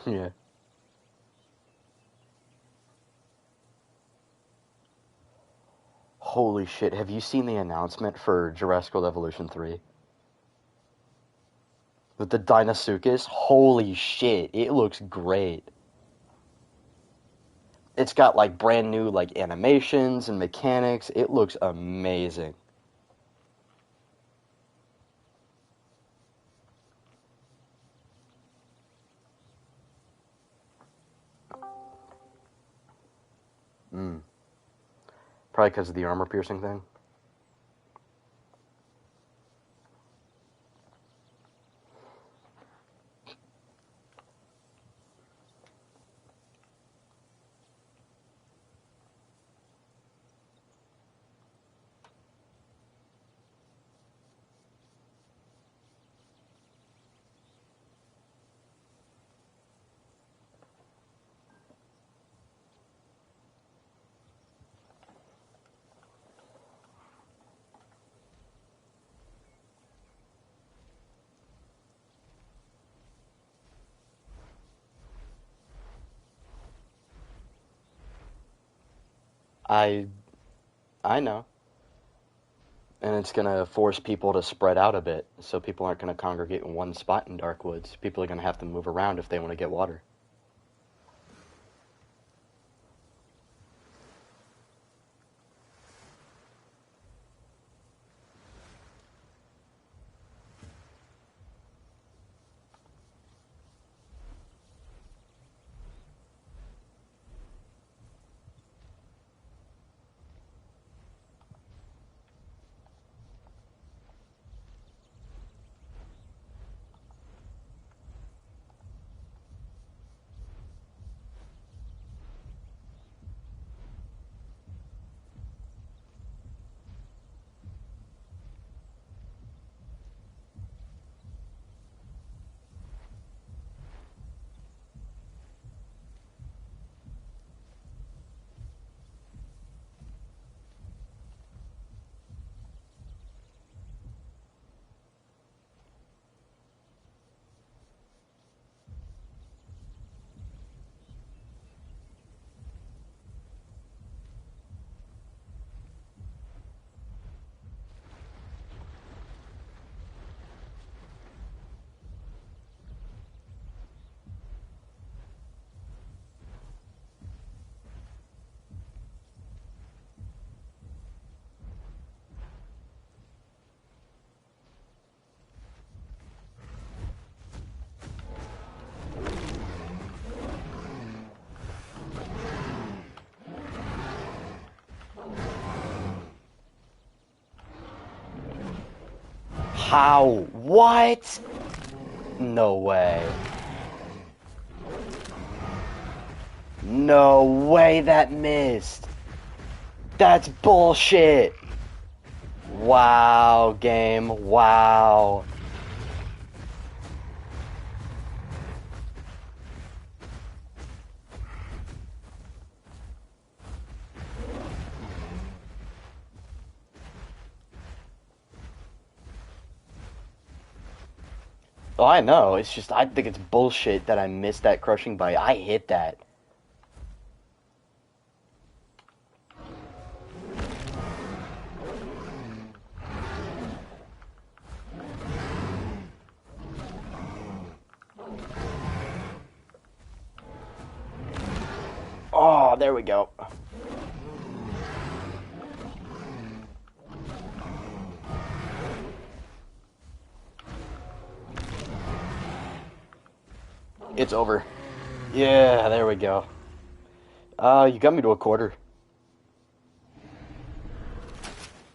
Yeah. Holy shit, have you seen the announcement for Jurassic World Evolution 3? With the Dinosuchus? Holy shit, it looks great. It's got like brand new like animations and mechanics. It looks amazing. Mm. Probably because of the armor piercing thing. I I know. And it's gonna force people to spread out a bit, so people aren't gonna congregate in one spot in Darkwoods. People are gonna have to move around if they want to get water. How? What? No way. No way that missed. That's bullshit. Wow, game. Wow. Oh, I know. It's just, I think it's bullshit that I missed that crushing bite. I hit that. Oh, there we go. It's over. Yeah, there we go. You got me to a quarter.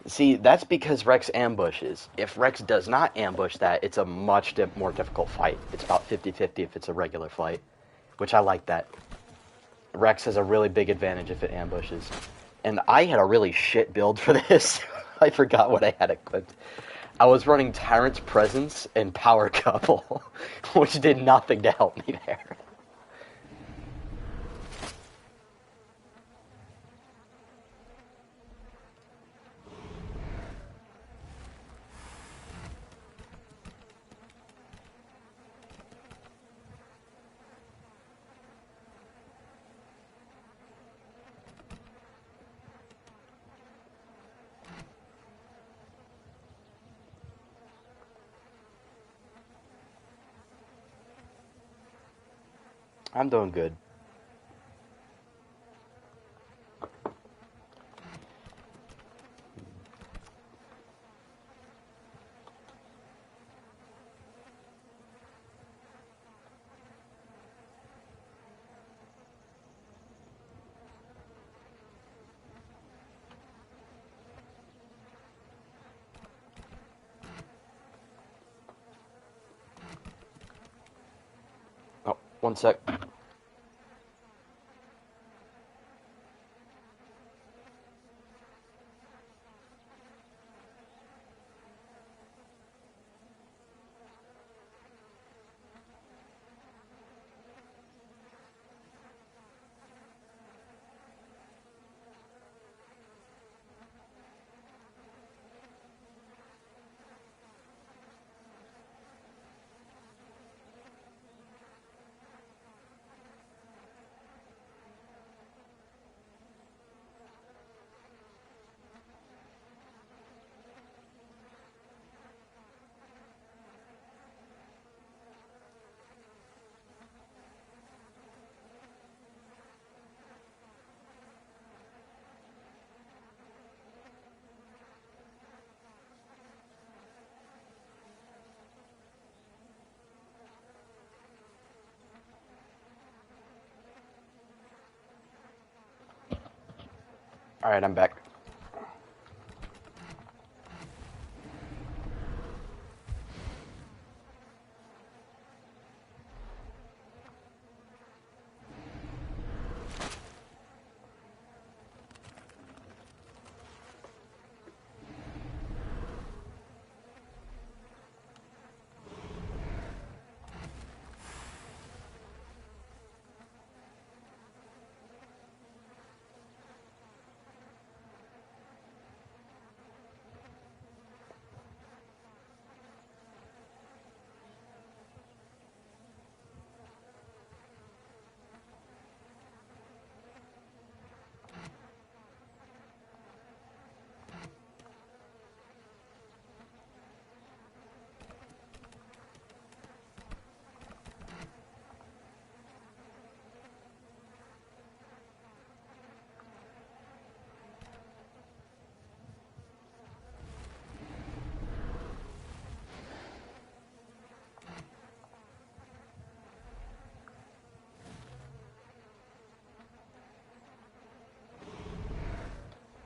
See, that's because Rex ambushes. If Rex does not ambush that, it's a much more difficult fight. It's about 50-50 if it's a regular fight, which I like that. Rex has a really big advantage if it ambushes. And I had a really shit build for this. I forgot what I had equipped. I was running Tyrant's Presence and Power Couple, which did nothing to help me there. I'm doing good. Oh, one sec. All right, I'm back.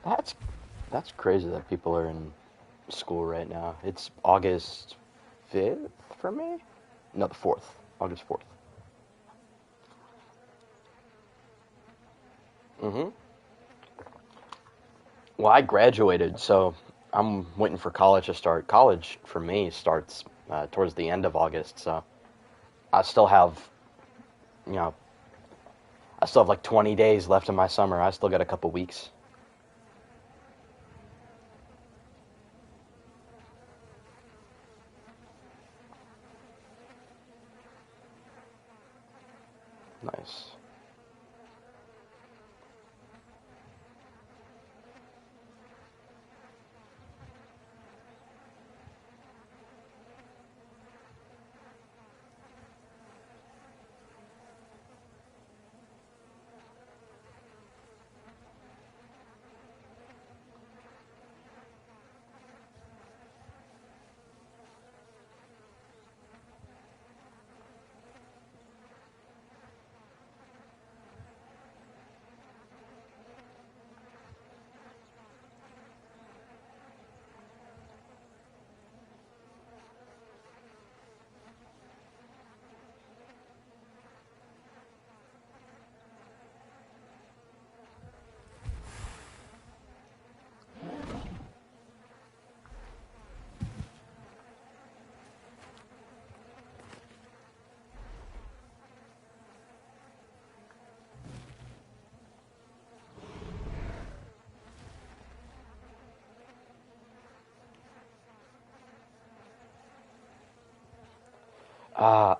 That's that's crazy that people are in school right now. It's August 5th for me? No, the 4th. August 4th. Mm-hmm. Well, I graduated, so I'm waiting for college to start. College for me starts towards the end of August, so I still have, you know, I still have like 20 days left in my summer. I still got a couple weeks. Nice.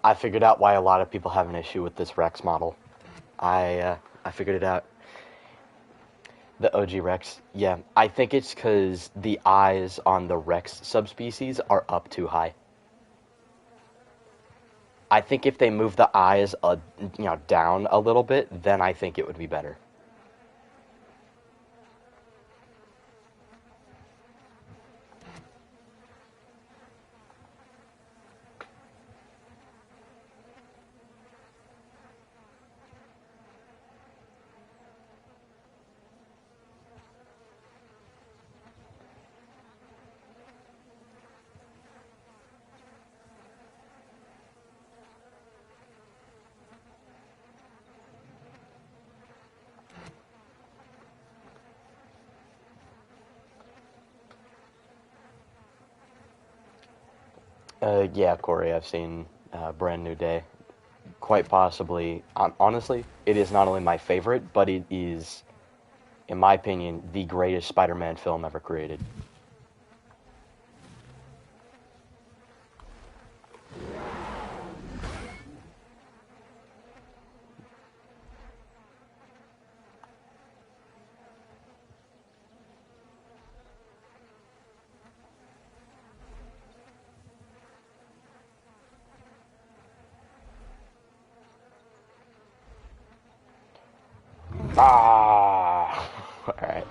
I figured out why a lot of people have an issue with this Rex model. I figured it out. The OG Rex. Yeah, I think it's because the eyes on the Rex subspecies are up too high. I think if they move the eyes, down a little bit, then I think it would be better. Yeah, Corey, I've seen Brand New Day. Quite possibly, honestly, it is not only my favorite, but it is, in my opinion, the greatest Spider-Man film ever created. Ah, all right.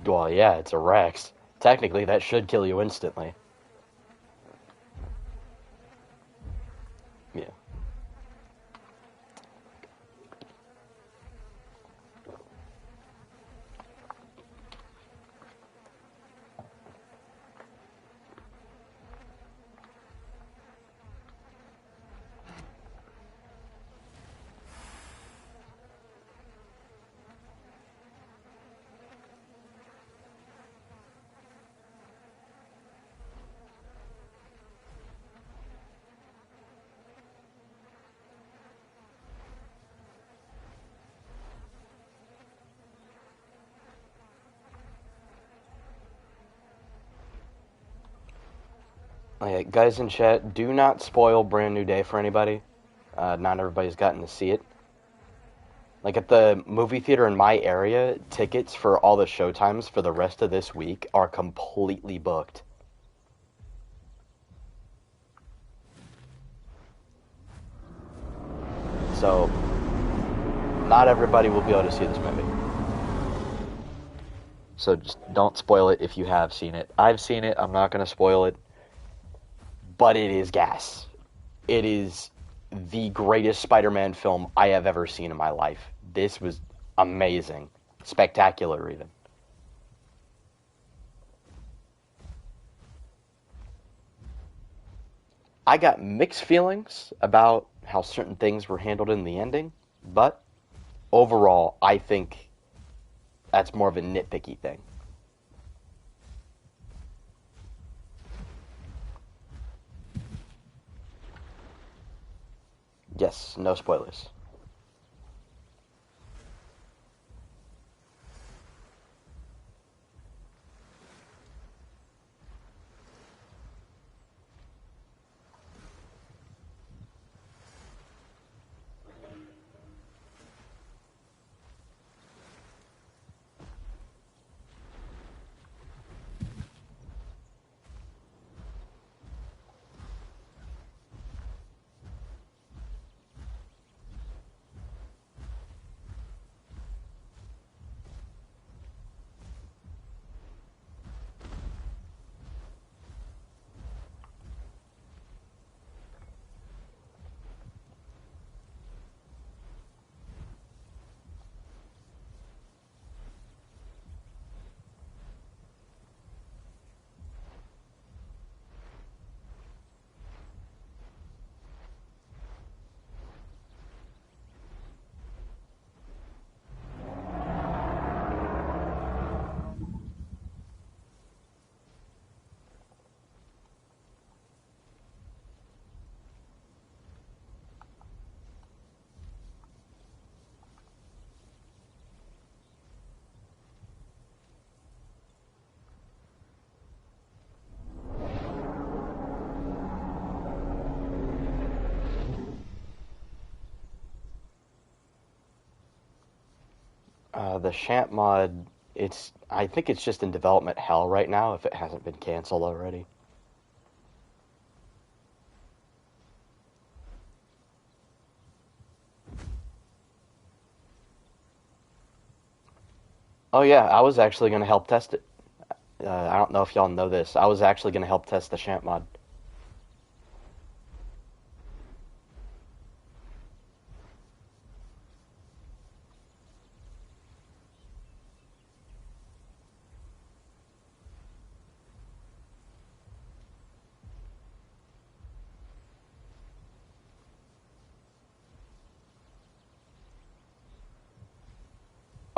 Well, yeah, it's a Rex. Technically, that should kill you instantly. Yeah. Guys in chat, do not spoil Brand New Day for anybody. Not everybody's gotten to see it. Like at the movie theater in my area, tickets for all the showtimes for the rest of this week are completely booked. So, not everybody will be able to see this movie. So just don't spoil it if you have seen it. I've seen it, I'm not going to spoil it. But it is gas. It is the greatest Spider-Man film I have ever seen in my life. This was amazing. Spectacular, even. I got mixed feelings about how certain things were handled in the ending, but overall, I think that's more of a nitpicky thing. Yes, no spoilers. The Champ mod I think it's just in development hell right now if it hasn't been canceled already. Oh yeah, I was actually going to help test it. I don't know if y'all know this. I was actually going to help test the Shant mod.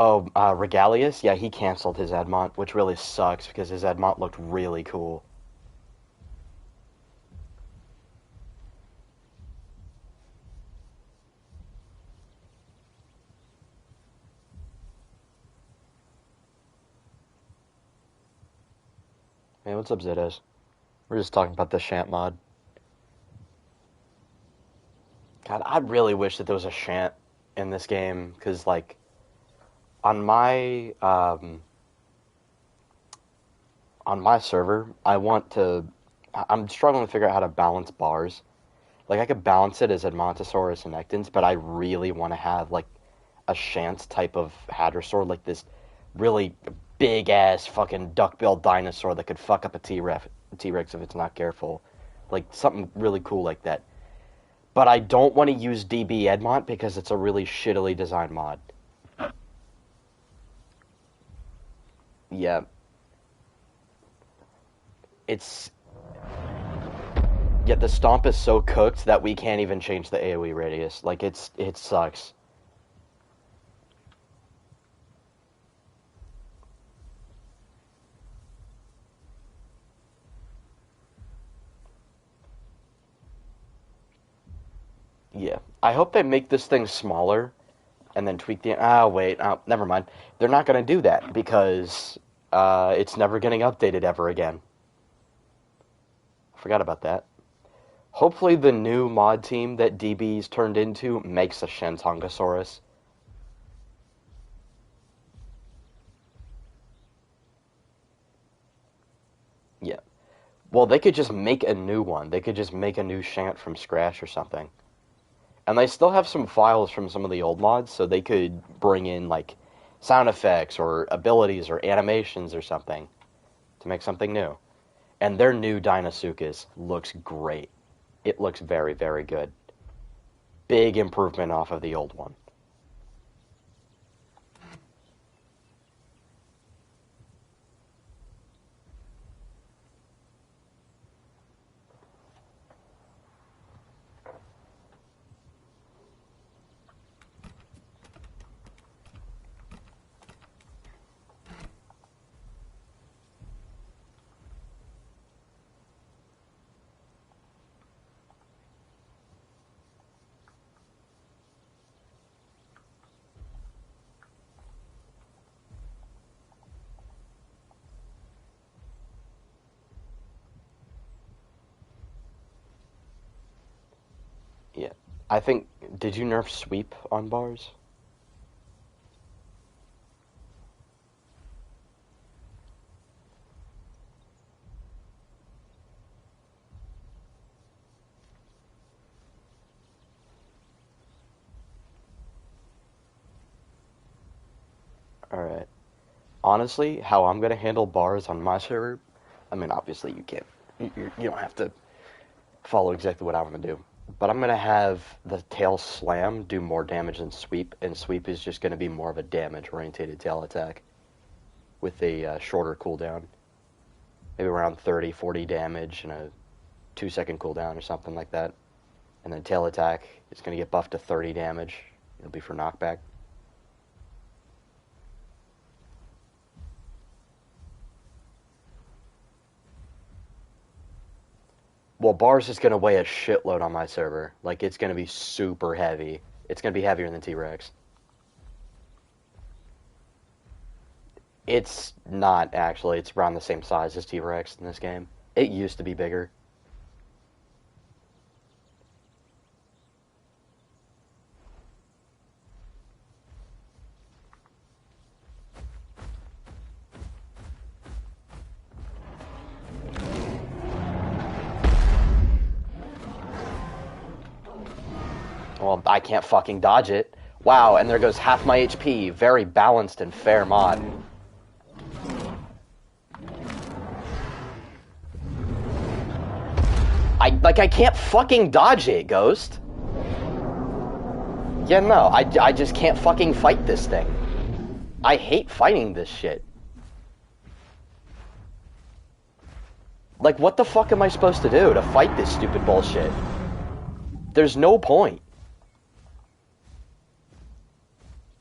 Oh, Regalius? Yeah, he canceled his Edmont, which really sucks because his Edmont looked really cool. Hey, what's up, Zetos? We're just talking about the Shant mod. God, I really wish that there was a Shant in this game because, like, on my server, I'm struggling to figure out how to balance bars. Like, I could balance it as Edmontosaurus and Ectons, but I really want to have, like, a Shant type of Hadrosaur, like this really big ass fucking duck-billed dinosaur that could fuck up a T-Rex if it's not careful. Like, something really cool like that. But I don't want to use DB Edmont because it's a really shittily designed mod. Yeah, it's yet the stomp is so cooked that we can't even change the AoE radius. Like it sucks. Yeah, I hope they make this thing smaller and then tweak the. Wait, never mind. They're not gonna do that because it's never getting updated ever again. Forgot about that. Hopefully, the new mod team that DB's turned into makes a Shentongosaurus. Yeah. Well, they could just make a new one. They could just make a new Shant from scratch or something. And they still have some files from some of the old mods, so they could bring in, like, sound effects or abilities or animations or something to make something new. And their new Deinosuchus looks great. It looks very, very good. Big improvement off of the old one. Yeah. I think, did you nerf sweep on bars? Alright. Honestly, how I'm going to handle bars on my server, I mean, obviously you can't, you don't have to follow exactly what I'm going to do. But I'm going to have the tail slam do more damage than sweep, and sweep is just going to be more of a damage-orientated tail attack with a shorter cooldown. Maybe around 30, 40 damage and a 2-second cooldown or something like that. And then tail attack is going to get buffed to 30 damage. It'll be for knockback. Well, bars is going to weigh a shitload on my server. Like, it's going to be super heavy. It's going to be heavier than T-Rex. It's not, actually. It's around the same size as T-Rex in this game. It used to be bigger. Well, I can't fucking dodge it. Wow, and there goes half my HP. Very balanced and fair mod. I can't fucking dodge it, Ghost. Yeah, no, I just can't fucking fight this thing. I hate fighting this shit. Like, what the fuck am I supposed to do to fight this stupid bullshit? There's no point.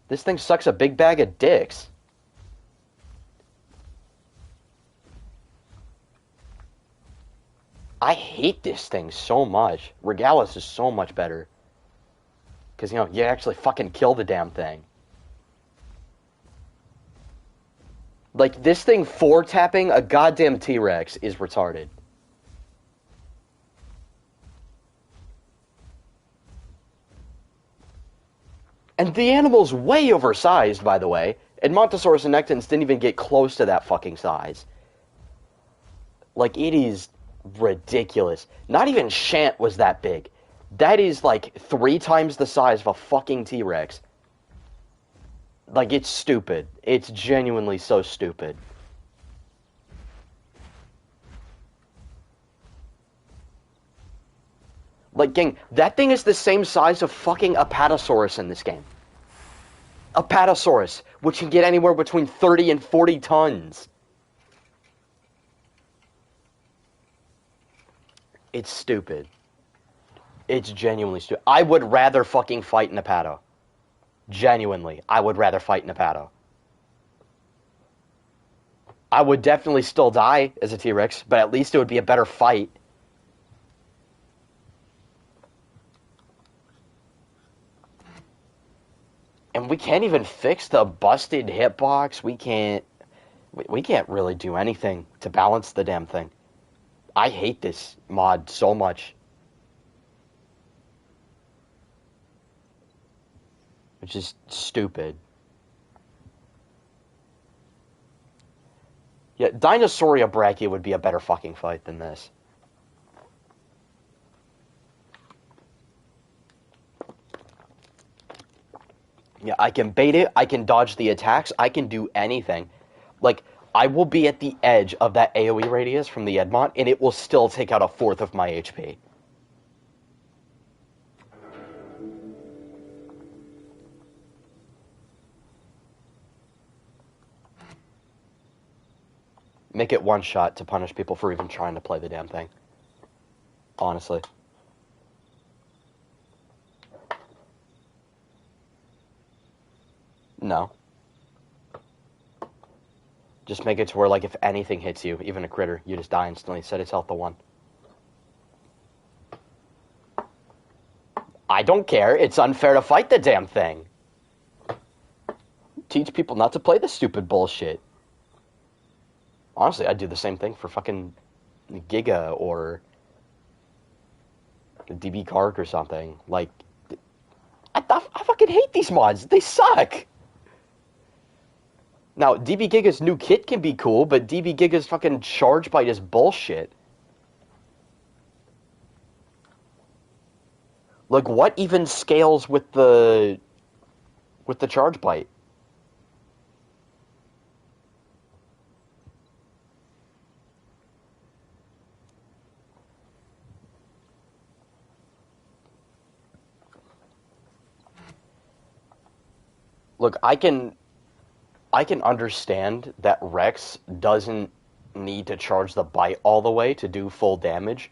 This thing sucks a big bag of dicks. I hate this thing so much. Regalis is so much better. Because, you know, you actually fucking kill the damn thing. Like, this thing 4-tapping a goddamn T-Rex is retarded. And the animal's way oversized, by the way. Edmontosaurus and Nectons didn't even get close to that fucking size. Like, it is ridiculous. Not even Shant was that big. That is, like, 3 times the size of a fucking T-Rex. Like, it's stupid. It's genuinely so stupid. Like, gang, that thing is the same size of fucking Apatosaurus in this game. Apatosaurus, which can get anywhere between 30 and 40 tons. It's stupid. It's genuinely stupid. I would rather fucking fight an Apato. Genuinely, I would rather fight an Apato. I would definitely still die as a T-Rex, but at least it would be a better fight. And we can't even fix the busted hitbox. We can't really do anything to balance the damn thing. I hate this mod so much. Which is stupid. Yeah, Dinosauria Brachia would be a better fucking fight than this. Yeah, I can bait it, I can dodge the attacks, I can do anything. Like, I will be at the edge of that AoE radius from the Edmont, and it will still take out 1/4 of my HP. Make it one shot to punish people for even trying to play the damn thing. Honestly. No. Just make it to where, like, if anything hits you, even a critter, you just die instantly. Set its health to 1. I don't care. It's unfair to fight the damn thing. Teach people not to play this stupid bullshit. Honestly, I'd do the same thing for fucking Giga or DB Kark or something. Like, I fucking hate these mods. They suck. Now, DB Giga's new kit can be cool, but DB Giga's fucking charge bite is bullshit. Like, what even scales with the charge bite? Look, I can understand that Rex doesn't need to charge the bite all the way to do full damage,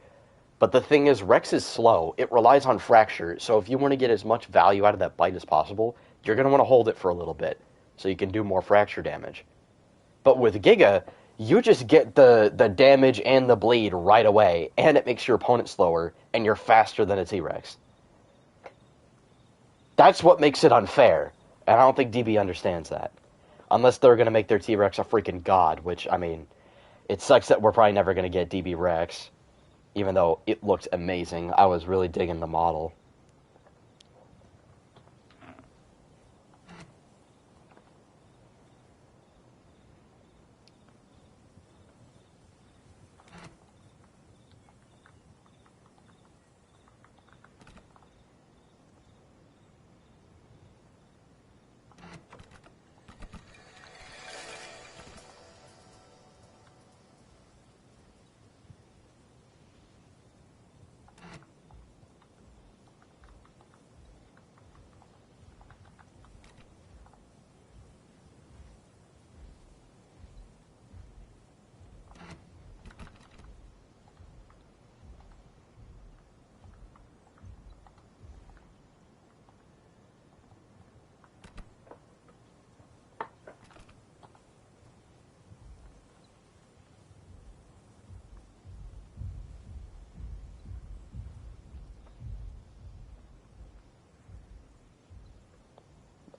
but the thing is, Rex is slow. It relies on Fracture, so if you want to get as much value out of that bite as possible, you're going to want to hold it for a little bit, so you can do more Fracture damage. But with Giga, you just get the damage and the bleed right away, and it makes your opponent slower, and you're faster than a T-Rex. That's what makes it unfair. And I don't think DB understands that. Unless they're going to make their T-Rex a freaking god, which, I mean, it sucks that we're probably never going to get DB Rex, even though it looked amazing. I was really digging the model.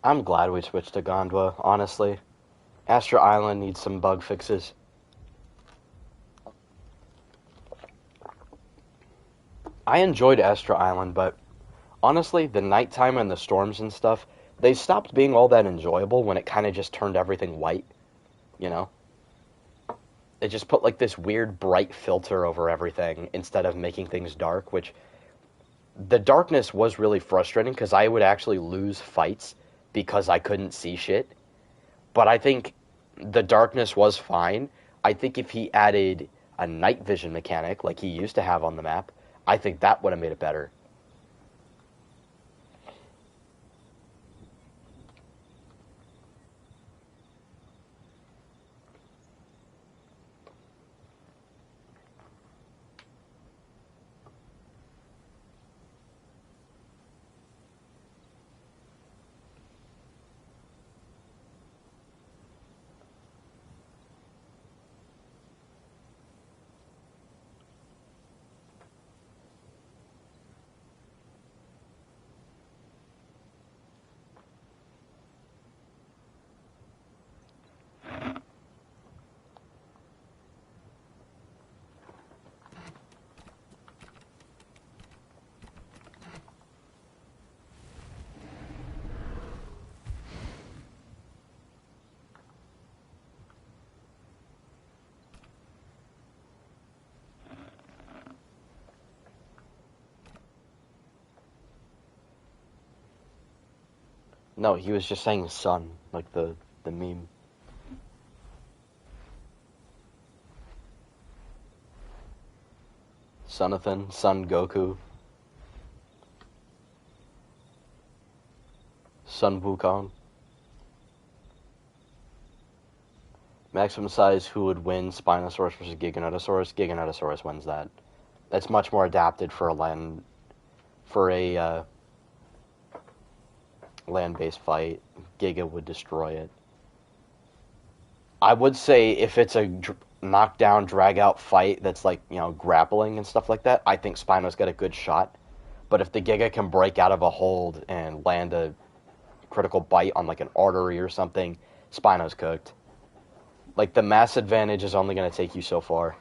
I'm glad we switched to Gondwa, honestly. Astro Island needs some bug fixes. I enjoyed Astro Island, but honestly, the nighttime and the storms and stuff, they stopped being all that enjoyable when it kind of just turned everything white, you know? It just put like this weird bright filter over everything instead of making things dark, which the darkness was really frustrating because I would actually lose fights because I couldn't see shit. But I think the darkness was fine. I think if he added a night vision mechanic like he used to have on the map, I think that would have made it better. No, he was just saying sun, like the meme. Sonathan, Son Goku, Sun Wukong. Maximum size, who would win? Spinosaurus versus Giganotosaurus. Giganotosaurus wins that. That's much more adapted for a land-based fight. Giga would destroy it. I would say if it's a knockdown, drag-out fight that's like, grappling and stuff like that, I think Spino's got a good shot. But if the Giga can break out of a hold and land a critical bite on like an artery or something, Spino's cooked. Like, the mass advantage is only going to take you so far.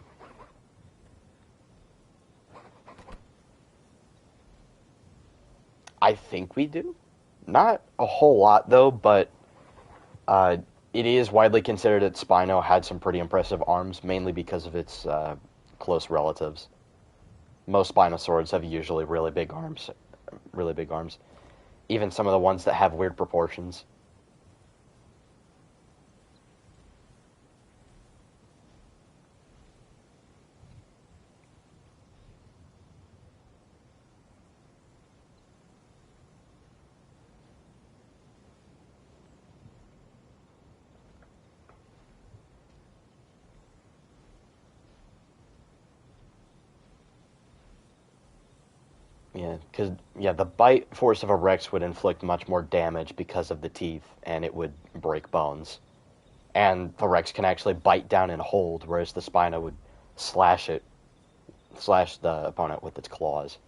I think we do. Not a whole lot, though, but it is widely considered that Spino had some pretty impressive arms, mainly because of its close relatives. Most Spinosaurs have usually really big arms. Really big arms. Even some of the ones that have weird proportions. Yeah, because the bite force of a Rex would inflict much more damage because of the teeth, and it would break bones. And the Rex can actually bite down and hold, whereas the Spino would slash the opponent with its claws.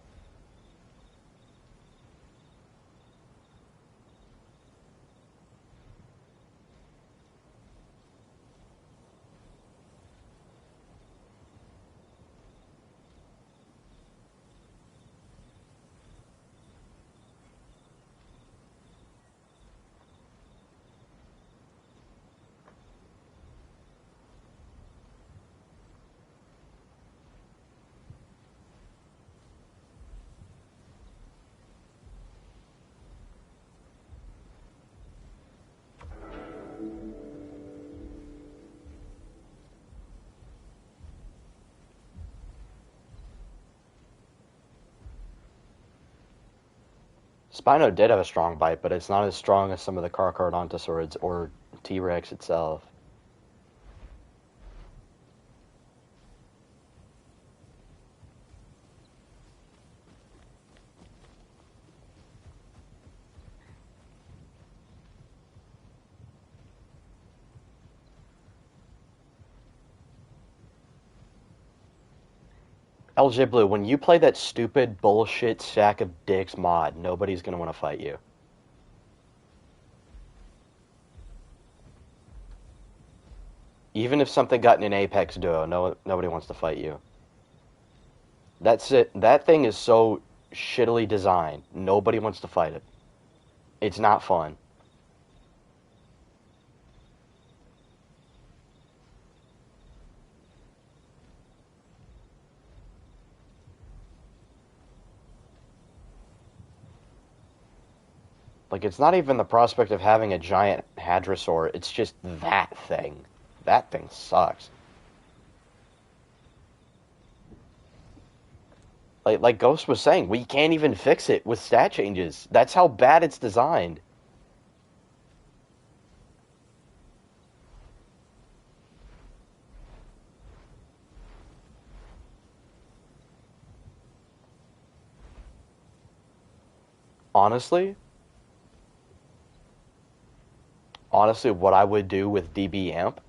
Spino did have a strong bite, but it's not as strong as some of the Carcharodontosaurids or T-Rex itself. LJ Blue, when you play that stupid bullshit sack of dicks mod, nobody's gonna want to fight you. Even if something got in an Apex duo, nobody wants to fight you. That's it. That thing is so shittily designed. Nobody wants to fight it. It's not fun. Like, it's not even the prospect of having a giant Hadrosaur. It's just that thing. That thing sucks. Like Ghost was saying, we can't even fix it with stat changes. That's how bad it's designed. Honestly, what I would do with DB Amp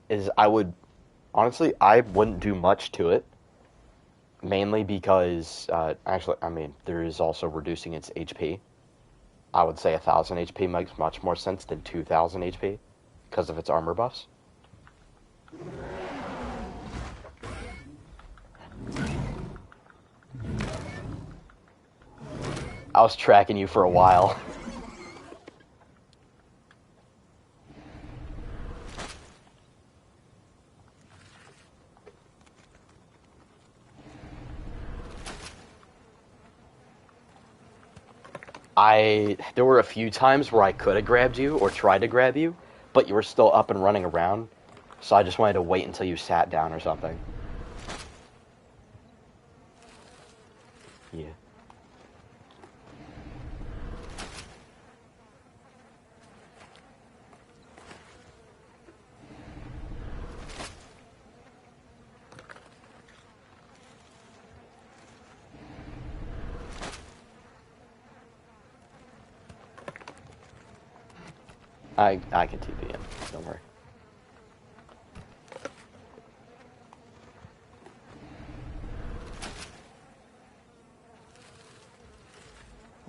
is I wouldn't do much to it, mainly because, actually, I mean, there is also reducing its HP. I would say 1,000 HP makes much more sense than 2,000 HP because of its armor buffs. I was tracking you for a while. There were a few times where I could have grabbed you or tried to grab you, but you were still up and running around, so I just wanted to wait until you sat down or something. Yeah. I can TP him. Don't worry.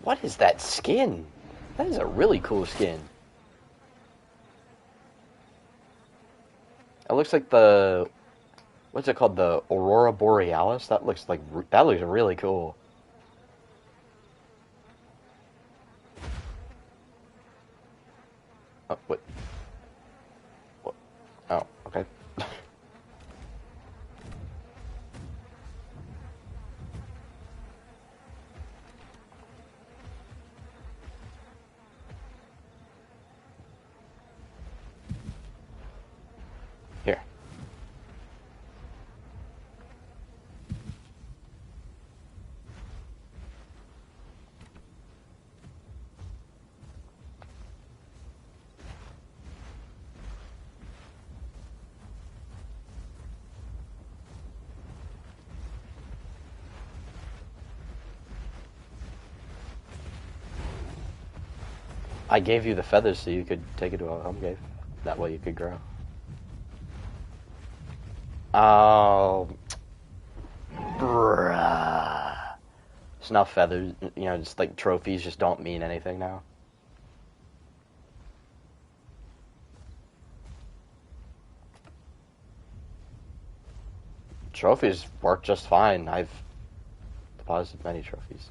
What is that skin? That is a really cool skin. It looks like what's it called? The Aurora Borealis? That looks really cool. Oh, what? What? Oh, okay. Here. I gave you the feathers so you could take it to a home cave. That way you could grow. Oh, bruh. Snuff feathers, just like trophies just don't mean anything now. Trophies work just fine. I've deposited many trophies.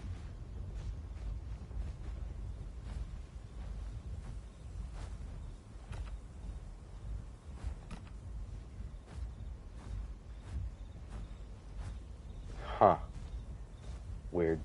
Huh. Weird.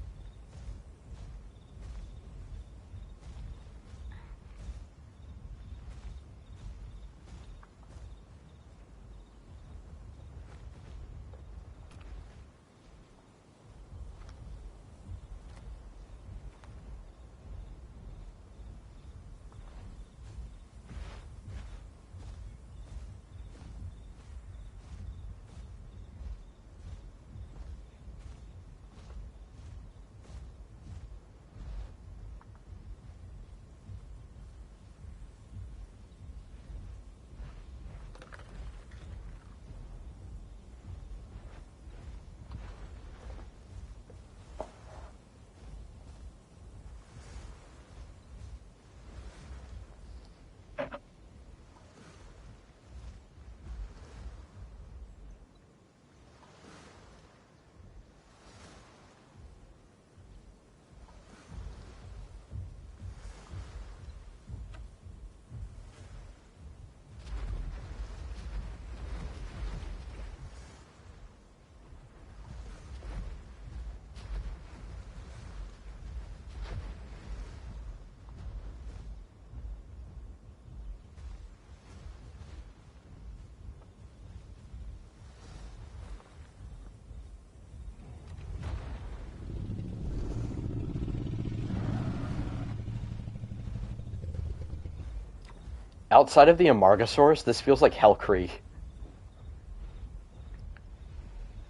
Outside of the Amargasaurus, this feels like Hell Creek.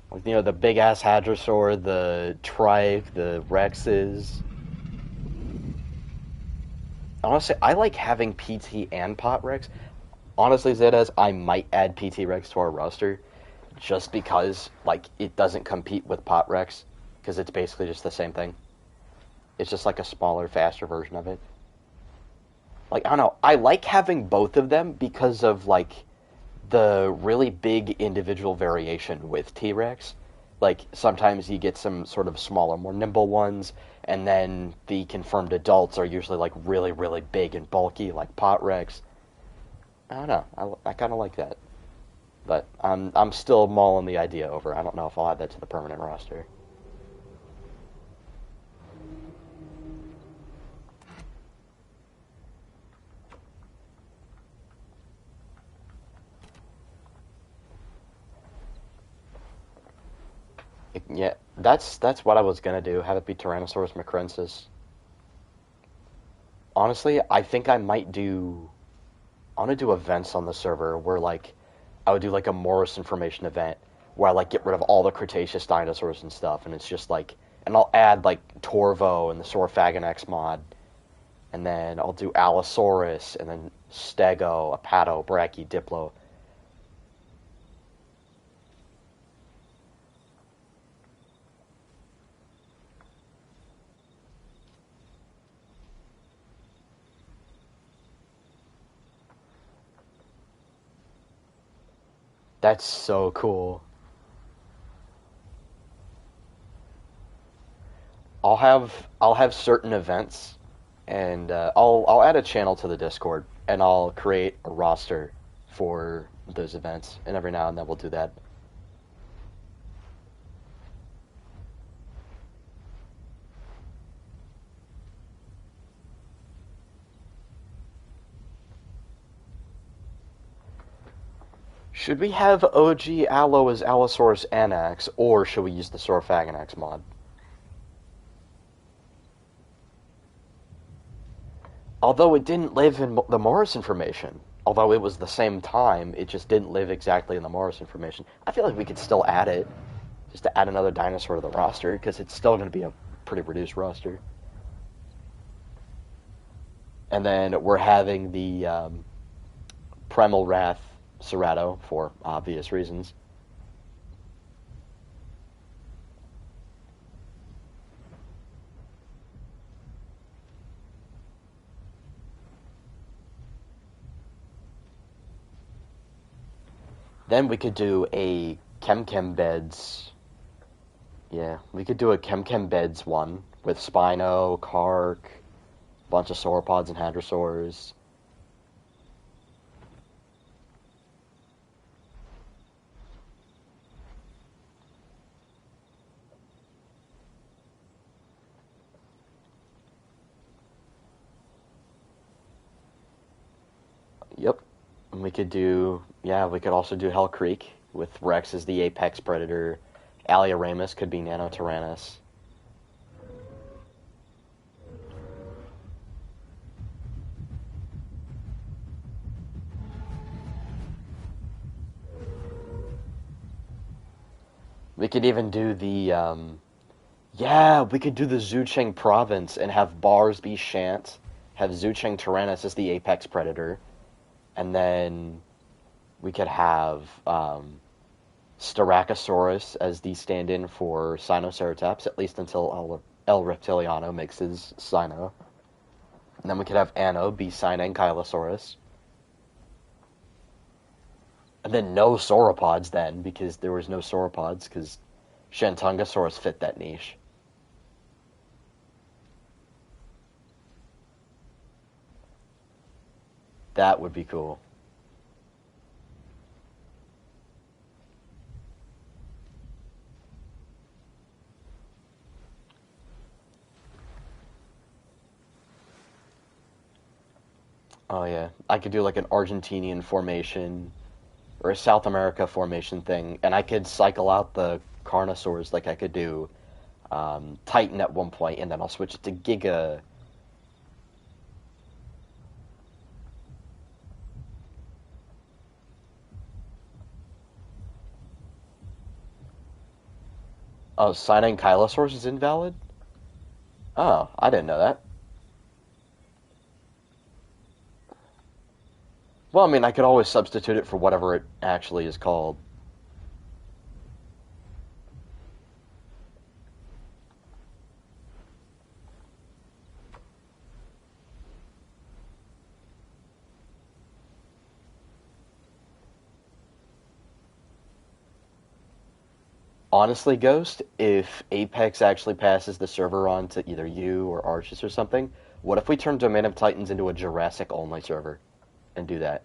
Like, you know, the big ass Hadrosaur, the Trike, the Rexes. Honestly, I like having PT and Pot Rex. Honestly, Zedas, I might add PT Rex to our roster just because, like, it doesn't compete with Pot Rex because it's basically just the same thing. It's just like a smaller, faster version of it. Like, I don't know. I like having both of them because of, like, the really big individual variation with T-Rex. Like, sometimes you get some sort of smaller, more nimble ones, and then the confirmed adults are usually, like, really, really big and bulky, like Pot Rex. I don't know. I kind of like that. But I'm still mulling the idea over. I don't know if I'll add that to the permanent roster. Yeah, that's what I was gonna do. Have it be Tyrannosaurus macrensis. Honestly, I think I might do. I want to do events on the server where like I would do like a Morris information event where I like get rid of all the Cretaceous dinosaurs and stuff, and it's just like, and I'll add like Torvo and the Saurophagonex mod, and then I'll do Allosaurus, and then Stego, Apato, Brachy, Diplo. That's so cool. I'll have certain events, and I'll add a channel to the Discord, and I'll create a roster for those events, and every now and then we'll do that. Should we have OG Allo as Allosaurus Annex, or should we use the Saurophagonex mod? Although it didn't live in the Morris information, although it was the same time, it just didn't live exactly in the Morris information. I feel like we could still add it, just to add another dinosaur to the roster, because it's still going to be a pretty reduced roster. And then we're having the Primal Wrath Cerato for obvious reasons. Then we could do a Chem Beds. Yeah, we could do a Chem Beds one with Spino, Kark, bunch of sauropods and hadrosaurs. Yep. And we could do, yeah, we could also do Hell Creek with Rex as the apex predator. Alioramus could be Nanotyrannus. We could even do the, yeah, we could do the Zhucheng province and have Bars be Shant, have Zhucheng Tyrannus as the apex predator, and then we could have Styracosaurus as the stand-in for Sinoceratops, at least until El Reptiliano makes his Sino. And then we could have Anno be Sinankylosaurus. And then no sauropods then, because there was no sauropods, because Shantungosaurus fit that niche. That would be cool. Oh yeah, I could do like an Argentinian formation or a South America formation thing, and I could cycle out the Carnosaurs like I could do Titan at one point, and then I'll switch it to Giga. Oh, signing Kylosaurus is invalid? Oh, I didn't know that. Well, I mean, I could always substitute it for whatever it actually is called. Honestly, Ghost, if Apex actually passes the server on to either you or Arches or something, what if we turn Domain of Titans into a Jurassic-only server and do that?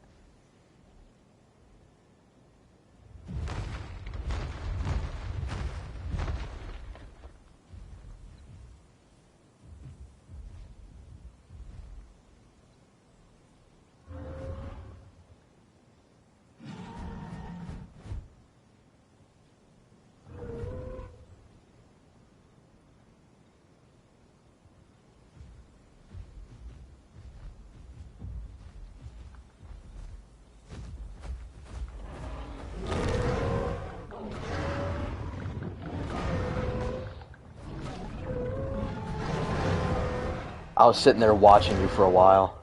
I was sitting there watching you for a while.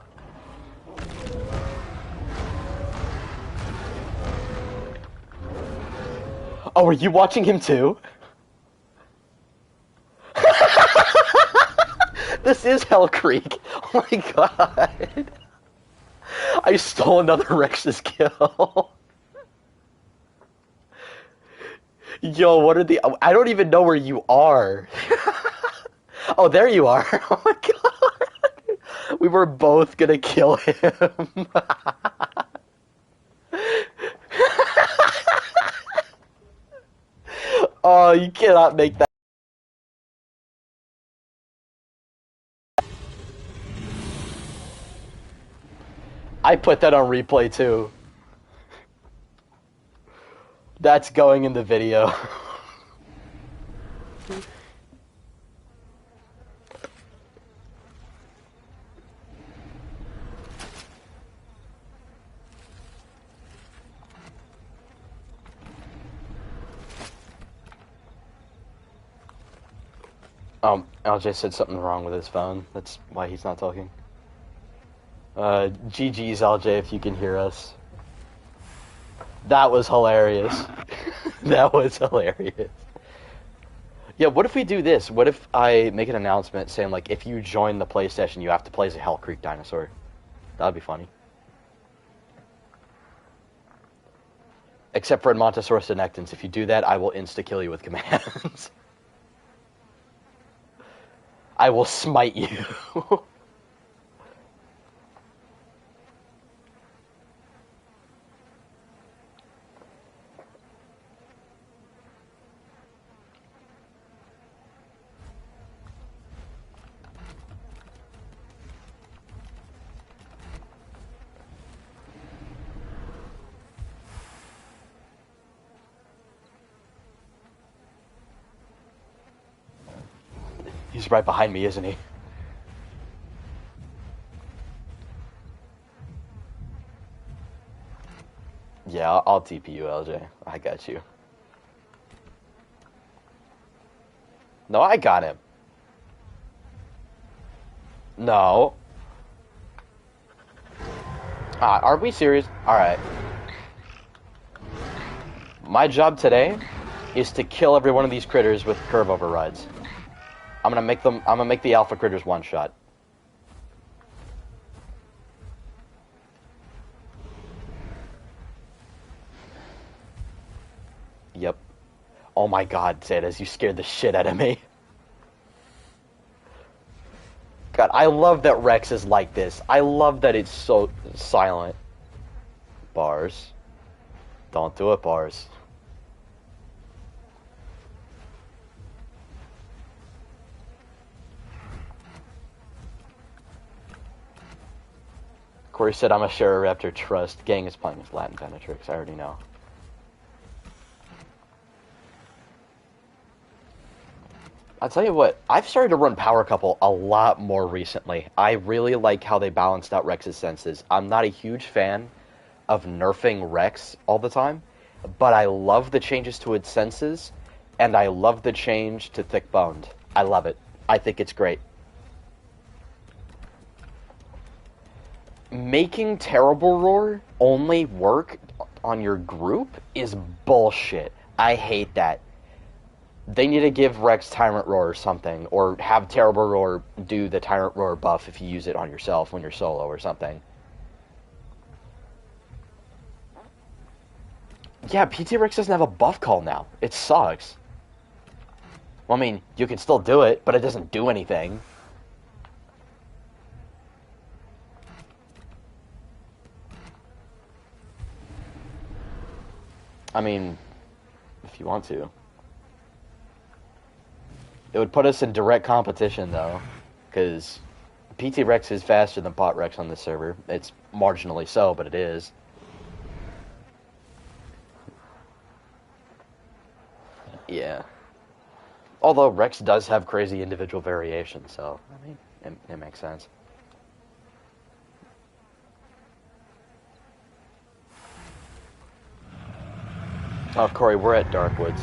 Oh, were you watching him too? This is Hell Creek. Oh my god. I stole another Rex's kill. Yo, what are the... I don't even know where you are. Oh, there you are. Oh my god. We were both gonna kill him. Oh, you cannot make that. I put that on replay too. That's going in the video. LJ said something wrong with his phone. That's why he's not talking. GG's LJ if you can hear us. That was hilarious. That was hilarious. Yeah, what if we do this? What if I make an announcement saying, like, if you join the play session, you have to play as a Hell Creek dinosaur? That would be funny. Except for Edmontosaurus Senectans. If you do that, I will insta-kill you with commands. I will smite you. He's right behind me, isn't he? Yeah, I'll TP you, LJ. I got you. No, I got him. No. Are we serious? Alright. My job today is to kill every one of these critters with curve overrides. I'm gonna make the alpha critters one shot. Yep. Oh my god, Zetas, you scared the shit out of me. God, I love that Rex is like this. I love that it's so silent. Bars. Don't do it, Bars. Corey said, I'm a Raptor trust. Gang is playing as Latin Penetrix. I already know. I'll tell you what, I've started to run Power Couple a lot more recently. I really like how they balanced out Rex's senses. I'm not a huge fan of nerfing Rex all the time, but I love the changes to its senses and I love the change to thick boned. I love it. I think it's great. Making Terrible Roar only work on your group is bullshit. I hate that. They need to give Rex Tyrant Roar or something, or have Terrible Roar do the Tyrant Roar buff if you use it on yourself when you're solo or something. Yeah, PT Rex doesn't have a buff call now. It sucks. Well, I mean, you can still do it, but it doesn't do anything. I mean, if you want to. It would put us in direct competition, though, because PT Rex is faster than Pot Rex on this server. It's marginally so, but it is. Yeah. Although Rex does have crazy individual variation, so, I mean, it makes sense. Oh, Corey, we're at Darkwoods.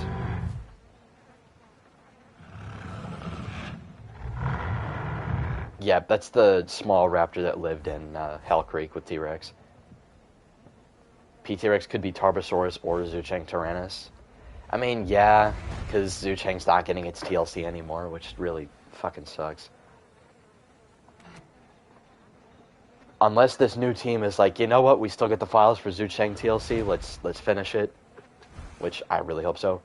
Yeah, that's the small raptor that lived in Hell Creek with T-Rex. PT-Rex could be Tarbosaurus or Zoochang Tyrannus. I mean, yeah, because Zoochang's not getting its TLC anymore, which really fucking sucks. Unless this new team is like, you know what, we still get the files for Zoochang TLC, let's finish it. Which I really hope so.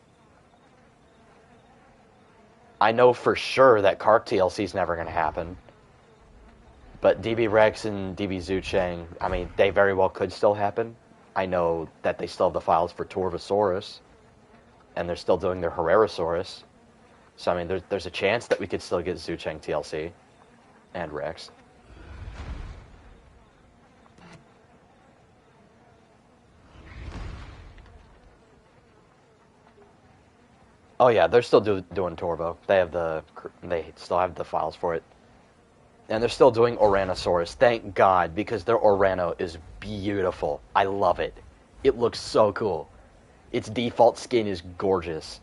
I know for sure that Kark TLC is never going to happen. But DB Rex and DB Zoochang, I mean, they very well could still happen. I know that they still have the files for Torvosaurus, and they're still doing their Herrerasaurus. So, I mean, there's a chance that we could still get Zoochang TLC and Rex. Oh yeah, they're still doing Torvo. They still have the files for it. And they're still doing Oranosaurus, thank God, because their Orano is beautiful. I love it. It looks so cool. Its default skin is gorgeous.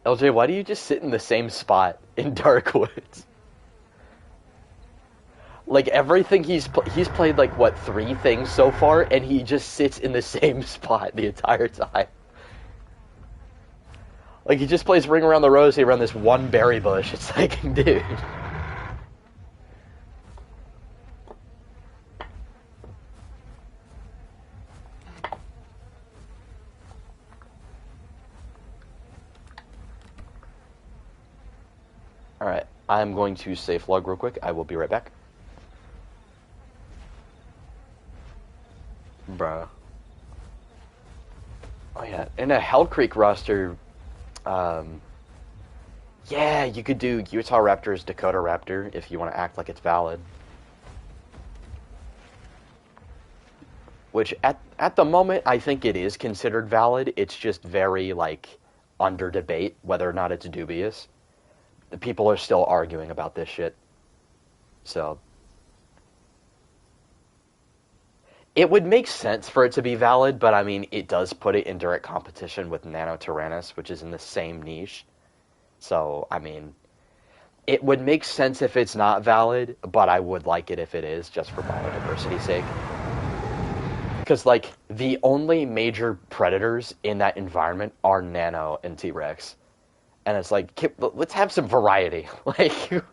LJ, why do you just sit in the same spot in Darkwoods? Like, everything he's played, like, what, 3 things so far, and he just sits in the same spot the entire time. Like, he just plays Ring Around the Rosie around this one berry bush. It's like, dude. Alright, I'm going to safe log real quick. I will be right back. Bruh. Oh yeah, in a Hell Creek roster, yeah, you could do Utah Raptors, Dakota Raptor, if you want to act like it's valid. Which, at the moment, I think it is considered valid. It's just very, like, under debate whether or not it's dubious. The people are still arguing about this shit. So, it would make sense for it to be valid, but I mean, it does put it in direct competition with Nano Tyrannus, which is in the same niche. So, I mean, it would make sense if it's not valid, but I would like it if it is, just for biodiversity's sake. Because, like, the only major predators in that environment are Nano and T-Rex. And it's like, let's have some variety. Like...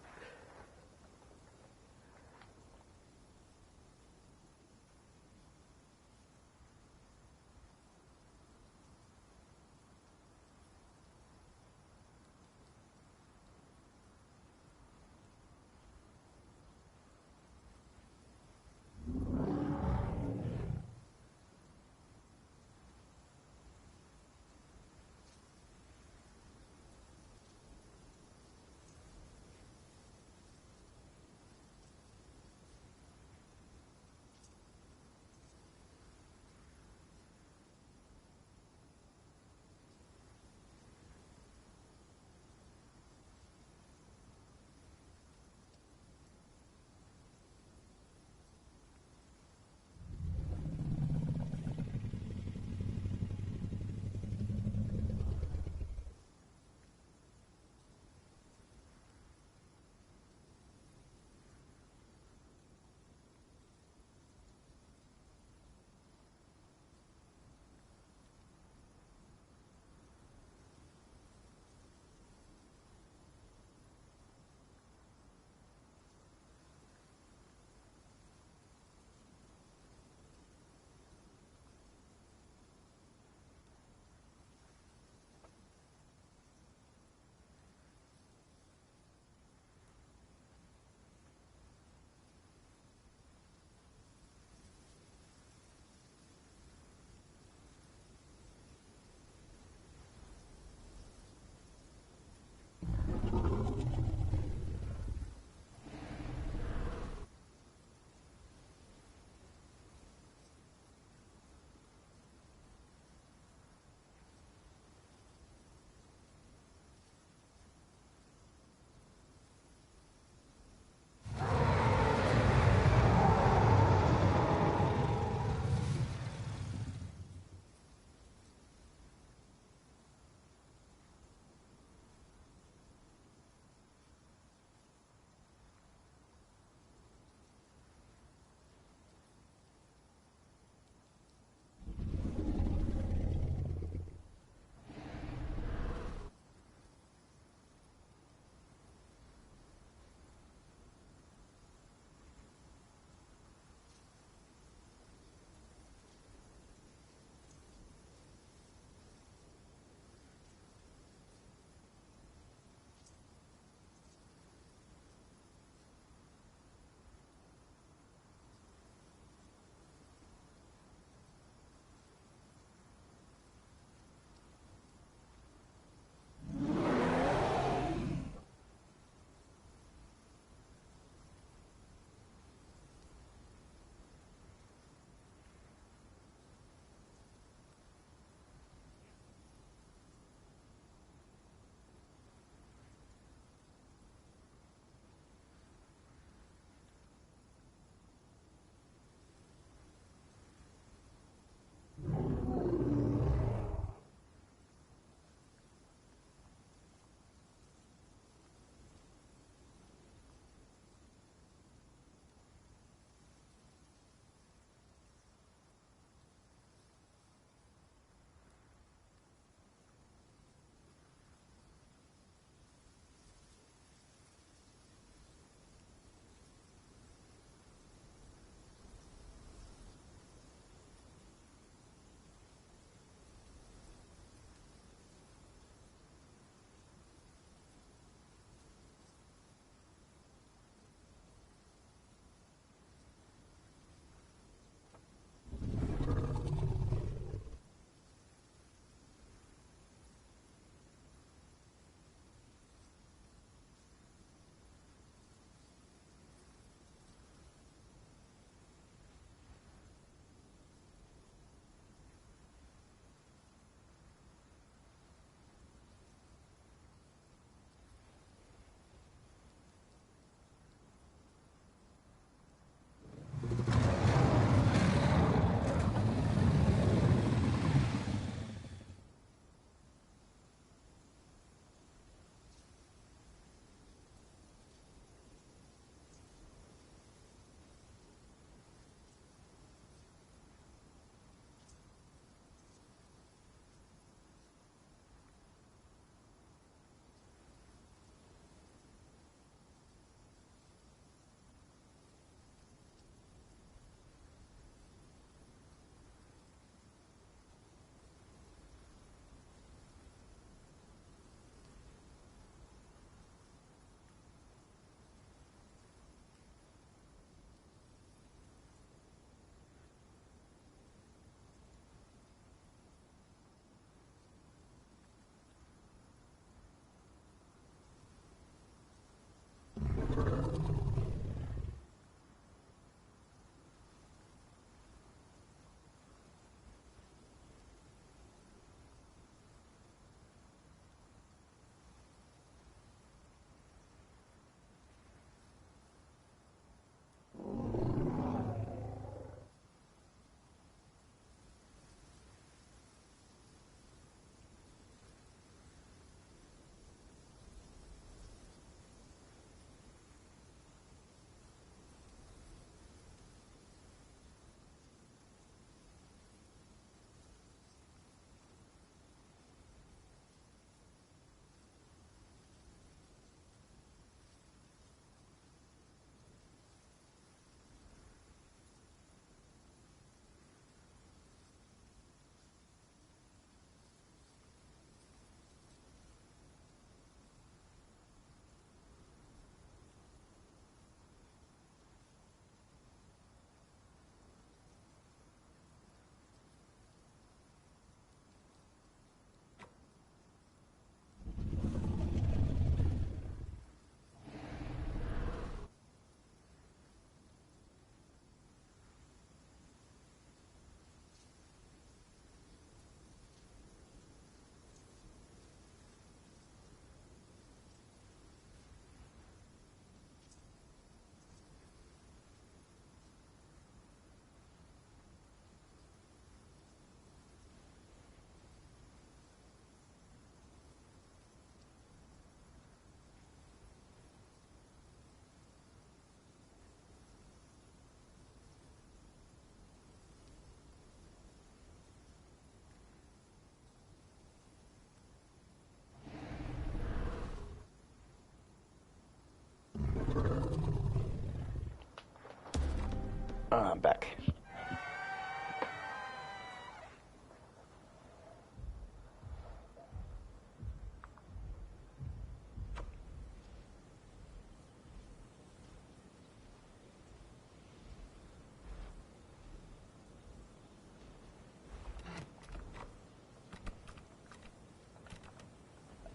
I'm back.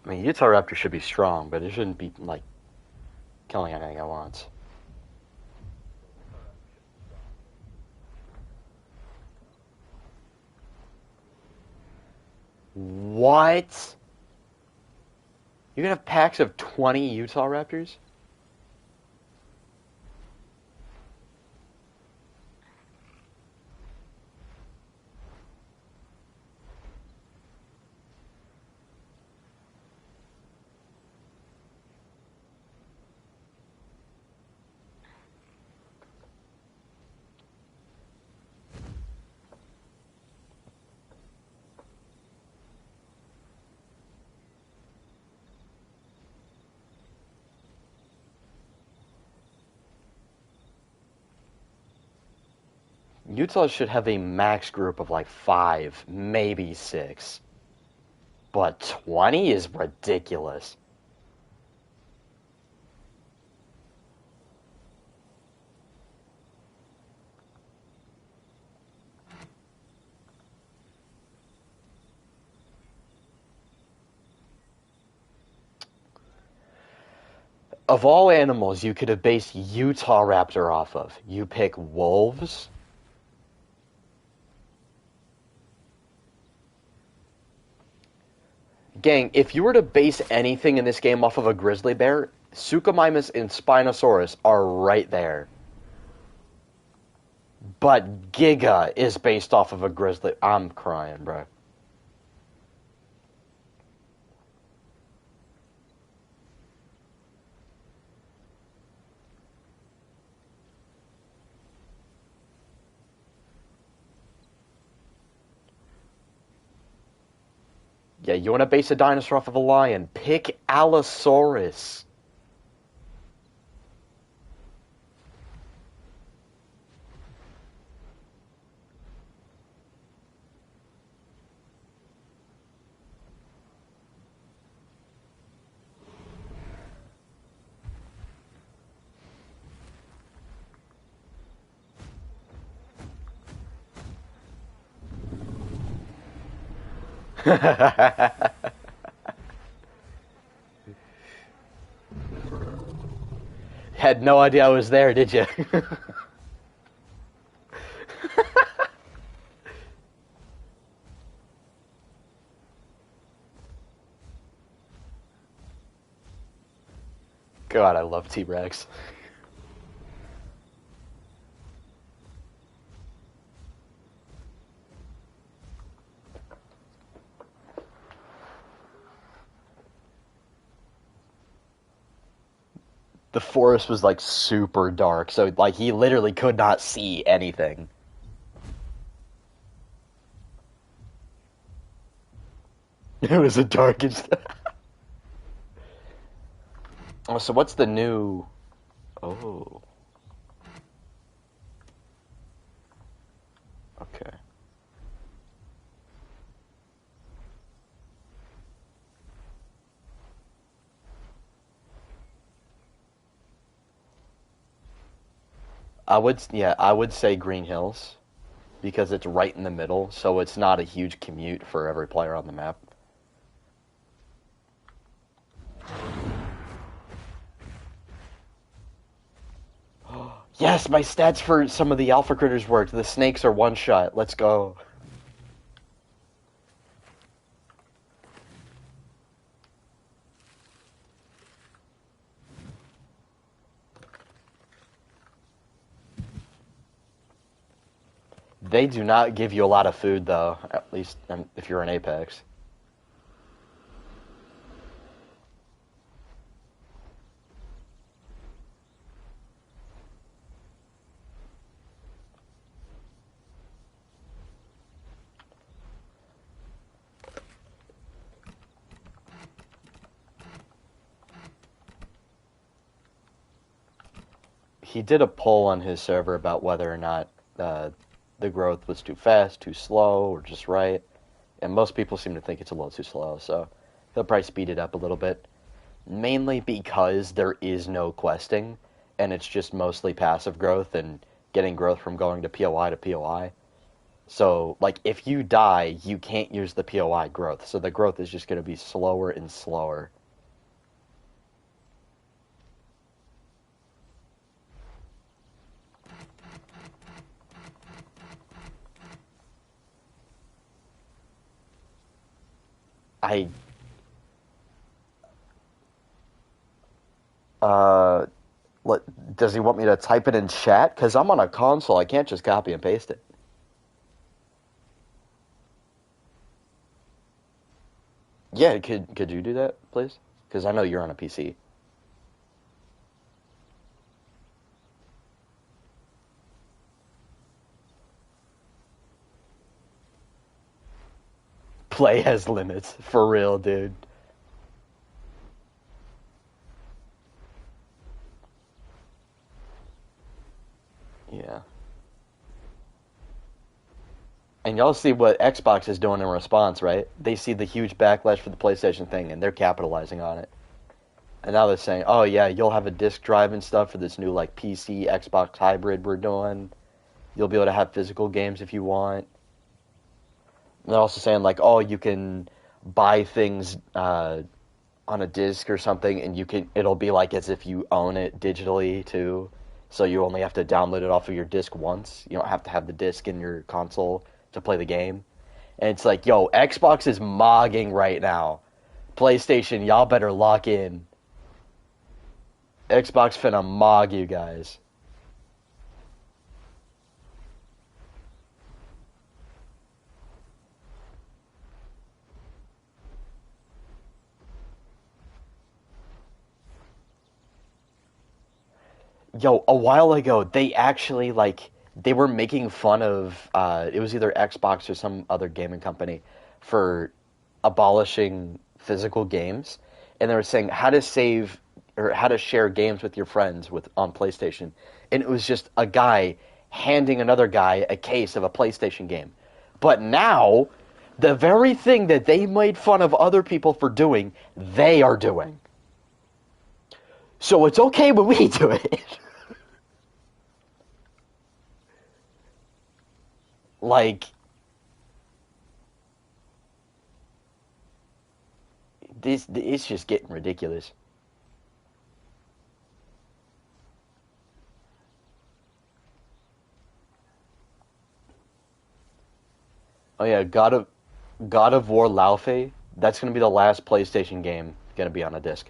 I mean, Utah Raptor should be strong, but it shouldn't be, like, killing anything at once. What? You can have packs of 20 Utah Raptors? Utah should have a max group of like 5, maybe 6. But 20 is ridiculous. Of all animals you could have based Utah Raptor off of, you pick wolves? Gang, if you were to base anything in this game off of a grizzly bear, Suchomimus and Spinosaurus are right there. But Giga is based off of a grizzly. I'm crying, bro. Yeah, you want to base a dinosaur off of a lion? Pick Allosaurus. Had no idea I was there, did you? God, I love T-Rex. The forest was like super dark, so like he literally could not see anything. It was the darkest. Oh, so what's the new? Oh, okay. I would say Green Hills because it's right in the middle, so it's not a huge commute for every player on the map. Yes, my stats for some of the alpha critters worked. The snakes are one shot. Let's go. They do not give you a lot of food, though, at least if you're in Apex. He did a poll on his server about whether or not uh, the growth was too fast, too slow, or just right. And most people seem to think it's a little too slow, so they'll probably speed it up a little bit. Mainly because there is no questing, and it's just mostly passive growth and getting growth from going to POI to POI. So, like, if you die, you can't use the POI growth, so the growth is just going to be slower and slower. I, uh, does he want me to type it in chat? Because I'm on a console, I can't just copy and paste it. Yeah, could you do that, please? Because I know you're on a PC. Play has limits, for real, dude. Yeah. And y'all see what Xbox is doing in response, right? They see the huge backlash for the PlayStation thing, and they're capitalizing on it. And now they're saying, "Oh yeah, you'll have a disc drive and stuff for this new like PC Xbox hybrid we're doing. You'll be able to have physical games if you want." And they're also saying like, "Oh, you can buy things on a disc or something, and it'll be like as if you own it digitally too. So you only have to download it off of your disc once. You don't have to have the disc in your console to play the game." And it's like, yo, Xbox is mogging right now. PlayStation, y'all better lock in. Xbox finna mog you guys. Yo, a while ago, they actually, like, they were making fun of, it was either Xbox or some other gaming company for abolishing physical games. And they were saying how to save or how to share games with your friends on PlayStation. And it was just a guy handing another guy a case of a PlayStation game. But now, the very thing that they made fun of other people for doing, they are doing. So it's okay when we do it. Like, this, it's just getting ridiculous. Oh yeah, God of War Laufey. That's gonna be the last PlayStation game gonna be on a disc.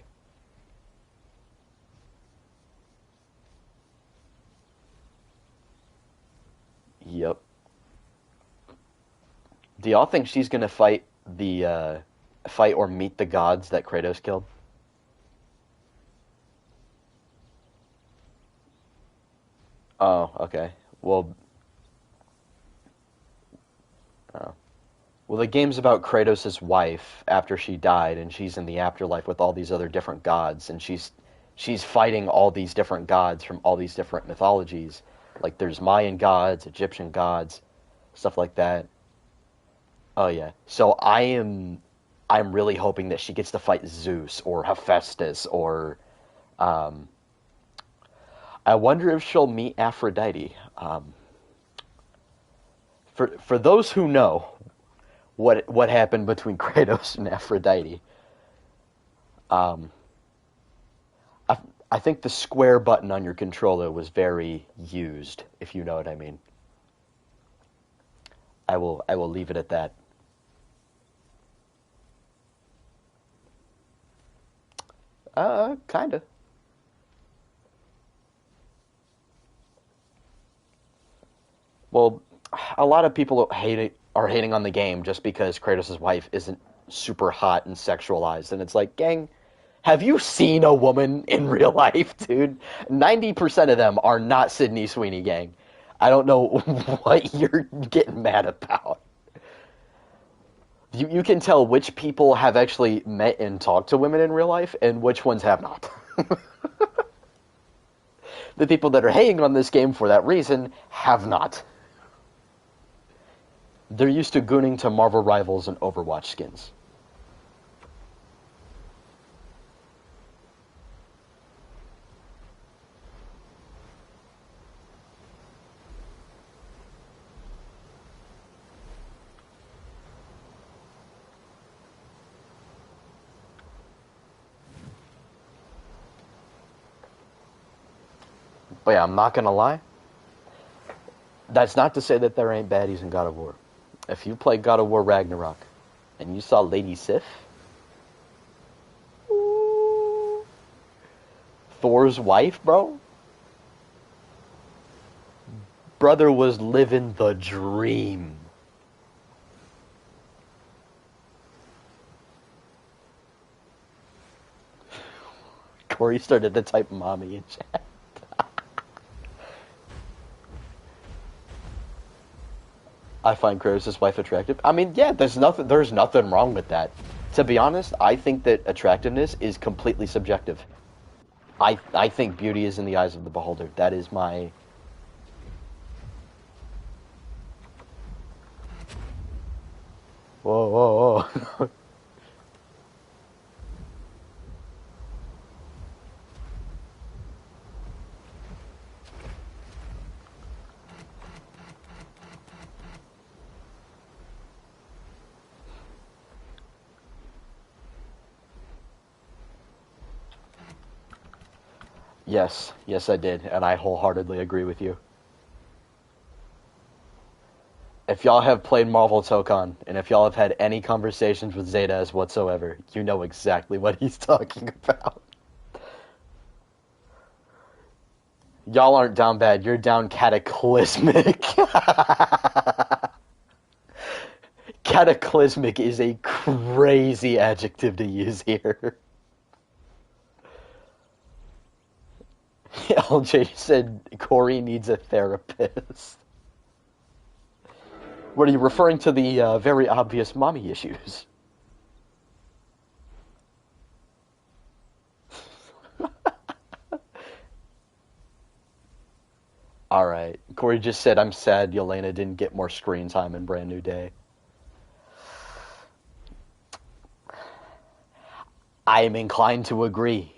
Yep. Do y'all think she's gonna fight or meet the gods that Kratos killed? Oh, okay. Well, uh, well, the game's about Kratos' wife after she died, and she's in the afterlife with all these other different gods, and she's fighting all these different gods from all these different mythologies. Like there's Mayan gods, Egyptian gods, stuff like that. Oh yeah. So I'm really hoping that she gets to fight Zeus or Hephaestus or um, I wonder if she'll meet Aphrodite. For those who know what happened between Kratos and Aphrodite, um, I I think the square button on your controller was very used, if you know what I mean. I will leave it at that. Kinda. Well, a lot of people are hating on the game just because Kratos' wife isn't super hot and sexualized, and it's like, gang, have you seen a woman in real life, dude? 90% of them are not Sydney Sweeney, gang. I don't know what you're getting mad about. You can tell which people have actually met and talked to women in real life and which ones have not. The people that are hating on this game for that reason have not. They're used to gooning to Marvel Rivals and Overwatch skins. But yeah, I'm not gonna lie. That's not to say that there ain't baddies in God of War. If you play God of War Ragnarok and you saw Lady Sif, Thor's wife, bro, brother was living the dream. Corey started to type mommy in chat. I find Kratos' wife attractive. I mean, yeah, there's nothing wrong with that. To be honest, I think that attractiveness is completely subjective. I think beauty is in the eyes of the beholder. That is my... Whoa, whoa, whoa. Yes, I did, and I wholeheartedly agree with you. If y'all have played Marvel Tokon, and if y'all have had any conversations with Zaydas whatsoever, you know exactly what he's talking about. Y'all aren't down bad, you're down cataclysmic. Cataclysmic is a crazy adjective to use here. LJ said Corey needs a therapist. What are you referring to the very obvious mommy issues? Alright. Corey just said, I'm sad Yelena didn't get more screen time in Brand New Day. I am inclined to agree.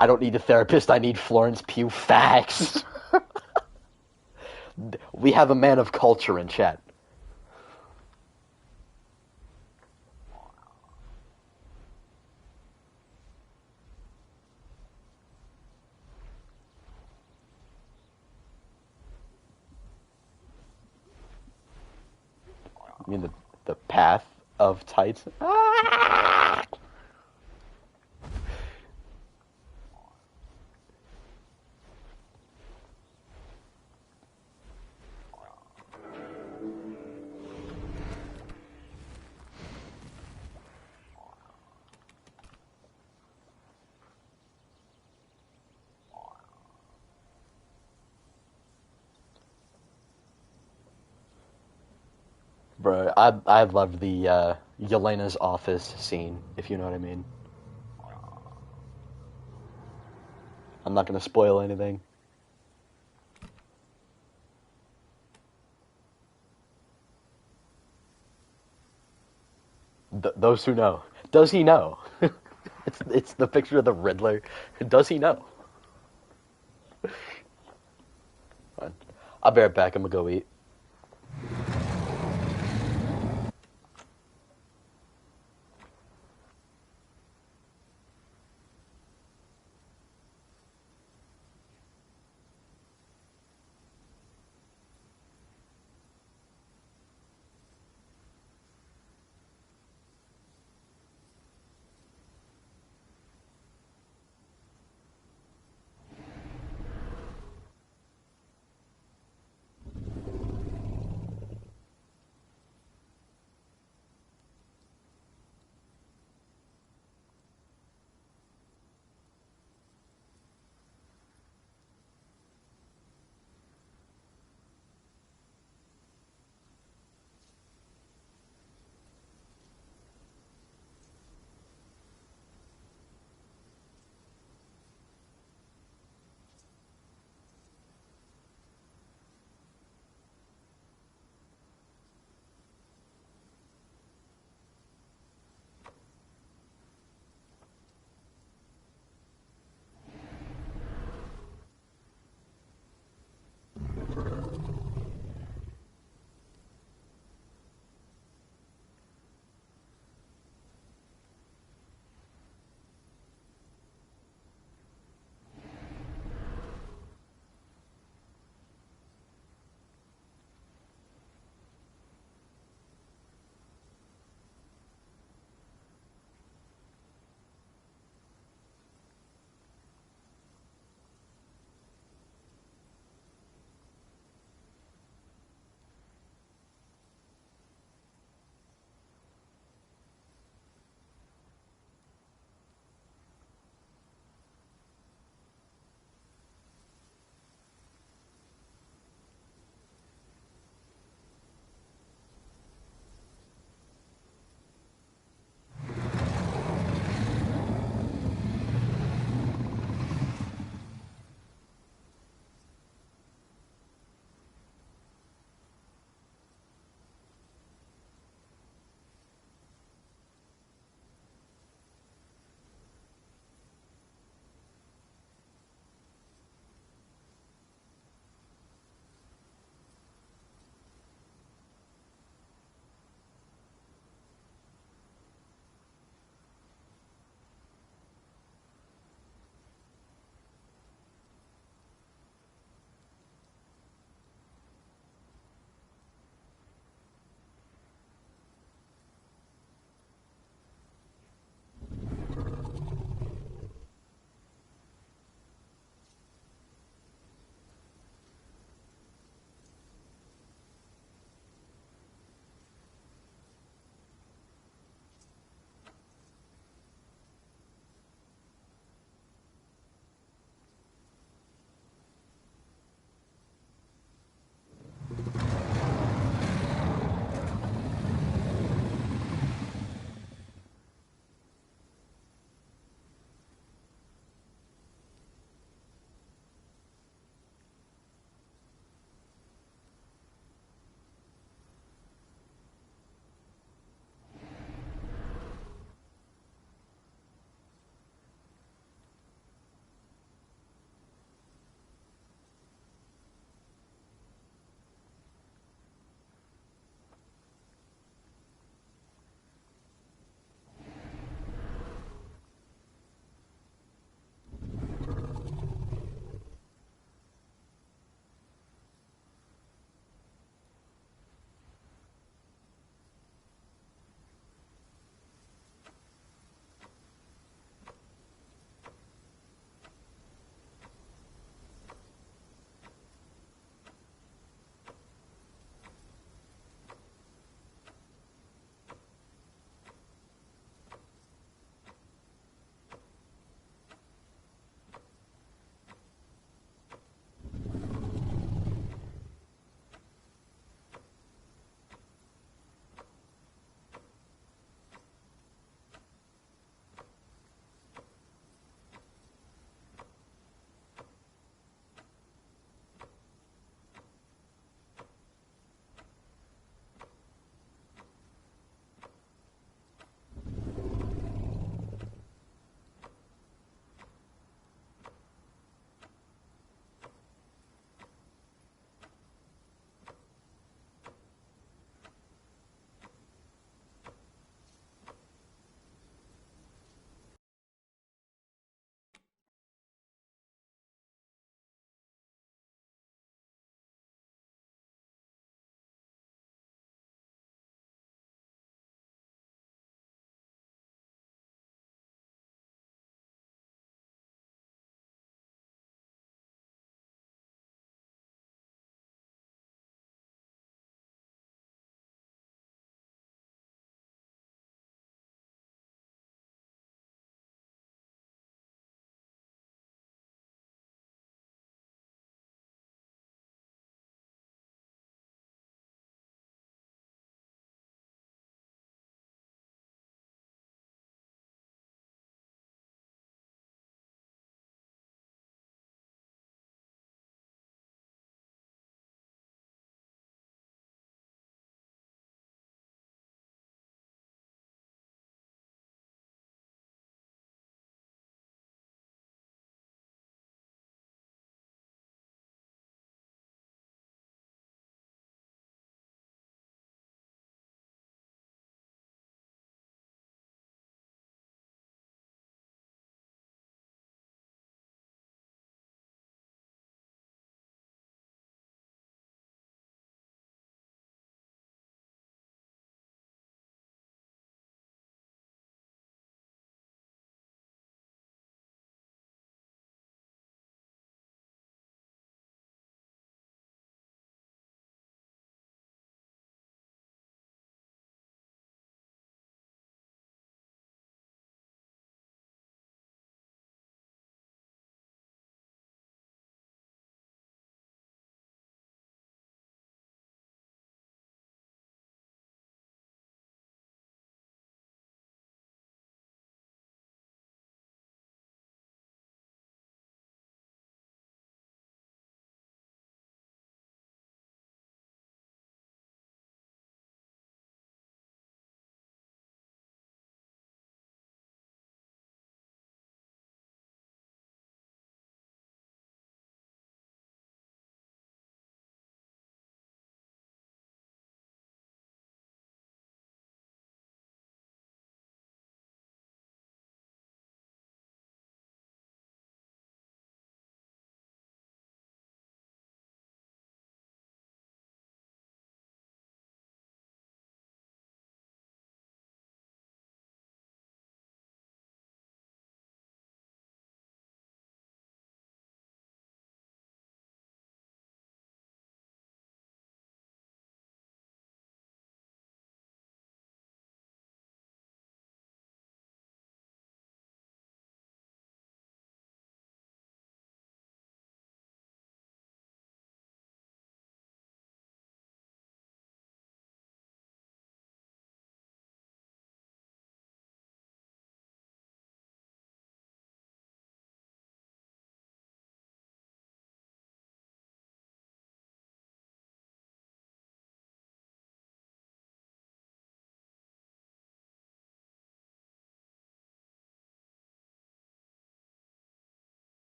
I don't need a therapist, I need Florence Pugh facts. We have a man of culture in chat. I mean, the path of tights. Ah! Bro, I loved the Yelena's office scene, if you know what I mean. I'm not gonna spoil anything. Those who know. Does he know? It's the picture of the Riddler. Does he know? Fine. I'll be right back. I'm gonna go eat.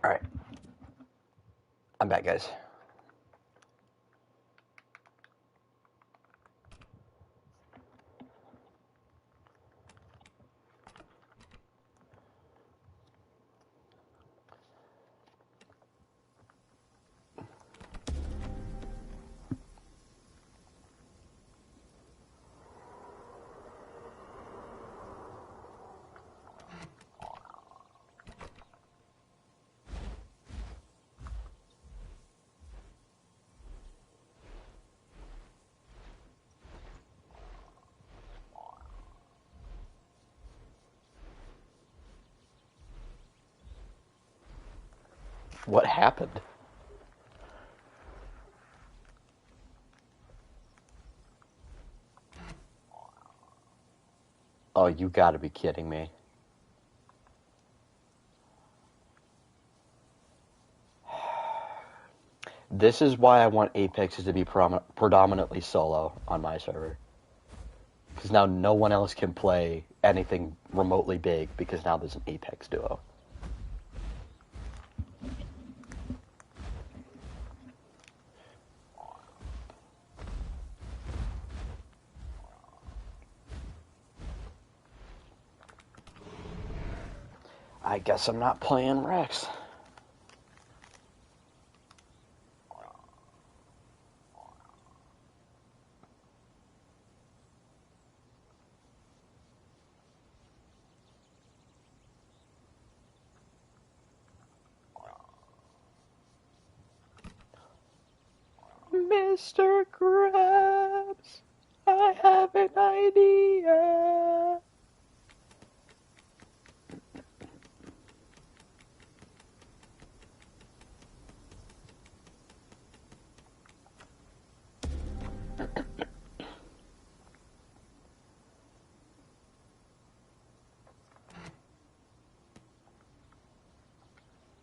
Alright. I'm back, guys. What happened? Oh, you gotta be kidding me. This is why I want Apexes to be predominantly solo on my server. Because now no one else can play anything remotely big because now there's an Apex duo. I guess I'm not playing Rex. Mr. Krabs, I have an idea.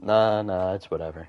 Nah, it's whatever.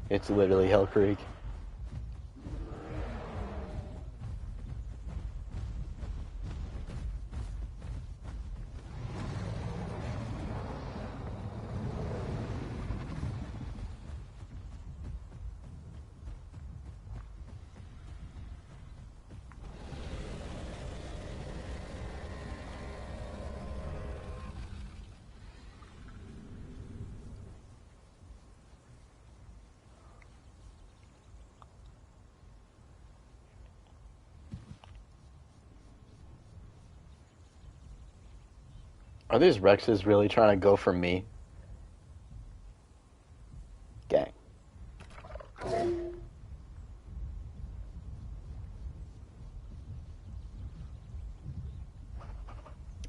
It's literally Hell Creek. Are these Rexes really trying to go for me? Gang.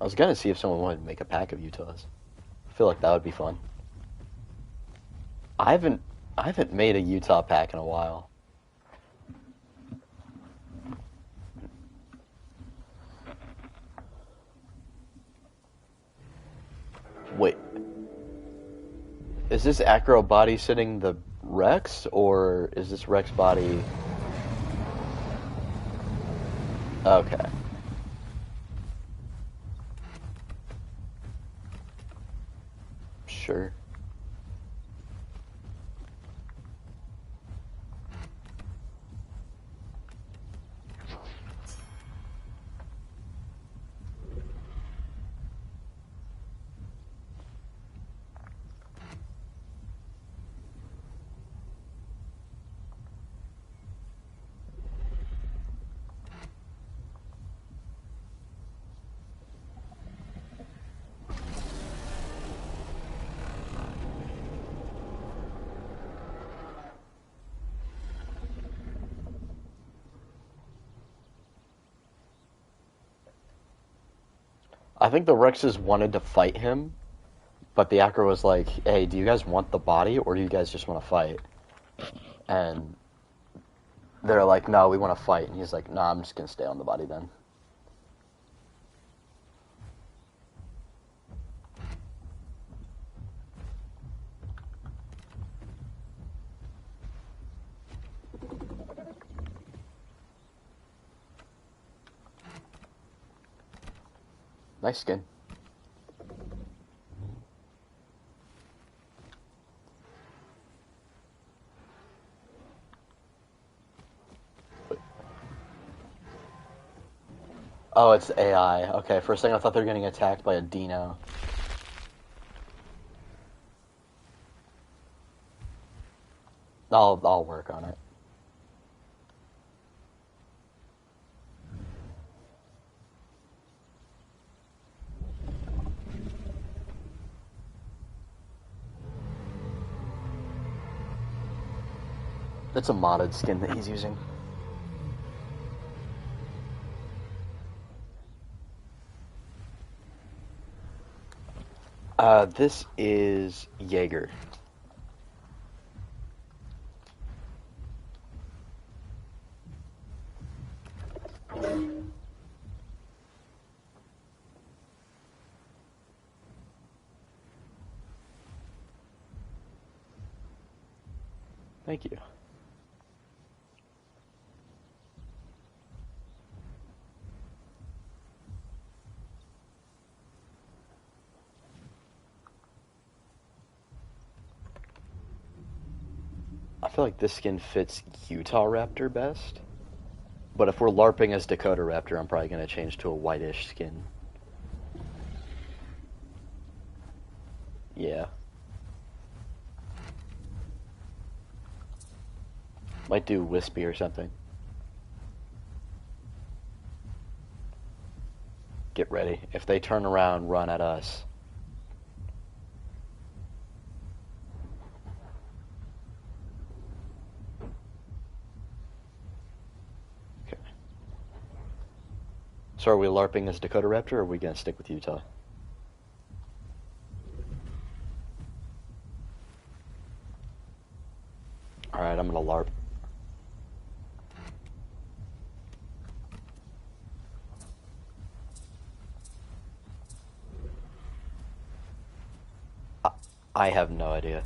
I was gonna see if someone wanted to make a pack of Utahs. I feel like that would be fun. I haven't made a Utah pack in a while. Wait. Is this Acro body sitting the Rex, or is this Rex body... Okay. Sure. I think the Rexes wanted to fight him, but the Acro was like, hey, do you guys want the body, or do you guys just want to fight? And they're like, no, we want to fight. And he's like, nah, I'm just going to stay on the body then. Nice skin. Oh, it's AI. Okay, for a second I thought they were getting attacked by a Dino. I'll work on it. That's a modded skin that he's using. This is Jaeger. Thank you. I feel like this skin fits Utah Raptor best. But if we're LARPing as Dakota Raptor, I'm probably going to change to a whitish skin. Yeah. Might do Wispy or something. Get ready. If they turn around, run at us. Okay. So are we LARPing as Dakota Raptor, or are we going to stick with Utah? Alright, I'm going to LARP. I have no idea.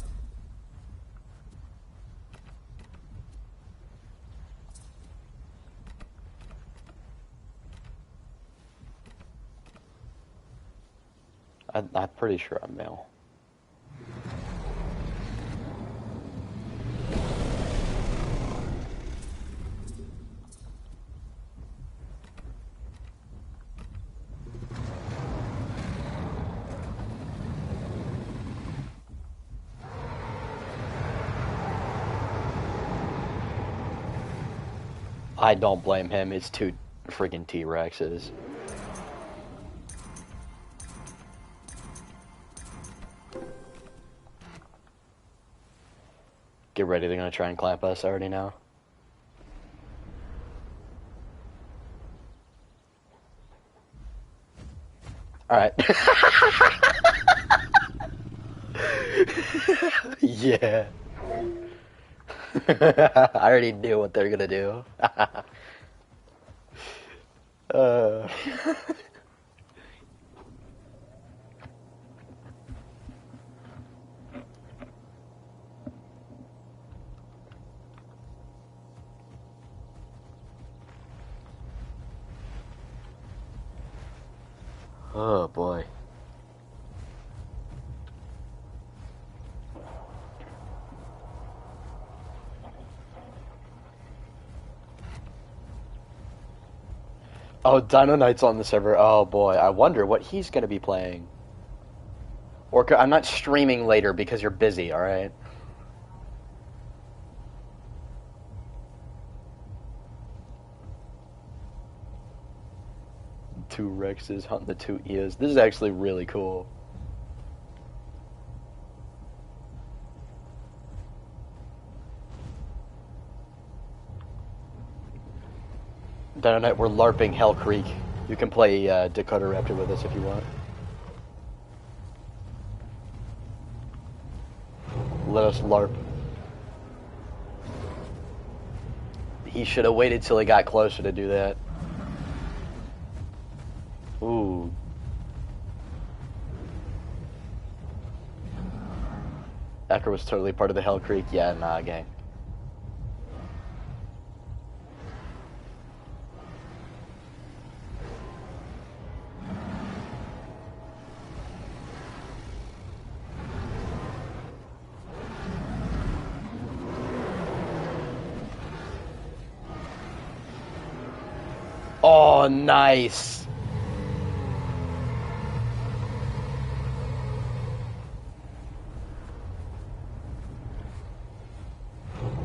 I'm pretty sure I'm male. I don't blame him. It's two friggin' T-Rexes. Get ready, they're gonna try and clamp us. I already know. Alright. Yeah. I already knew what they're gonna do. uh... Oh boy. Oh, Dino Knight's on the server. Oh boy, I wonder what he's gonna be playing. Or I'm not streaming later because you're busy, alright? Two Rexes hunting the two Eos. This is actually really cool. Dino Knight, we're LARPing Hell Creek. You can play Dakota Raptor with us if you want. Let us LARP. He should have waited till he got closer to do that. Ooh. Ecker was totally part of the Hell Creek. Yeah, nah, gang. Oh, nice.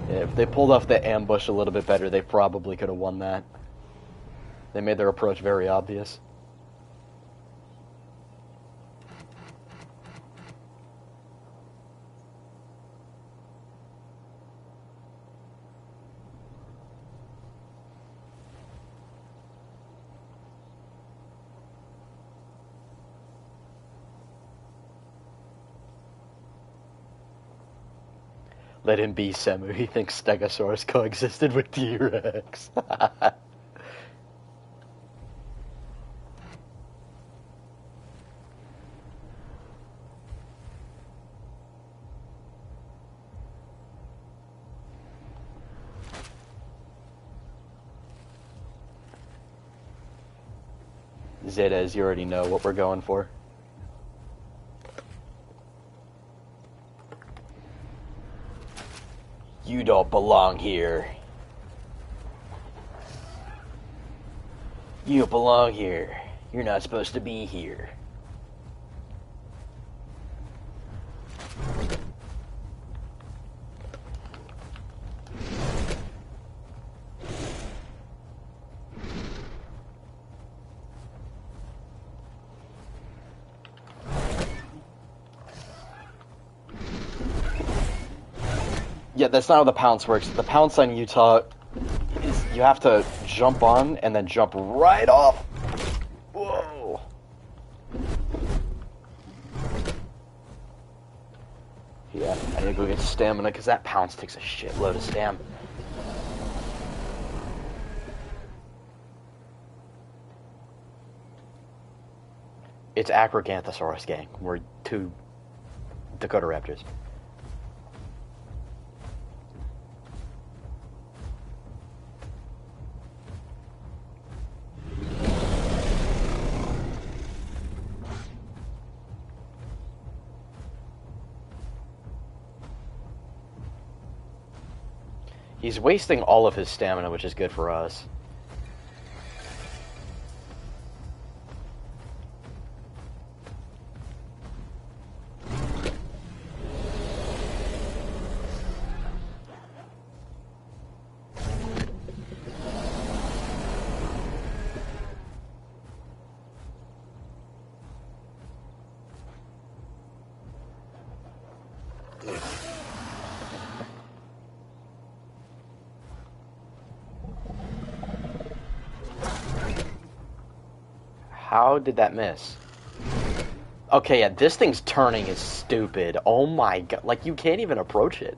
Yeah, if they pulled off the ambush a little bit better, they probably could have won that. They made their approach very obvious. Let him be, Semu. He thinks Stegosaurus coexisted with T-Rex. Zetas, you already know what we're going for. You don't belong here. You don't belong here. You're not supposed to be here. Yeah, that's not how the pounce works. The pounce on Utah is you have to jump on and then jump right off. Whoa. Yeah, I need to go get stamina because that pounce takes a shitload of stam. It's Acroganthosaurus, gang. We're 2 Dakota Raptors. He's wasting all of his stamina, which is good for us. How did that miss? Okay, yeah, this thing's turning is stupid. Oh my god, like, you can't even approach it.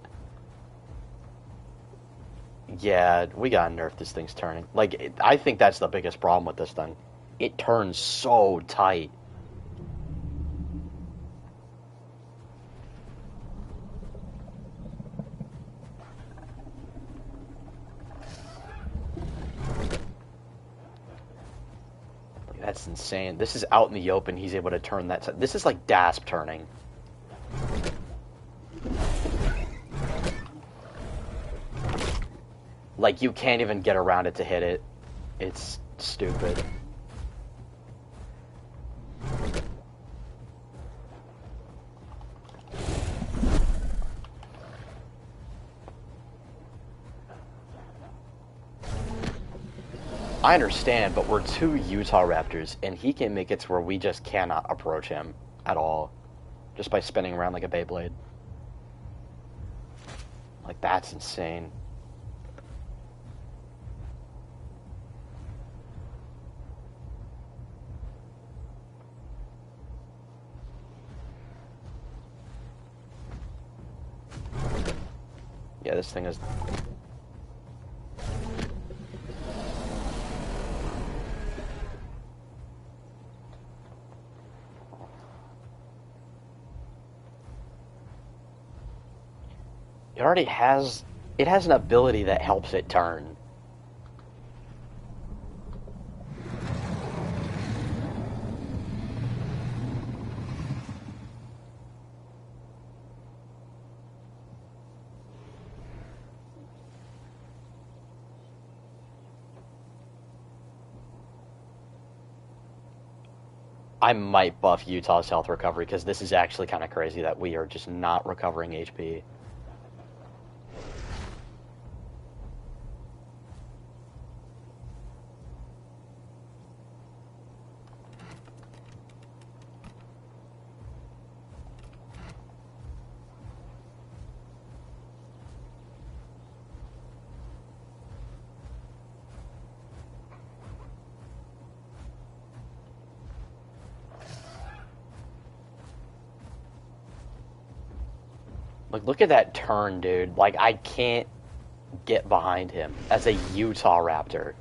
Yeah, we gotta nerf this thing's turning. Like, I think that's the biggest problem with this thing. It turns so tight. That's insane. This is out in the open. He's able to turn that. This is like DASP turning. Like, you can't even get around it to hit it. It's stupid. I understand, but we're 2 Utah Raptors, and he can make it to where we just cannot approach him at all. Just by spinning around like a Beyblade. Like, that's insane. Yeah, this thing is... It already has... It has an ability that helps it turn. I might buff Utah's health recovery, because this is actually kind of crazy that we are just not recovering HP. Like, look at that turn, dude. Like, I can't get behind him as a Utah Raptor.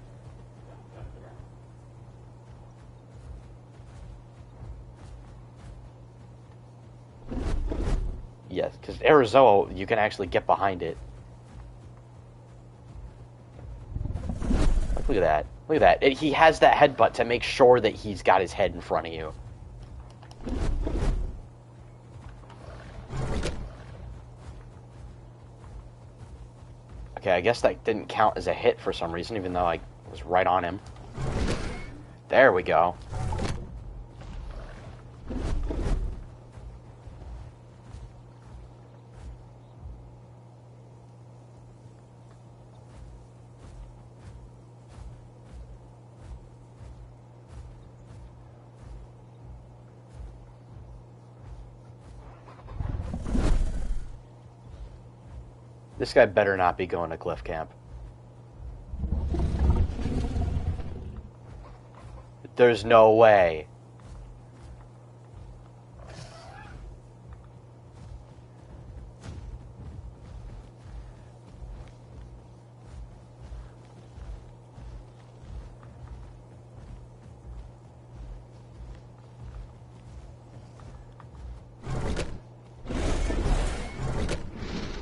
Yes, because Arizona, you can actually get behind it. Like, look at that. Look at that. He has that headbutt to make sure that he's got his head in front of you. Okay, I guess that didn't count as a hit for some reason, even though I was right on him. There we go. This guy better not be going to Cliff Camp. There's no way.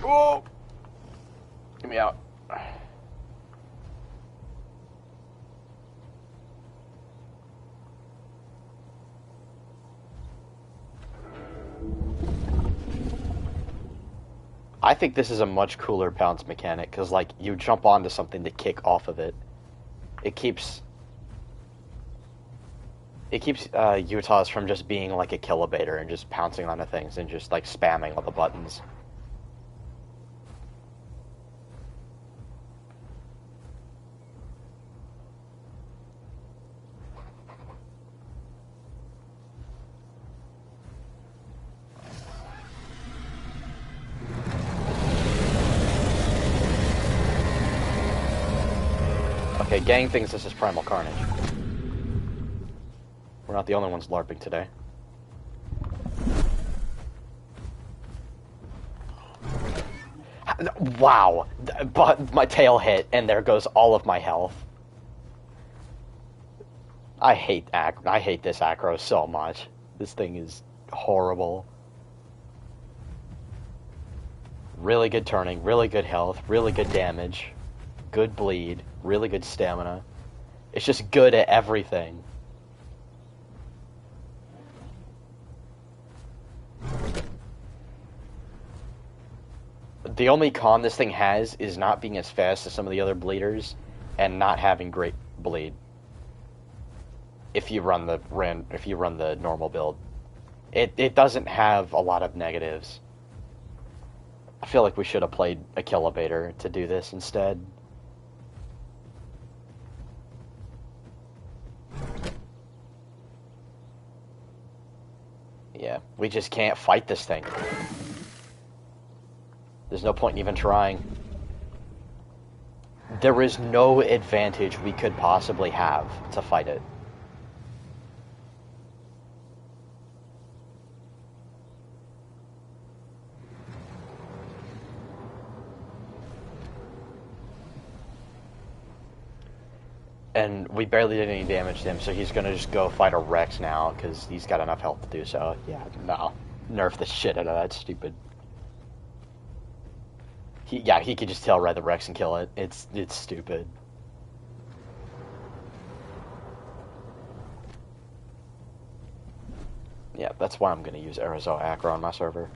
Oh! Get me out. I think this is a much cooler bounce mechanic, because, like, you jump onto something to kick off of it. It keeps Utah's from just being like a killabator and just pouncing onto things and just, like, spamming all the buttons. Okay, gang thinks this is Primal Carnage. We're not the only ones LARPing today. Wow! But my tail hit, and there goes all of my health. I hate this acro so much. This thing is horrible. Really good turning, really good health, really good damage, good bleed, really good stamina. It's just good at everything. The only con this thing has is not being as fast as some of the other bleeders and not having great bleed. If you run the normal build, it doesn't have a lot of negatives. I feel like we should have played a Killabator to do this instead. Yeah, we just can't fight this thing. There's no point in even trying. There is no advantage we could possibly have to fight it. And we barely did any damage to him, so he's gonna just go fight a Rex now, because he's got enough health to do so. Yeah, no. Nerf the shit out of that stupid... he could just tail ride the Rex and kill it. It's stupid. Yeah, that's why I'm gonna use Arizal Acro on my server.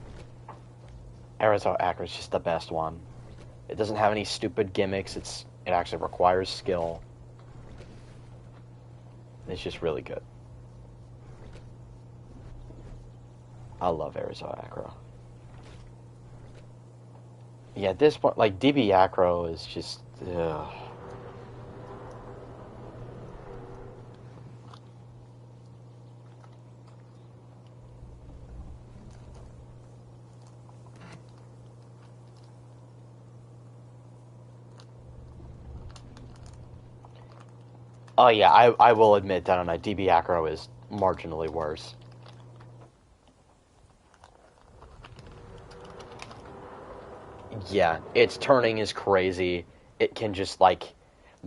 Arizal Acro is just the best one. It doesn't have any stupid gimmicks, it actually requires skill. It's just really good. I love Arizal Acro. Yeah, at this point, like, DB Acro is just... Ugh. Oh yeah, I will admit that on a DB Acro is marginally worse. Yeah, its turning is crazy. It can just, like...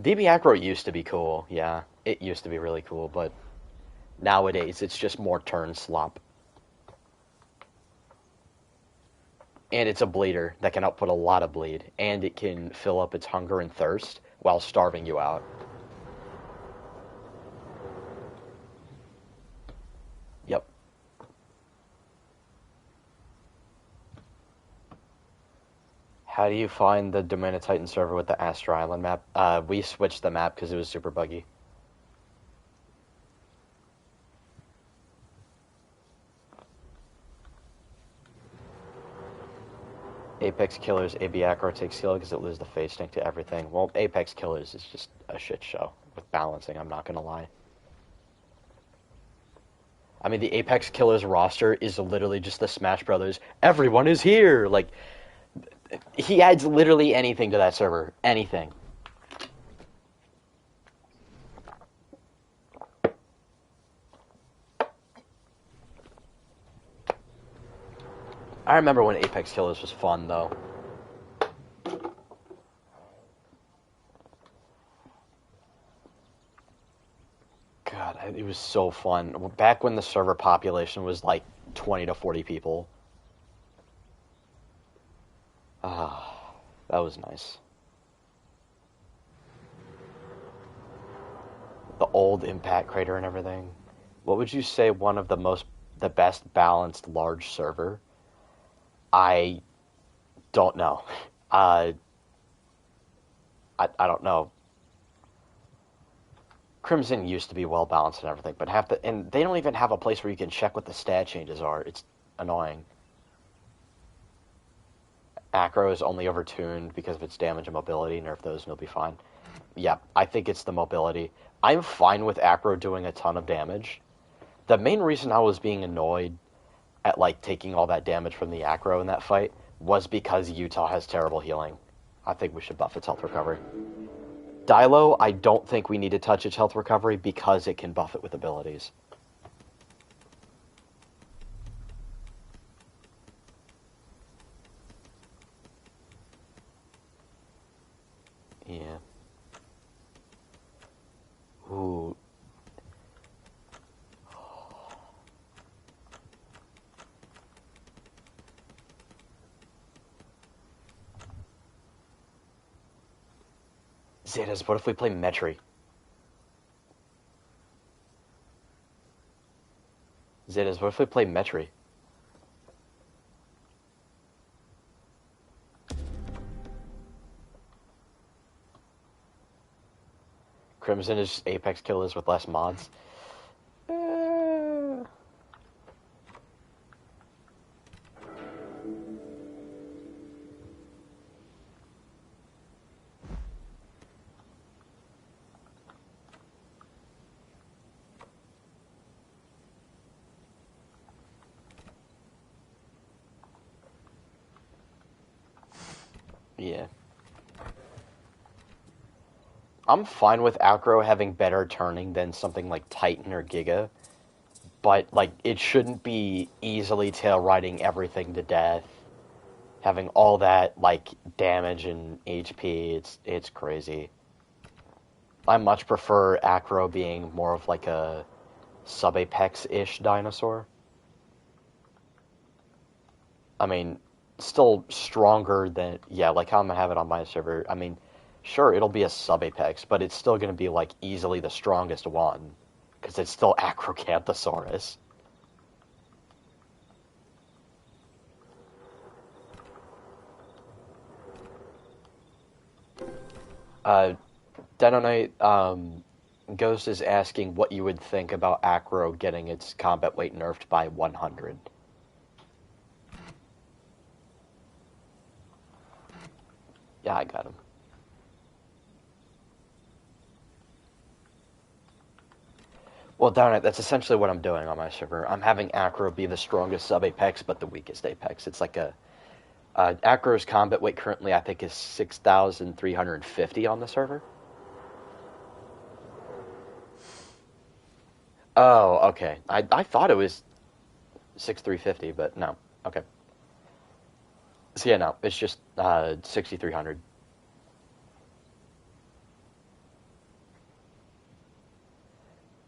DB Acro used to be cool, yeah. It used to be really cool, but nowadays it's just more turn slop. And it's a bleeder that can output a lot of bleed, and it can fill up its hunger and thirst while starving you out. Yep. How do you find the Domain of Titan server with the Astro Island map? We switched the map because it was super buggy. Apex Killers, AB Acro takes skill because it loses the phase stink to everything. Well, Apex Killers is just a shit show with balancing, I'm not gonna lie. I mean, the Apex Killers roster is literally just the Smash Brothers. Everyone is here! Like, he adds literally anything to that server. Anything. I remember when Apex Killers was fun, though. God, it was so fun. Back when the server population was like 20 to 40 people. Ah, that was nice. The old impact crater and everything. What would you say one of the best balanced large server? I don't know. I don't know. Crimson used to be well balanced and everything, but and they don't even have a place where you can check what the stat changes are. It's annoying. Acro is only overtuned because of its damage and mobility. Nerf those and you'll be fine. Yeah, I think it's the mobility. I'm fine with Acro doing a ton of damage. The main reason I was being annoyed at, like, taking all that damage from the Acro in that fight was because Utah has terrible healing. I think we should buff its health recovery. Dilo, I don't think we need to touch its health recovery because it can buff it with abilities. Yeah. Ooh. Zetas, what if we play Metri? Zetas, what if we play Metri? Crimson is just Apex Killers with less mods. Yeah. I'm fine with Acro having better turning than something like Titan or Giga, but, like, it shouldn't be easily tail riding everything to death, having all that, like, damage and HP. It's crazy. I much prefer Acro being more of like a sub-Apex-ish dinosaur. I mean, still stronger than, yeah, like how I'm gonna have it on my server. I mean, sure, it'll be a sub-Apex, but it's still gonna be like easily the strongest one, because it's still Acrocanthosaurus. Uh, Denonite, Ghost is asking what you would think about Acro getting its combat weight nerfed by 100. Yeah, I got him. Well, darn it, that's essentially what I'm doing on my server. I'm having Acro be the strongest sub-Apex, but the weakest Apex. It's like a... Acro's combat weight currently, I think, is 6,350 on the server. Oh, okay. I thought it was 6,350, but no. Okay. So yeah, no, it's just 6,300.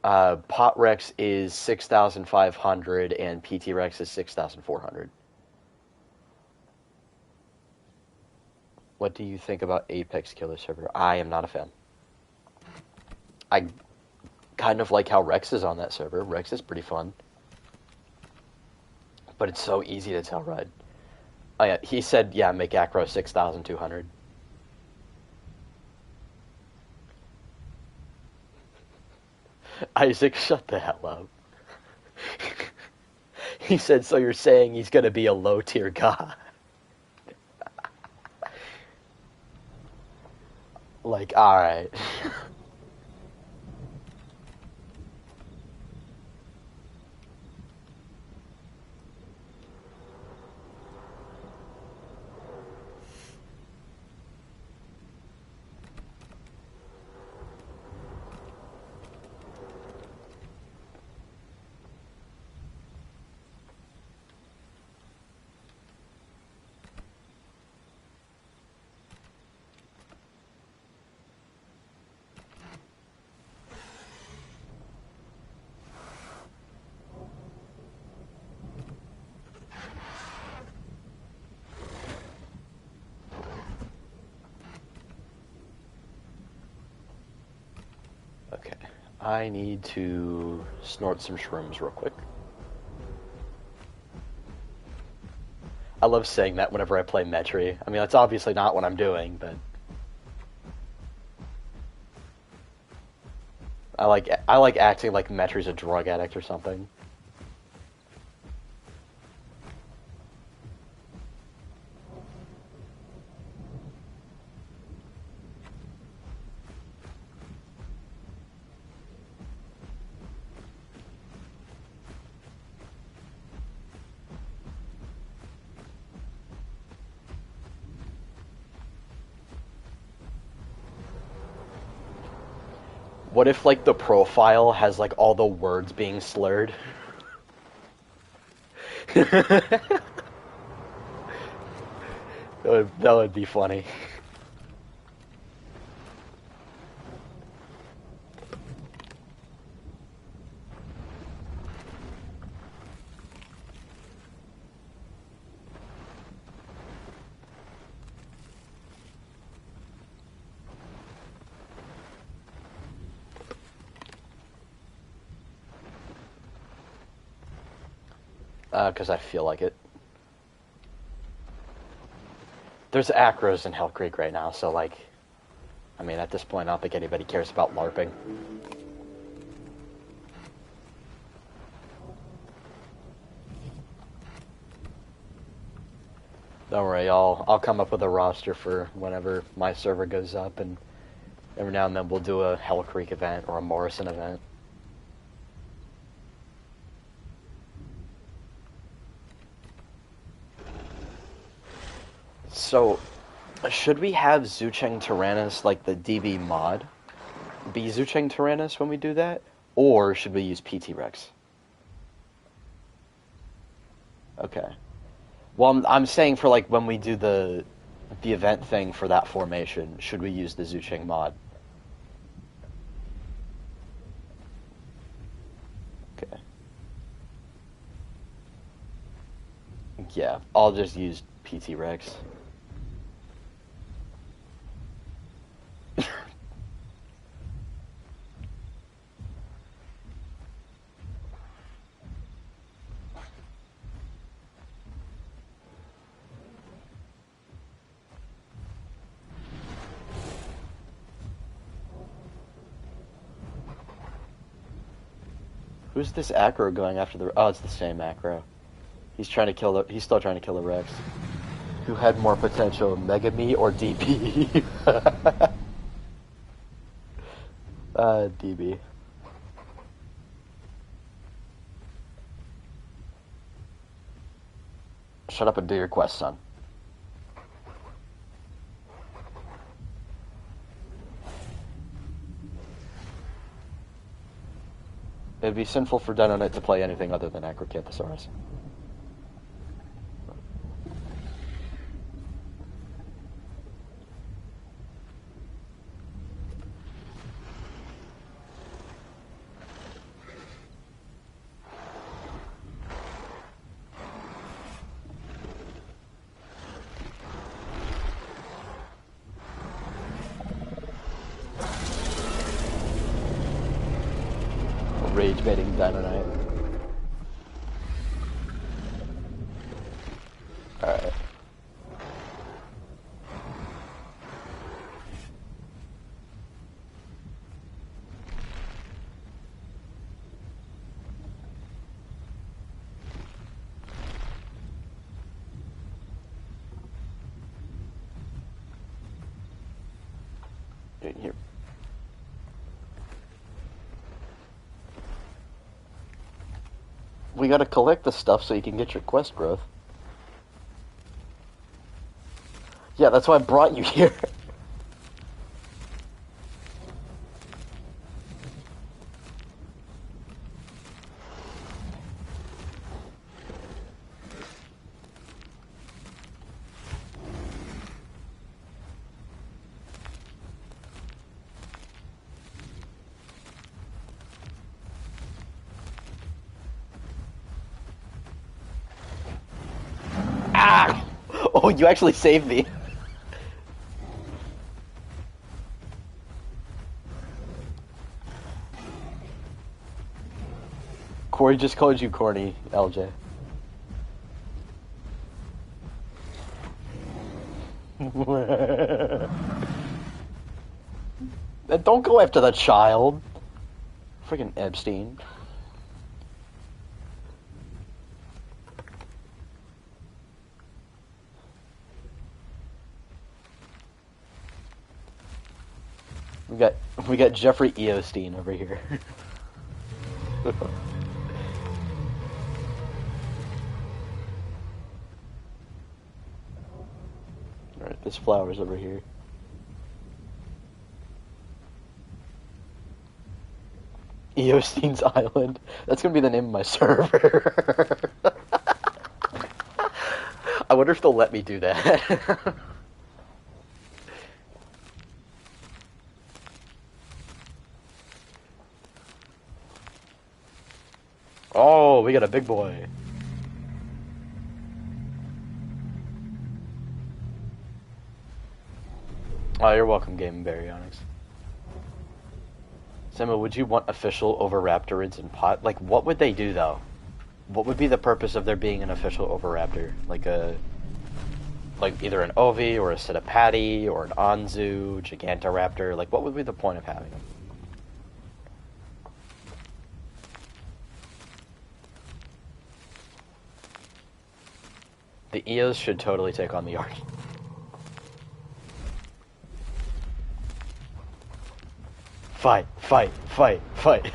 Pot Rex is 6,500 and PT Rex is 6,400. What do you think about Apex Killer Server? I am not a fan. I kind of like how Rex is on that server. Rex is pretty fun. But it's so easy to tell Red. Oh yeah, he said, yeah, make Acro 6,200. Isaac, shut the hell up. He said, so you're saying he's gonna be a low tier god? Like, alright. Okay, I need to snort some shrooms real quick. I love saying that whenever I play Metri. I mean, that's obviously not what I'm doing, but I like acting like Metri's a drug addict or something. What if like the profile has like all the words being slurred? that that would be funny. Because I feel like it. There's Acros in Hell Creek right now, so like, I mean, at this point, I don't think anybody cares about LARPing. Don't worry, I'll come up with a roster for whenever my server goes up, and every now and then we'll do a Hell Creek event or a Morrison event. So, should we have Zucheng Tyrannus, like the DB mod, be Zucheng Tyrannus when we do that? Or should we use PT Rex? Okay. Well, I'm saying for like when we do the event thing for that formation, should we use the Zucheng mod? Yeah, I'll just use PT Rex. Who's this acro going after the? Oh, it's the same acro. He's trying to kill the. He's still trying to kill the Rex. Who had more potential, Megami or DB? DB. Shut up and do your quest, son. It'd be sinful for Dynamite to play anything other than Acrocanthosaurus. Rage baiting Dynamite. Alright. In here. We gotta collect the stuff so you can get your quest growth. Yeah, that's why I brought you here. Ah! Oh, you actually saved me. Corey just called you corny, LJ. Don't go after the child. Freaking Epstein. We got Jeffrey Eosteen over here. Alright, there's flowers over here. Eosteen's Island. That's gonna be the name of my server. I wonder if they'll let me do that. Oh, we got a big boy. Oh, you're welcome, Game Baryonyx. Samuel, would you want official Oviraptorids in pot? Like, what would they do, though? What would be the purpose of there being an official Oviraptor? Like either an Ovi, or a Sidipati, or an Anzu, Gigantoraptor? Like, what would be the point of having them? The Eos should totally take on the Arch. Fight, fight, fight, fight.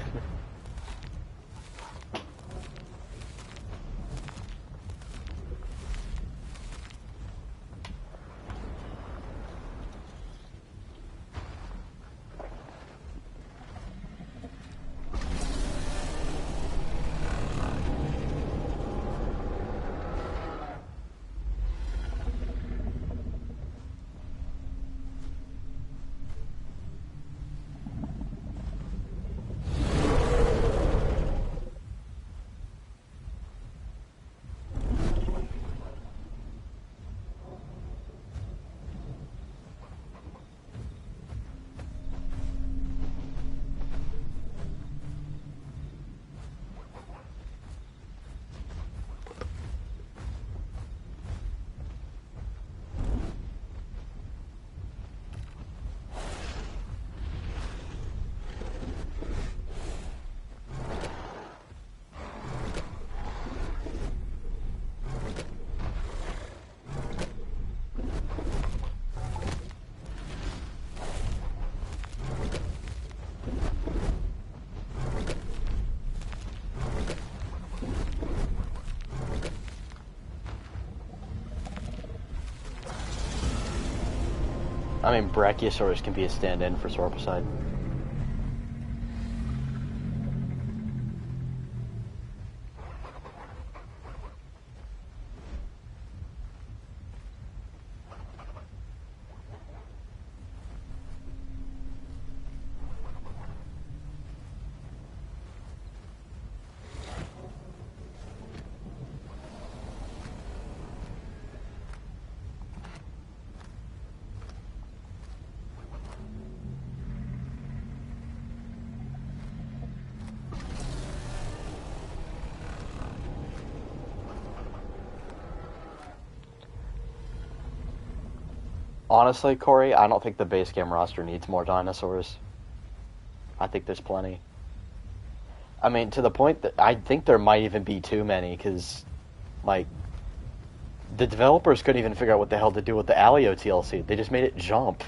I mean, Brachiosaurus can be a stand-in for Sauropside. Honestly, Corey, I don't think the base game roster needs more dinosaurs. I think there's plenty. I mean, to the point that I think there might even be too many, because, like, the developers couldn't even figure out what the hell to do with the Alio TLC. They just made it jump.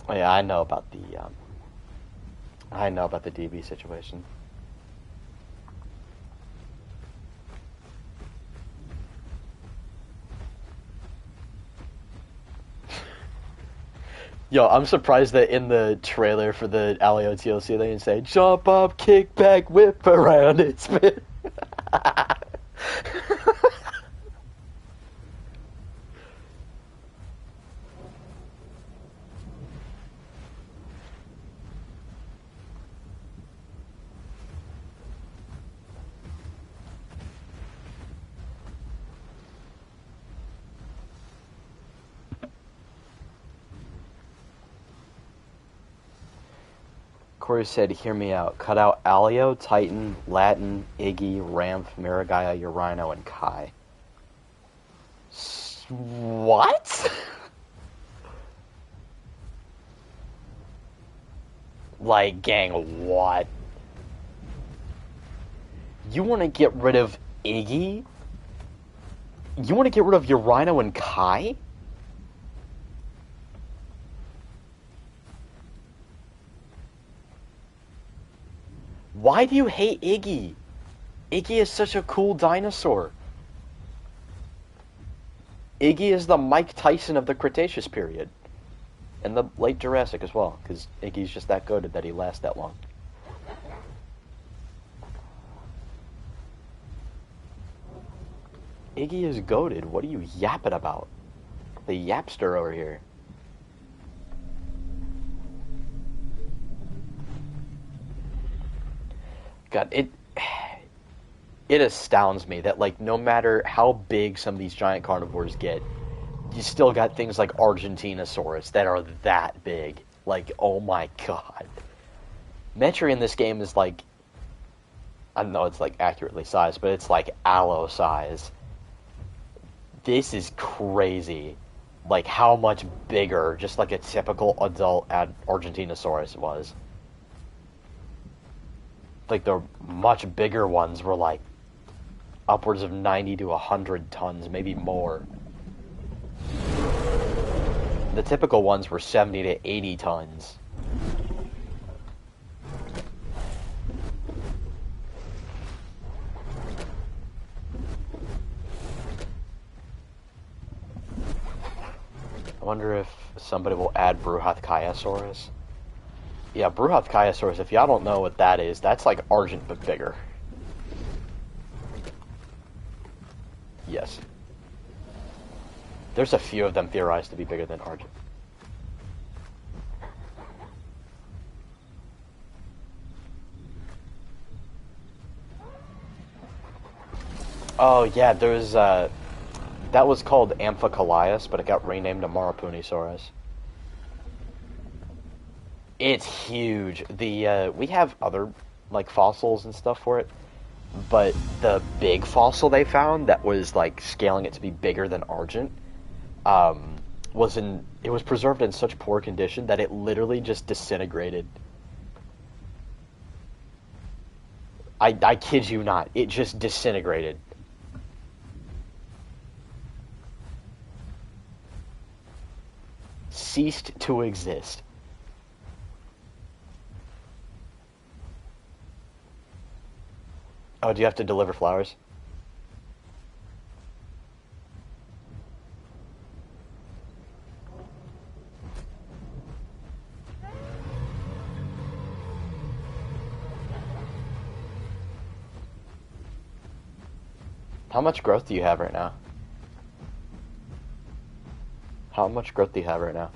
Oh, yeah, I know about the DB situation. Yo, I'm surprised that in the trailer for the Alio TLC they didn't say jump up, kick back, whip around, and spin. Corey said, hear me out. Cut out Alio, Titan, Latin, Iggy, Ramph, Miragaia, Urino, and Kai. What? Like, gang, what? You want to get rid of Iggy? You want to get rid of Urino and Kai? Why do you hate Iggy? Iggy is such a cool dinosaur. Iggy is the Mike Tyson of the Cretaceous period. And the late Jurassic as well, because Iggy's just that good that he lasts that long. Iggy is goated. What are you yapping about? The yapster over here. God, it astounds me that, like, no matter how big some of these giant carnivores get, you still got things like Argentinosaurus that are that big. Like, oh my god. Metri in this game is like, I don't know it's like accurately sized, but it's like Allo size. This is crazy. Like, how much bigger, just like a typical adult Argentinosaurus was. Like, the much bigger ones were like upwards of 90 to 100 tons, maybe more. The typical ones were 70 to 80 tons. I wonder if somebody will add Bruhathkayasaurus. Yeah, Bruhathkayasaurus, if y'all don't know what that is, that's like Argent but bigger. Yes. There's a few of them theorized to be bigger than Argent. Oh, yeah, there's, that was called Amphicolias, but it got renamed to Marapunisaurus. It's huge. We have other, like, fossils and stuff for it, but the big fossil they found that was, like, scaling it to be bigger than Argent, it was preserved in such poor condition that it literally just disintegrated. I kid you not, it just disintegrated. Ceased to exist. Oh, do you have to deliver flowers? How much growth do you have right now? How much growth do you have right now?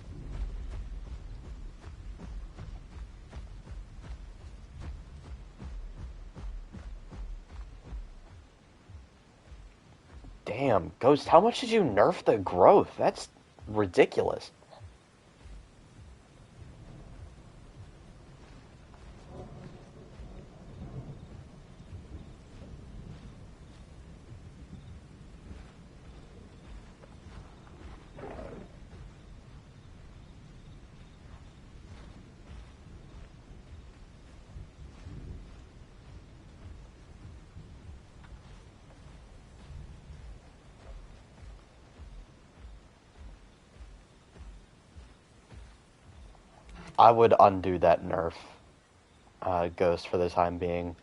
Damn, Ghost, how much did you nerf the growth? That's ridiculous. I would undo that nerf, Ghost, for the time being.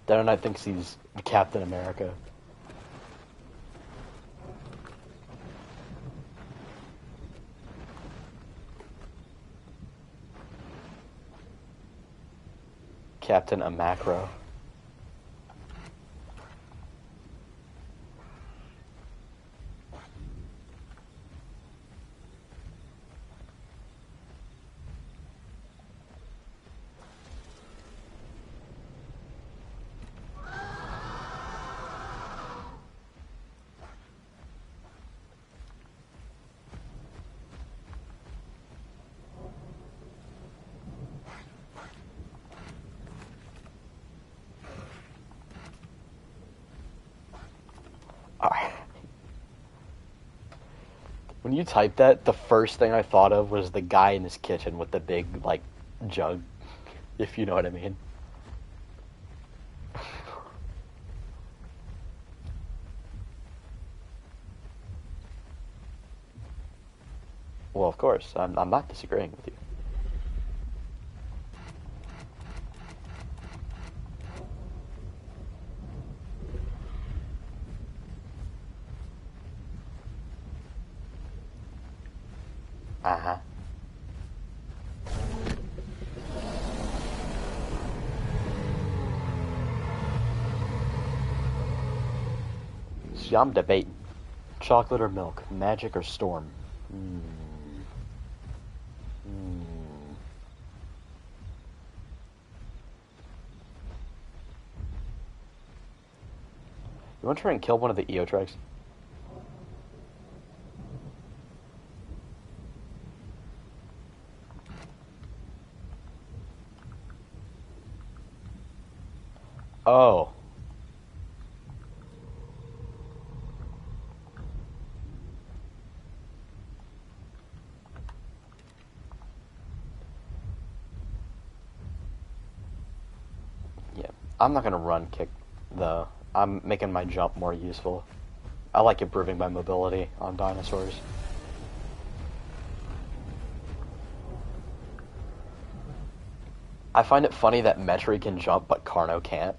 Darren Knight thinks he's Captain America. Captain Amacro. When you typed that, the first thing I thought of was the guy in his kitchen with the big, like, jug, if you know what I mean. Well, of course, I'm not disagreeing with you. Uh-huh. See, I'm debating. Chocolate or milk? Magic or storm? Hmm. You want to try and kill one of the Eotrags? Oh. Yeah. I'm not gonna run kick, though. I'm making my jump more useful. I like improving my mobility on dinosaurs. I find it funny that Metri can jump, but Carno can't.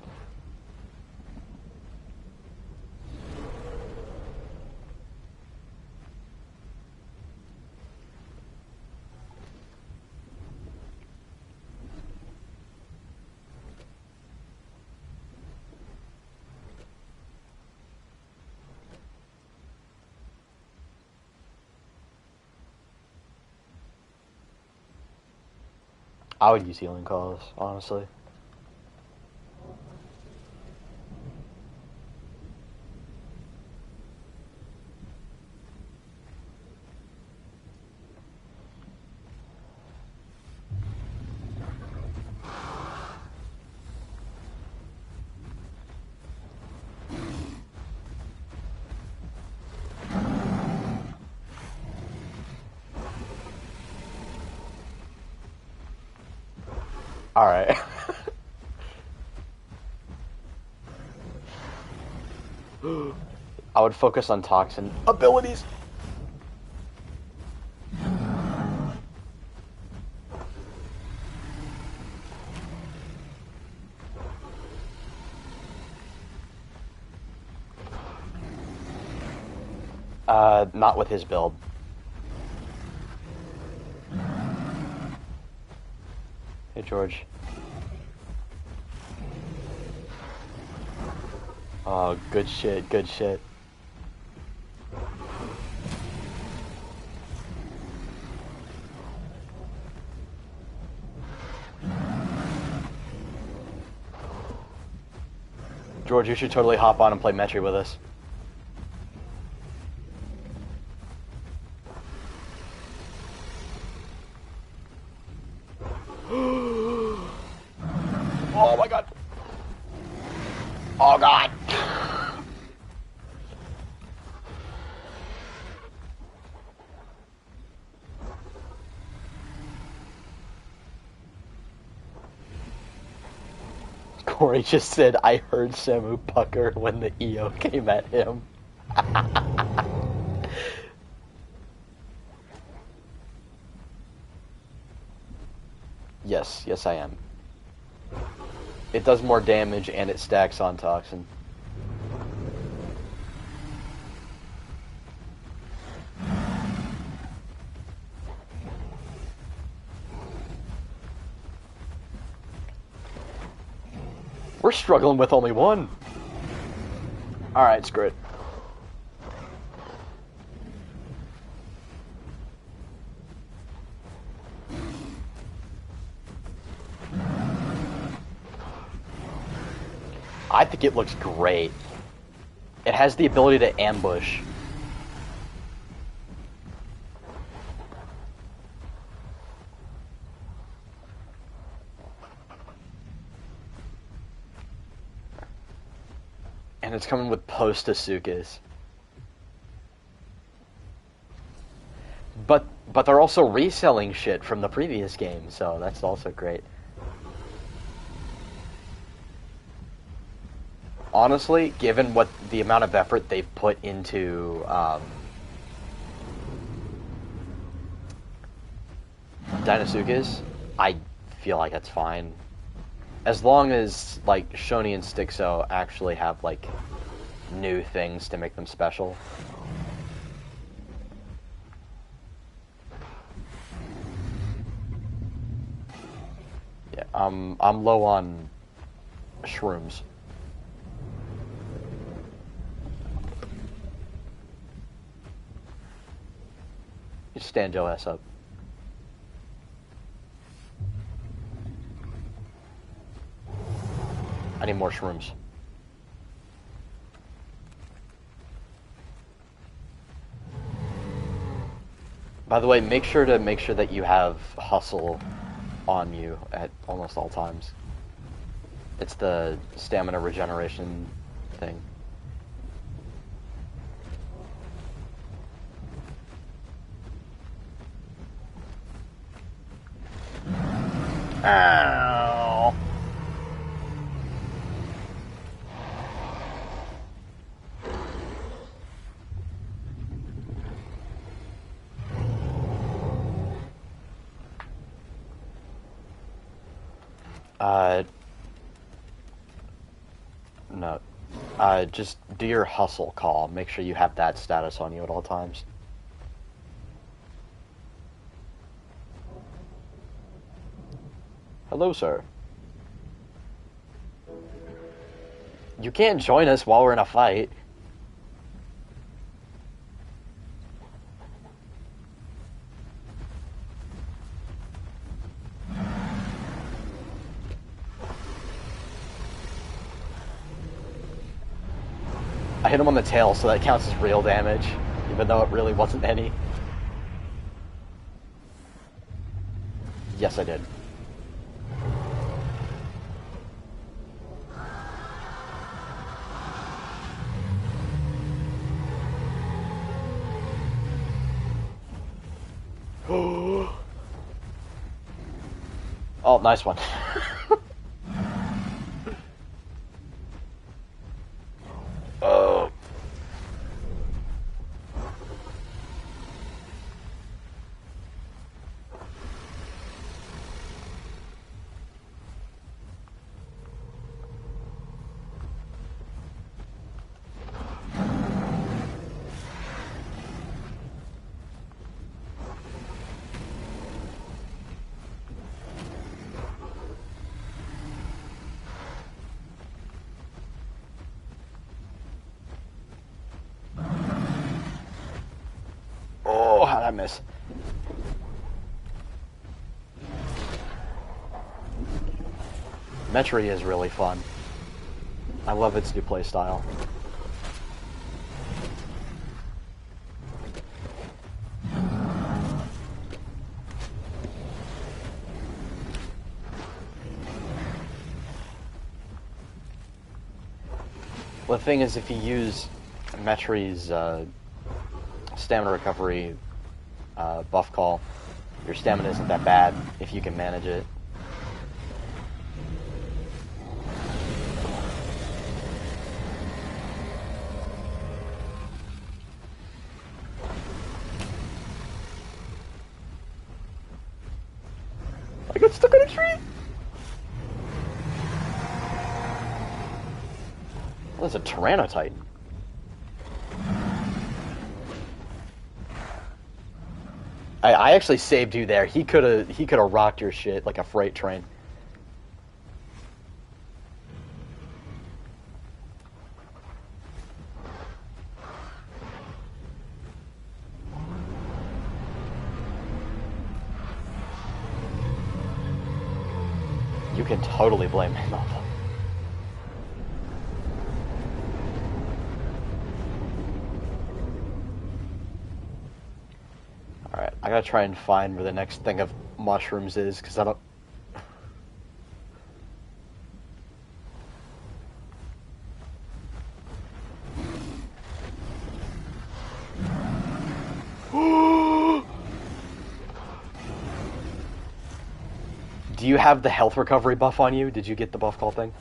I would use healing calls, honestly. Alright. I would focus on Toxin abilities. Not with his build. Hey, George. Oh, good shit, good shit. George, you should totally hop on and play Metri with us. Oh my god. Oh god. Corey just said, I heard Samu pucker when the EO came at him. Yes I am. It does more damage and it stacks on Toxin. We're struggling with only one. Alright, screw it. I think it looks great. It has the ability to ambush. And it's coming with post Asukas. But they're also reselling shit from the previous game, so that's also great. Honestly, given what the amount of effort they've put into Deinosuchus, I feel like that's fine. As long as, like, Shoni and Stixo actually have, like, new things to make them special. Yeah, I'm low on shrooms. You stand your ass up. I need more shrooms. By the way, make sure that you have hustle on you at almost all times. It's the stamina regeneration thing. Ow. No. Just do your hustle call. Make sure you have that status on you at all times. Hello, sir. You can't join us while we're in a fight. I hit him on the tail, so that counts as real damage, even though it really wasn't any. Yes, I did. Oh, nice one. Oh. Oh, how'd I miss? Metri is really fun. I love its new playstyle. Well, the thing is, if you use Metri's stamina recovery buff call, your stamina isn't that bad if you can manage it. I got stuck on a tree! Well, that's a Tyrannotitan. I actually saved you there. He could have rocked your shit like a freight train. You can totally blame him. Alright, I gotta try and find where the next thing of mushrooms is, because I don't... Do you have the health recovery buff on you? Did you get the buff call thing?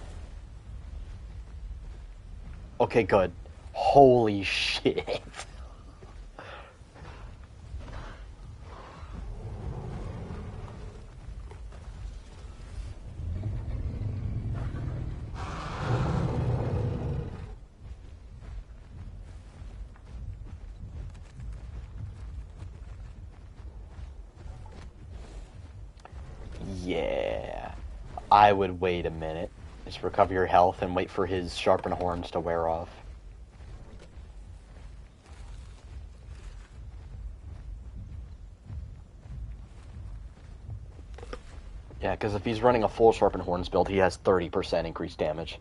Okay, good. Holy shit. Yeah. I would wait a minute. Just recover your health and wait for his sharpened horns to wear off. Yeah, because if he's running a full sharpened horns build, he has 30% increased damage.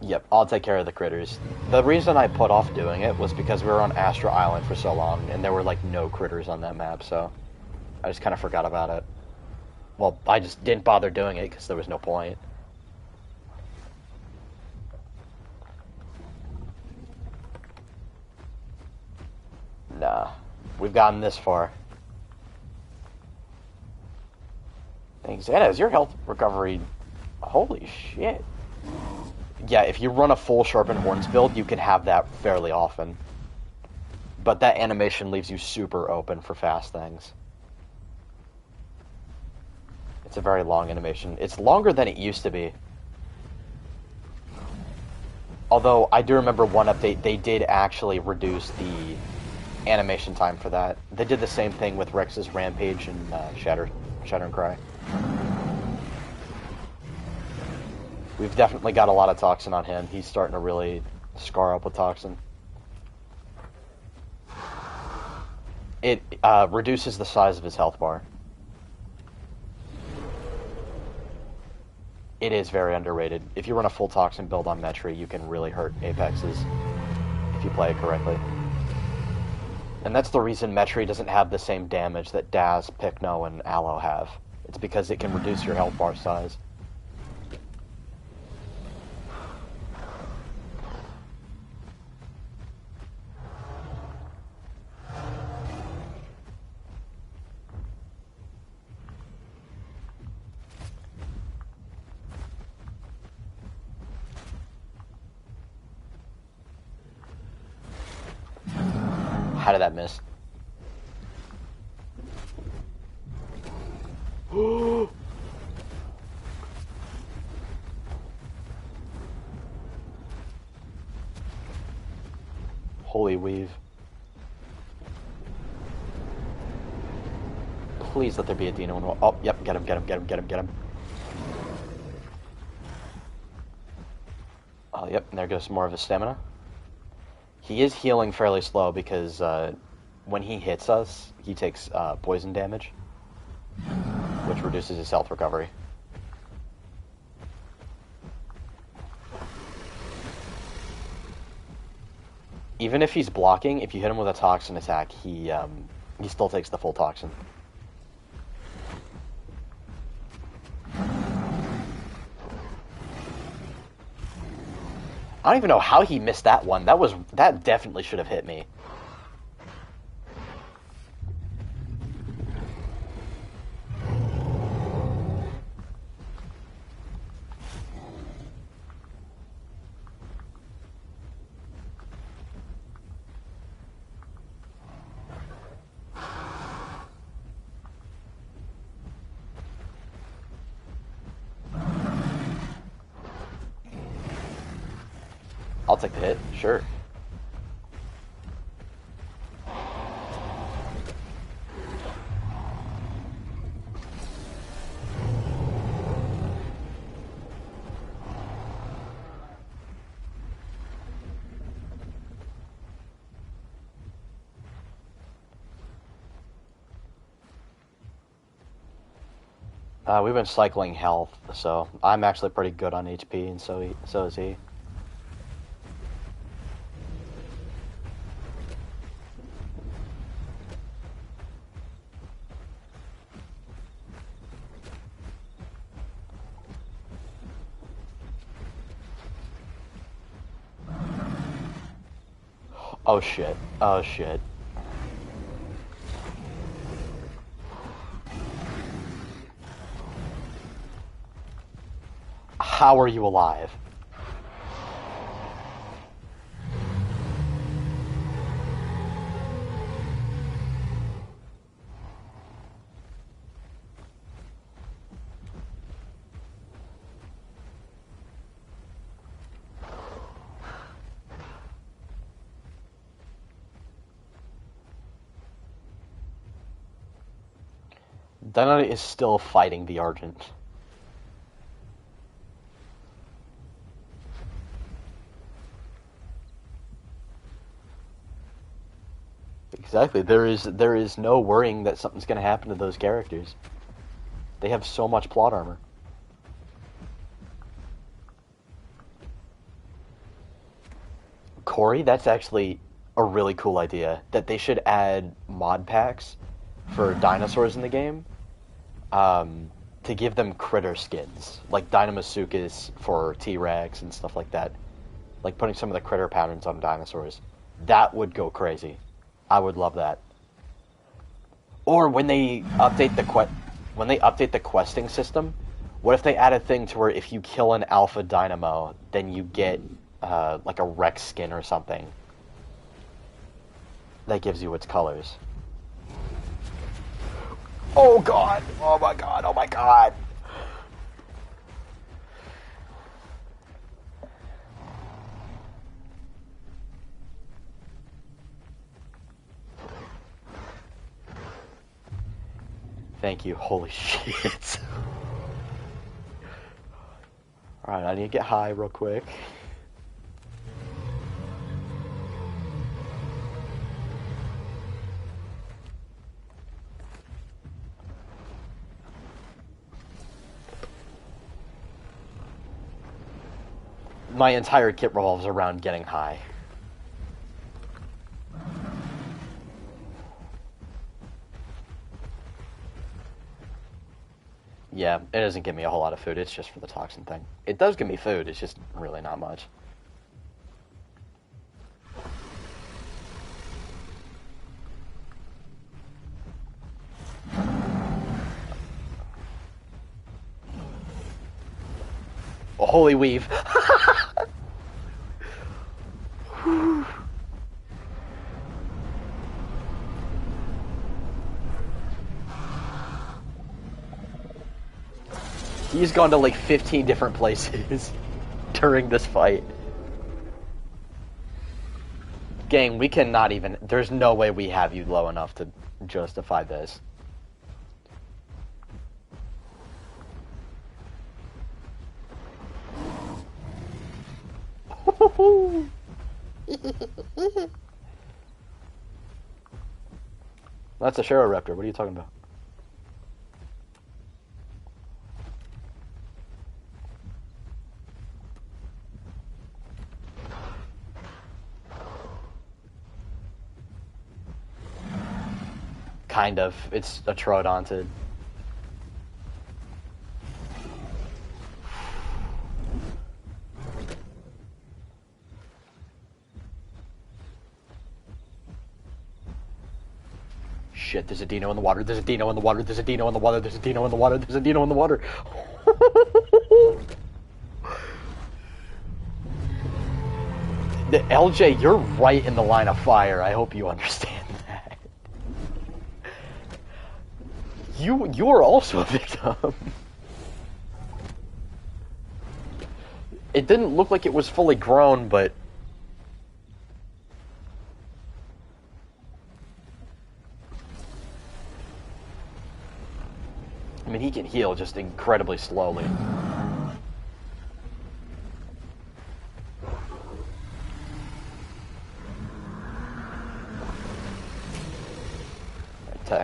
Yep, I'll take care of the critters. The reason I put off doing it was because we were on Astra Island for so long, and there were, like, no critters on that map, so I just kind of forgot about it. Well, I just didn't bother doing it because there was no point. Nah, we've gotten this far. Thanks, Anna, is your health recovery... Holy shit. Yeah, if you run a full Sharpened Horns build, you can have that fairly often. But that animation leaves you super open for fast things. It's a very long animation. It's longer than it used to be. Although, I do remember one update, they did actually reduce the animation time for that. They did the same thing with Rex's Rampage and Shatter and Cry. We've definitely got a lot of Toxin on him. He's starting to really scar up with Toxin. It reduces the size of his health bar. It is very underrated. If you run a full Toxin build on Metri, you can really hurt Apexes if you play it correctly. And that's the reason Metri doesn't have the same damage that Daz, Pycno, and Aloe have. It's because it can reduce your health bar size. How did that miss? Holy weave. Please let there be a Dino. Oh, yep, get him, get him, get him, get him, get him. Oh, yep, and there goes more of his stamina. He is healing fairly slow because when he hits us, he takes poison damage, which reduces his health recovery. Even if he's blocking, if you hit him with a Toxin attack, he still takes the full Toxin. I don't even know how he missed that one. That definitely should have hit me. I'll take the hit, sure. We've been cycling health, so I'm actually pretty good on HP, and so is he. Oh shit. Oh shit. How are you alive? Dynamite is still fighting the Argent. Exactly. There is no worrying that something's going to happen to those characters. They have so much plot armor. Corey, that's actually a really cool idea. That they should add mod packs for dinosaurs in the game to give them critter skins, like Dynamasuchus for T-Rex and stuff like that. Like putting some of the critter patterns on dinosaurs. That would go crazy. I would love that. Or when they update the questing system, what if they add a thing to where if you kill an alpha dynamo, then you get like a Rex skin or something that gives you its colors. Oh god! Oh my god! Oh my god! Thank you. Holy shit. Alright, I need to get high real quick. My entire kit revolves around getting high. Yeah, it doesn't give me a whole lot of food. It's just for the toxin thing. It does give me food. It's just really not much. A holy weave. He's gone to like 15 different places during this fight. Gang, we cannot even... There's no way we have you low enough to justify this. That's a Charoraptor. What are you talking about? Kind of. It's a Troodontid. Shit, there's a Dino in the water, there's a Dino in the water, there's a Dino in the water, there's a Dino in the water, there's a Dino in the water. LJ, you're right in the line of fire. I hope you understand that. You are also a victim. It didn't look like it was fully grown, but... I mean, he can heal just incredibly slowly.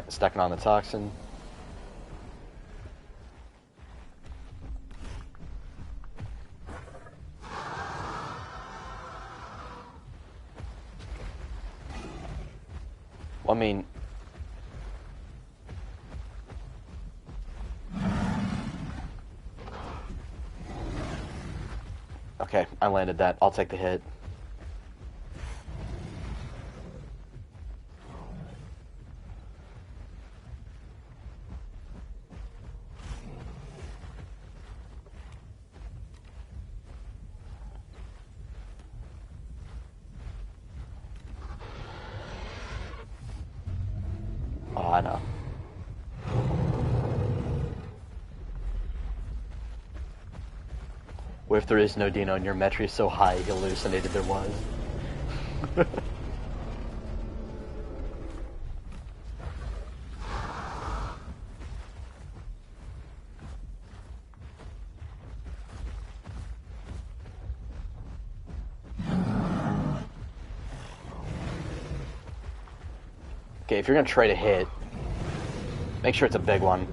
Stacking on the toxin. Well, I mean... Okay, I landed that. I'll take the hit. Oh, I know. What if there is no Dino and your Metri is so high he hallucinated there was? Okay, if you're gonna try to hit, make sure it's a big one.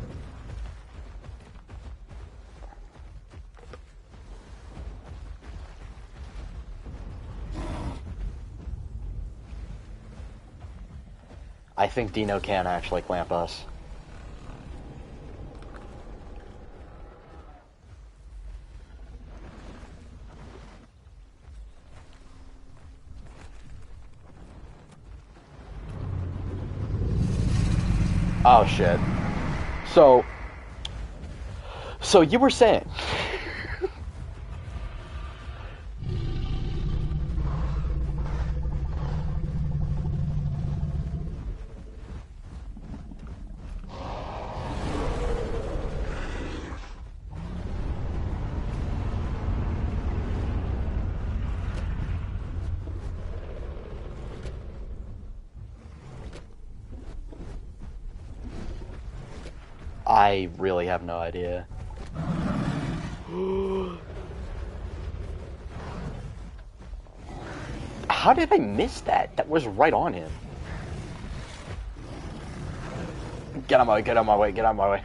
I think Dino can actually clamp us. Oh shit. So you were saying I really have no idea. How did I miss that? That was right on him. Get on my way, get on my way, get on my way.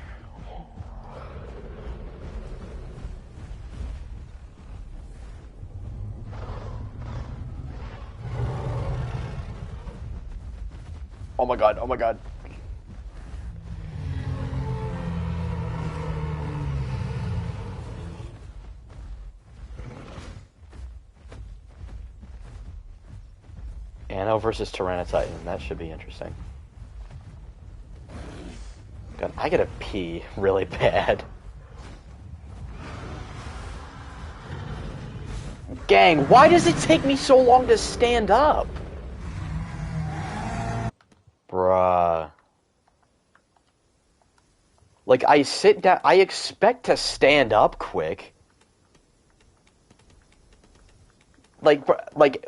Oh my god, oh my god. Anno versus Tyranitar, that should be interesting. God, I gotta pee really bad. Gang, why does it take me so long to stand up? Bruh. Like, I sit down, I expect to stand up quick. Like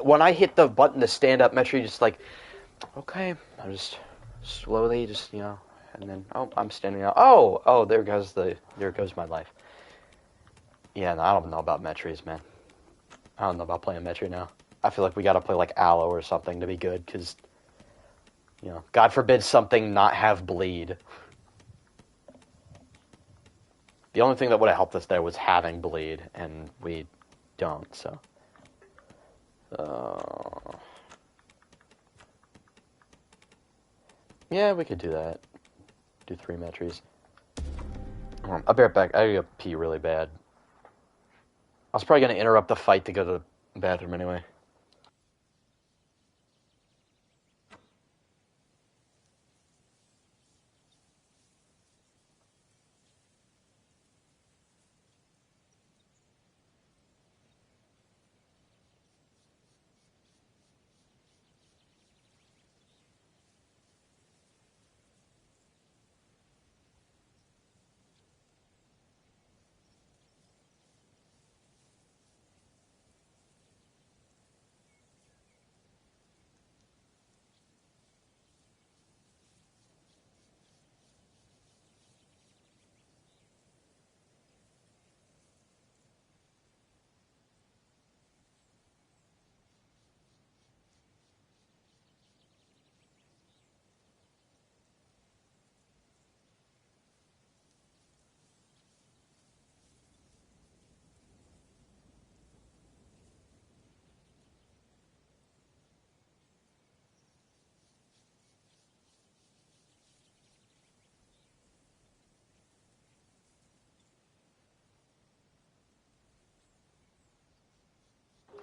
when I hit the button to stand up, Metro just like, okay, I'm just slowly just, you know, and then, oh, I'm standing up. Oh, there goes my life. Yeah, no, I don't know about Metries, man. I don't know about playing Metri now. I feel like we gotta play like Aloe or something to be good, because, you know, God forbid something not have bleed. The only thing that would have helped us there was having bleed, and we don't, so. Yeah, we could do that. Do 3 Metries. I'll be right back. I gotta pee really bad. I was probably gonna interrupt the fight to go to the bathroom anyway.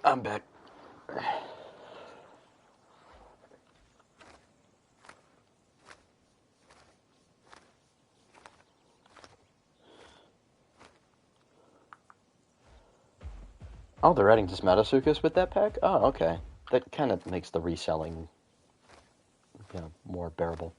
I'm back. Oh, they're adding Desmatosuchus with that pack? Oh, okay. That kind of makes the reselling, you know, more bearable.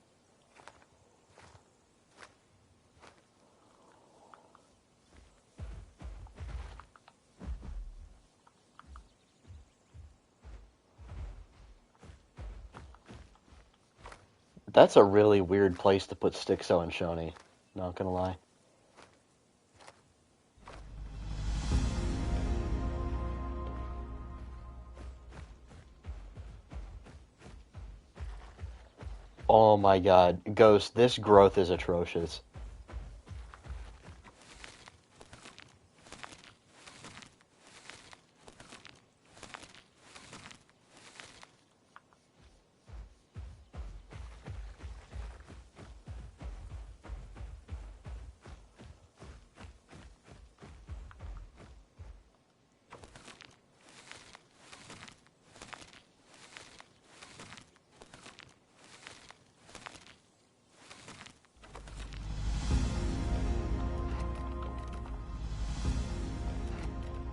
That's a really weird place to put Stixo and Shoney, not gonna lie. Oh my god, Ghost, this growth is atrocious.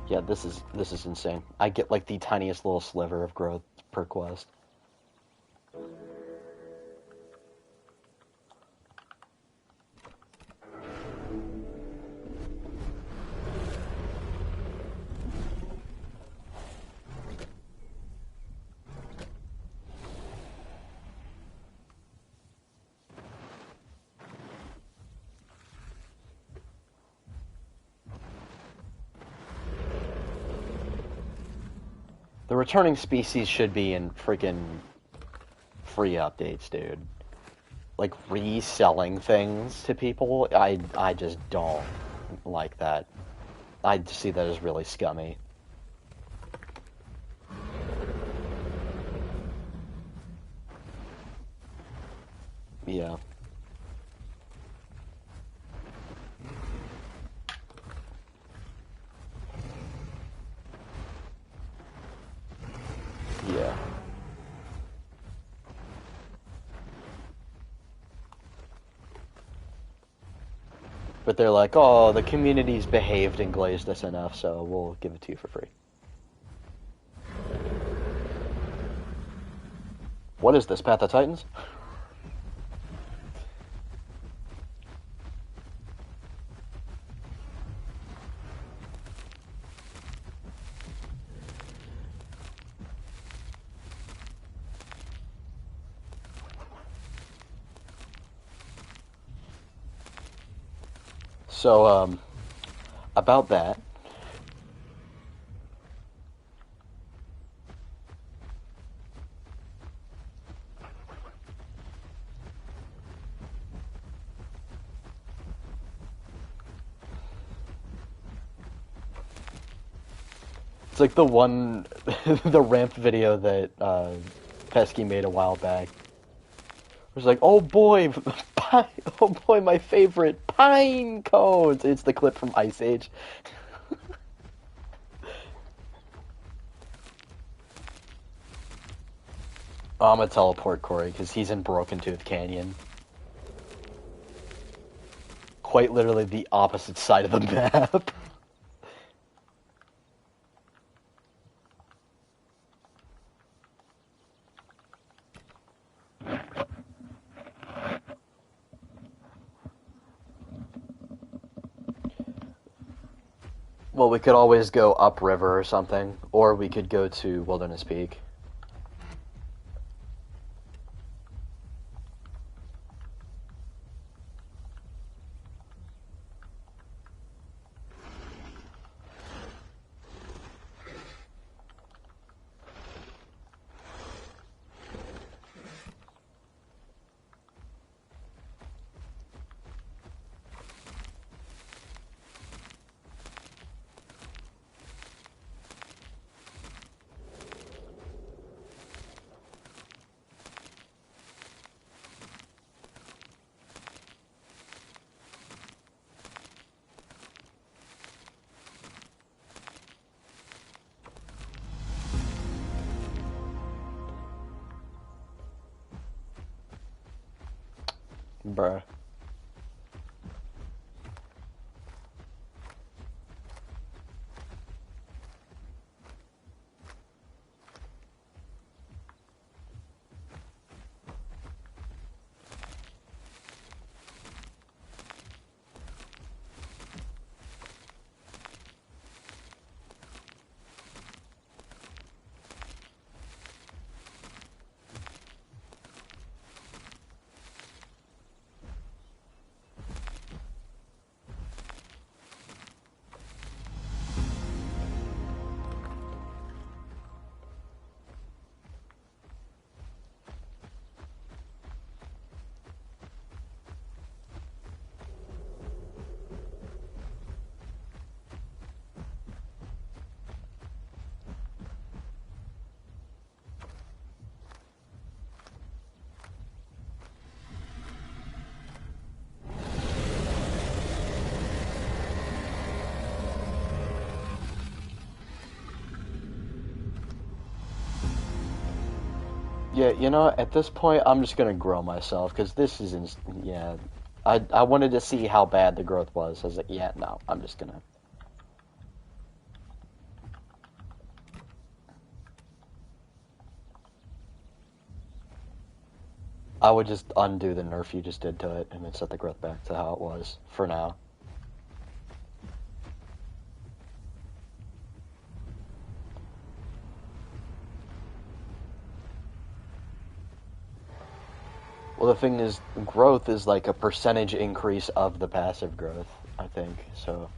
Yeah, this is insane. I get like the tiniest little sliver of growth per quest. The returning species should be in freaking free updates, dude. Like reselling things to people, I just don't like that. I see that as really scummy. Yeah. Yeah. But they're like, oh, the community's behaved and glazed us enough, so we'll give it to you for free. What is this, Path of Titans? So, about that, it's like the one, the ramp video that Pesky made a while back. It was like, oh boy, oh boy, my favorite pine cones. It's the clip from Ice Age. Oh, I'm gonna teleport Corey because he's in Broken Tooth Canyon. Quite literally the opposite side of the map. Well, we could always go upriver or something, or we could go to Wilderness Peak. Bruh. Yeah, you know, at this point, I'm just gonna grow myself because this is, yeah. I wanted to see how bad the growth was. I was like, yeah, no, I'm just gonna. I would just undo the nerf you just did to it and then set the growth back to how it was for now. Well, the thing is, growth is like a percentage increase of the passive growth, I think, so.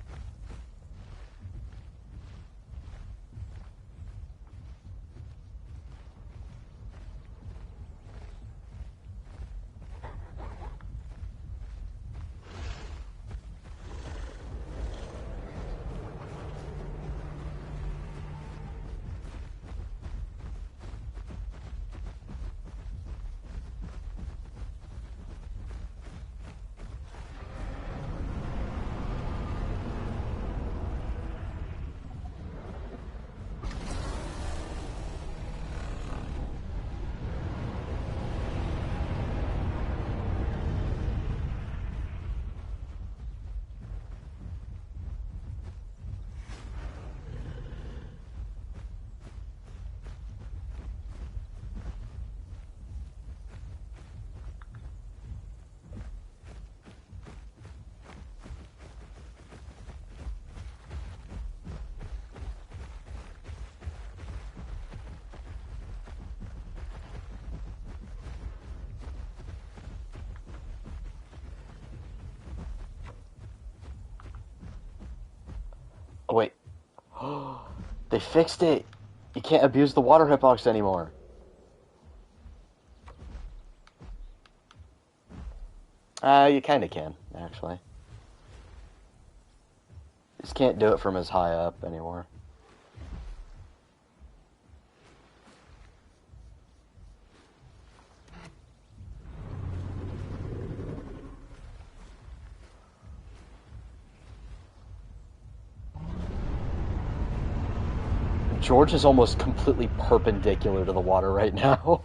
They fixed it. You can't abuse the water hitbox anymore. You kind of can, actually. Just can't do it from as high up anymore. George is almost completely perpendicular to the water right now.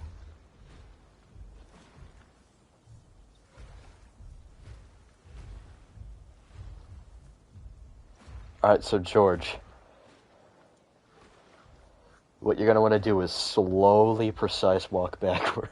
Alright, so George, what you're going to want to do is slowly precise walk backward.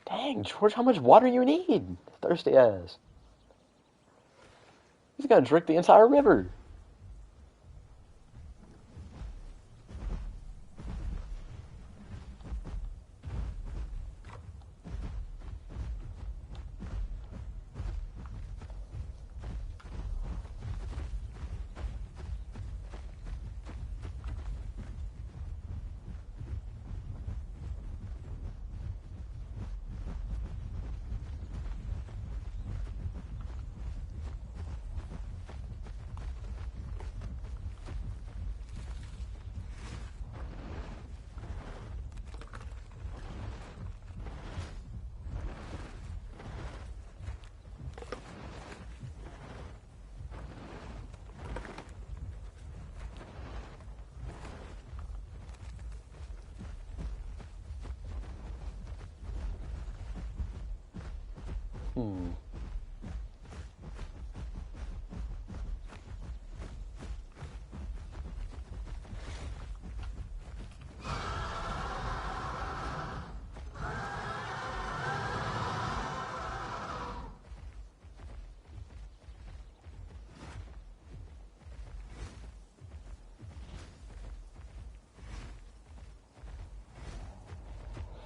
Dang, George, how much water you need? Thirsty ass. He's gonna drink the entire river.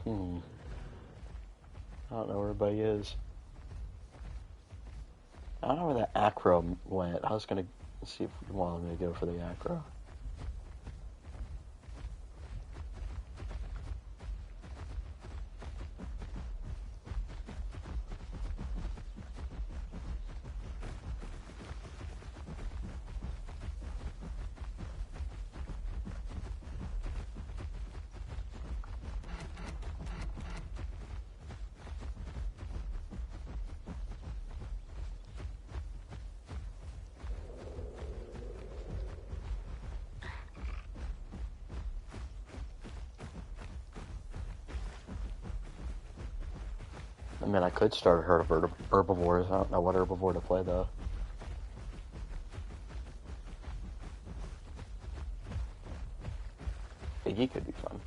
Hmm. I don't know where everybody is. I don't know where that acro went. I was gonna see if we wanted me to go for the acro. I mean, I could start a herd of herbivores. I don't know what herbivore to play, though. Iggy could be fun.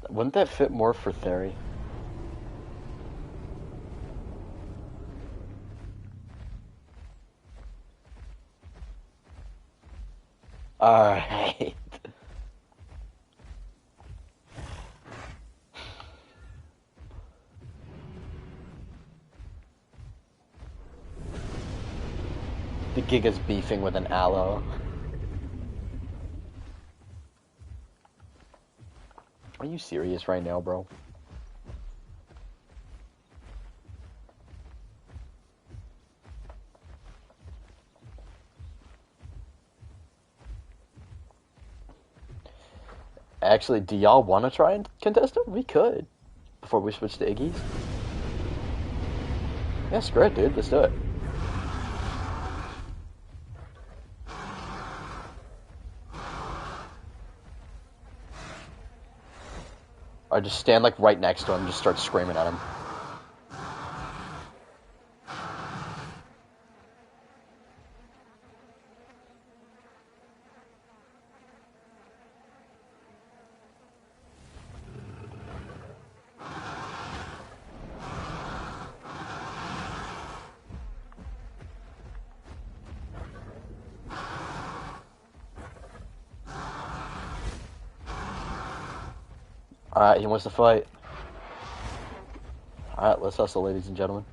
Wouldn't that fit more for Theory? Alright. The Giga's beefing with an aloe. Are you serious right now, bro? Actually, do y'all want to try and contest it? We could. Before we switch to Iggy's. Yeah, screw it, dude. Let's do it. I just stand like right next to him and just start screaming at him. Alright, he wants to fight. Alright, let's hustle, ladies and gentlemen.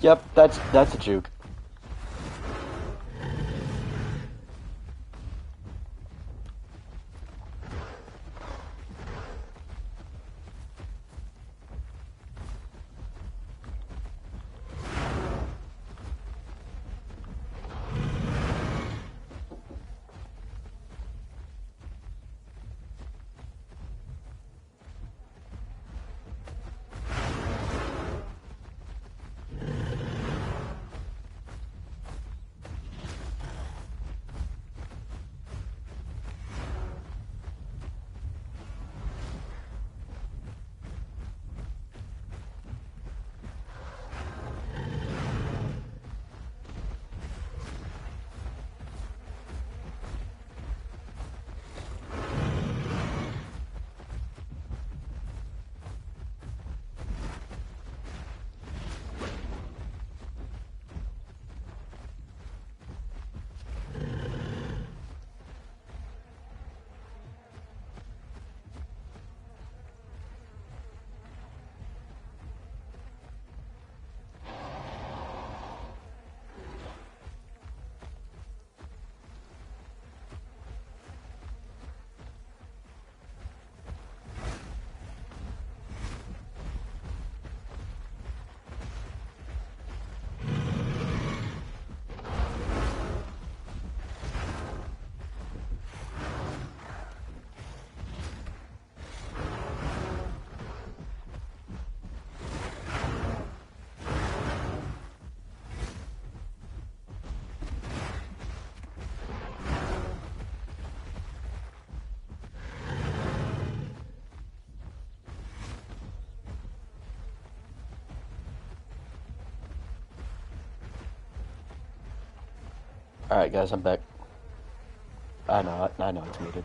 Yep, that's a juke. Alright, guys, I'm back. I know it's muted.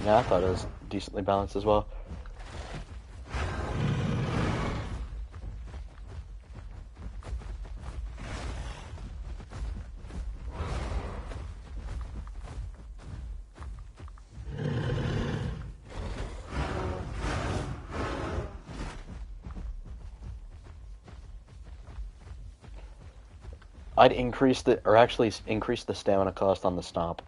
Yeah, I thought it was decently balanced as well. I'd increase increase the stamina cost on the stomp.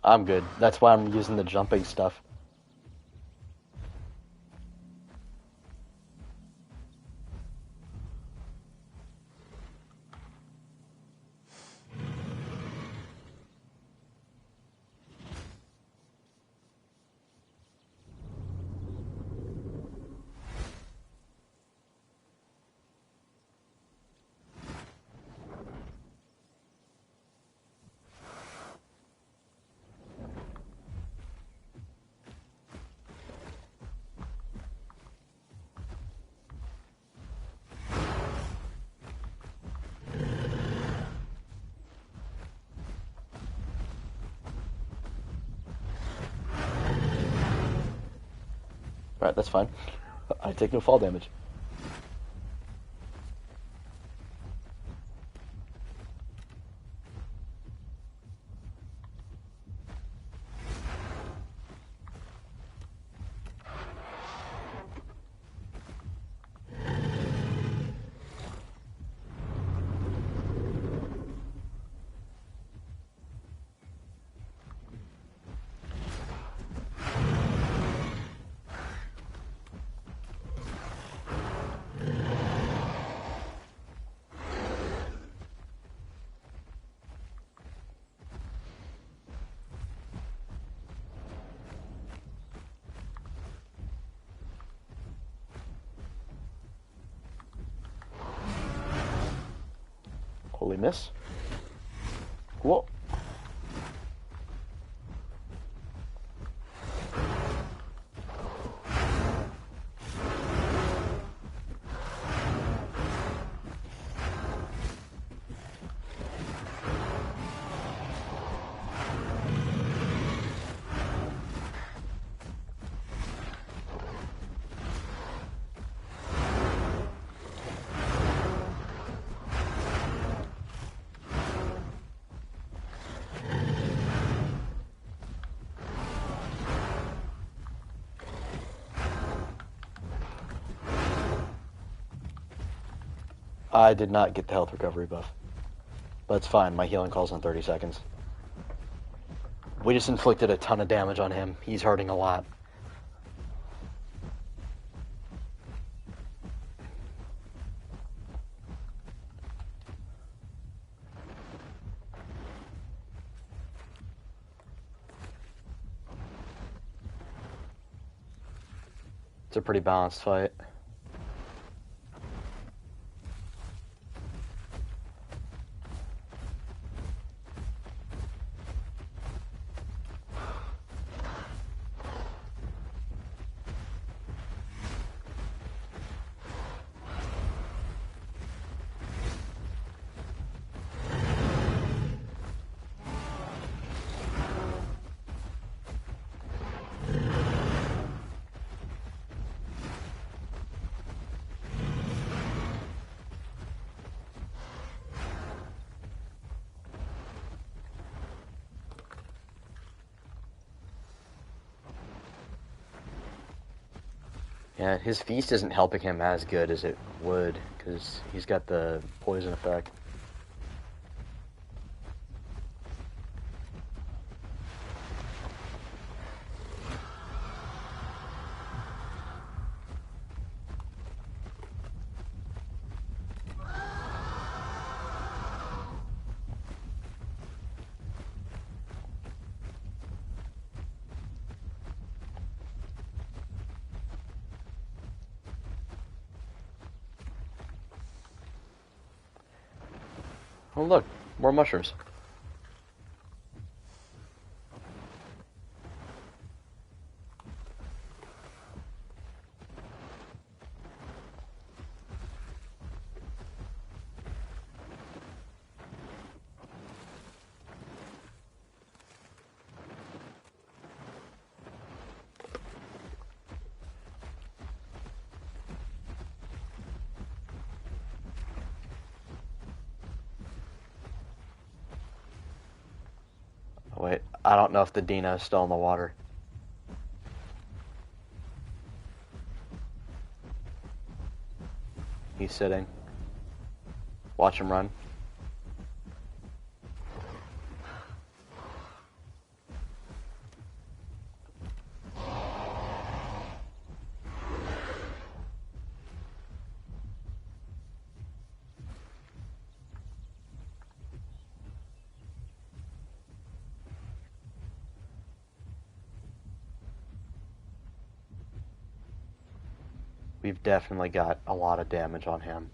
I'm good. That's why I'm using the jumping stuff. Alright, that's fine. I take no fall damage. Holy miss. Whoa. I did not get the health recovery buff. But it's fine, my healing calls in 30 seconds. We just inflicted a ton of damage on him. He's hurting a lot. It's a pretty balanced fight. Yeah, his feast isn't helping him as good as it would, because he's got the poison effect. Oh look, more mushrooms. Wait, I don't know if the Dina is still in the water. He's sitting. Watch him run. We've definitely got a lot of damage on him.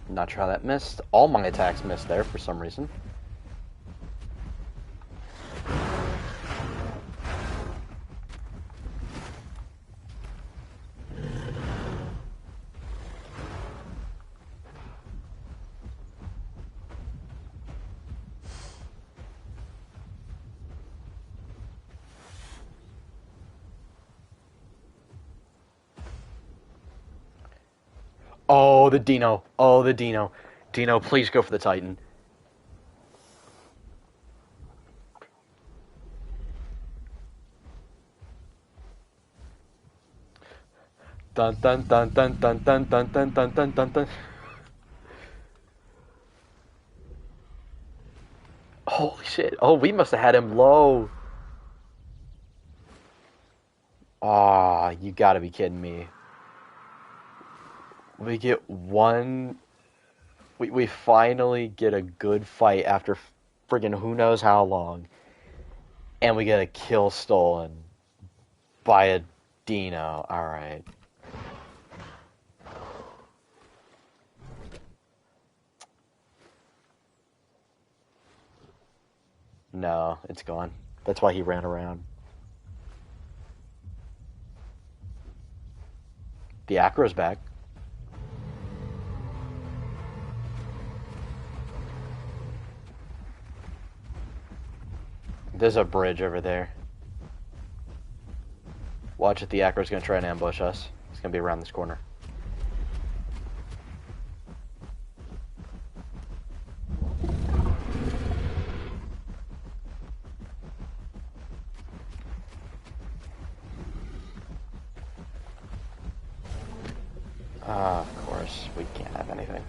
Not sure how that missed. All my attacks missed there for some reason. Oh, the Dino. Oh, the Dino. Dino, please go for the Titan. Dun dun dun dun dun dun dun dun dun dun dun dun. Holy shit. Oh, we must have had him low. Aw, you gotta be kidding me. We get one. We finally get a good fight after friggin' who knows how long. And we get a kill stolen by a Dino. Alright. No, it's gone. That's why he ran around. The Acro's back. There's a bridge over there. Watch it, the Acro's gonna try and ambush us. It's gonna be around this corner. Of course, we can't have anything.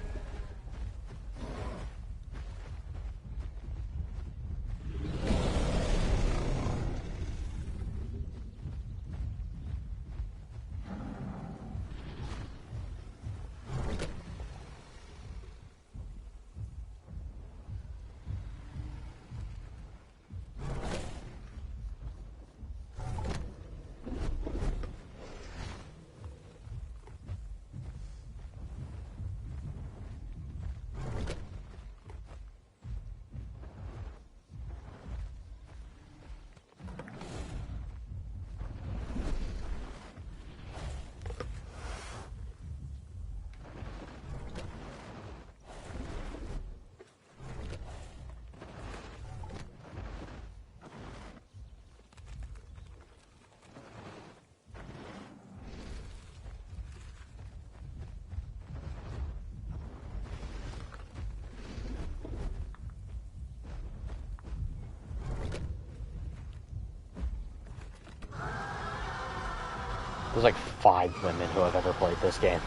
There's like 5 women who have ever played this game.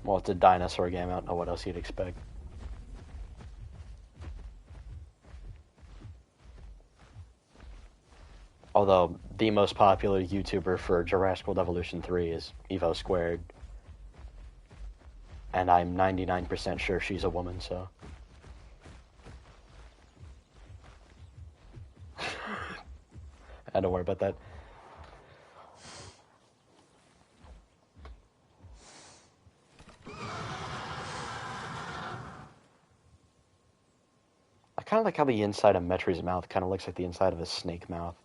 Well, it's a dinosaur game. I don't know what else you'd expect. Although, the most popular YouTuber for Jurassic World Evolution 3 is Evo Squared. And I'm 99% sure she's a woman, so... Don't worry about that. I kind of like how the inside of Metri's mouth kind of looks like the inside of a snake mouth.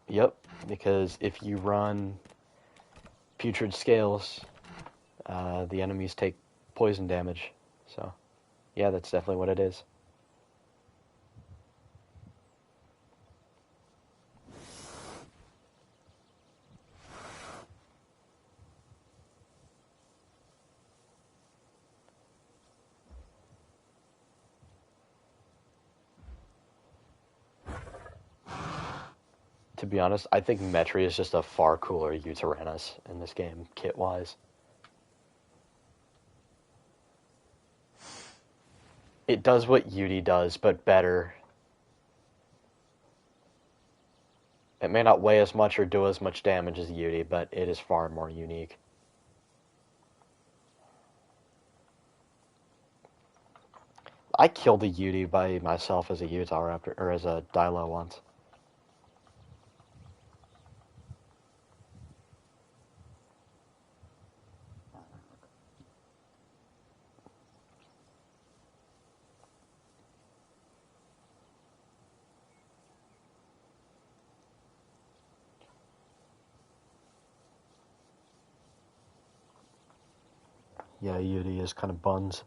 Yep, because if you run Putrid Scales, the enemies take poison damage. So, yeah, that's definitely what it is. To be honest, I think Metri is just a far cooler U-Tyrannus in this game, kit-wise. It does what Yudi does, but better. It may not weigh as much or do as much damage as Yudi, but it is far more unique. I killed a Yudi by myself as a Utahraptor, or as a Dilo once. Yeah, Yudi is kind of buns.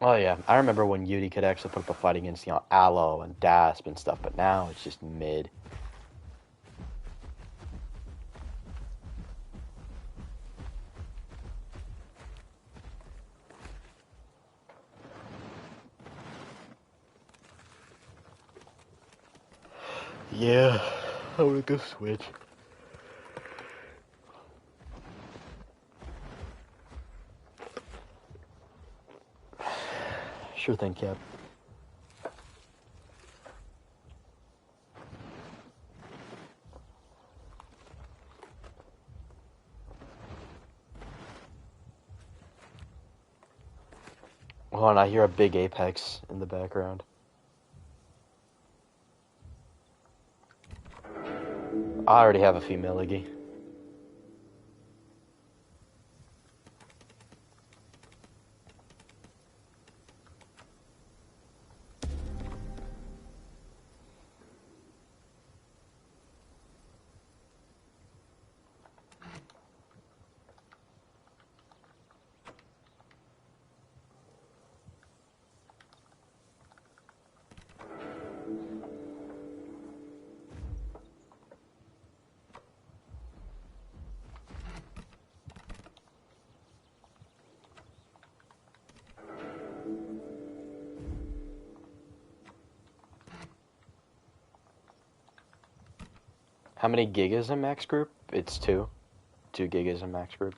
Oh yeah, I remember when Yudi could actually put up a fight against, you know, Aloe and Dasp and stuff, but now it's just mid. Yeah, I would go switch. Sure thing, Cap. Hold on, I hear a big apex in the background. I already have a female Iggy. How many gigas in max group? It's 2. 2 gigas in max group.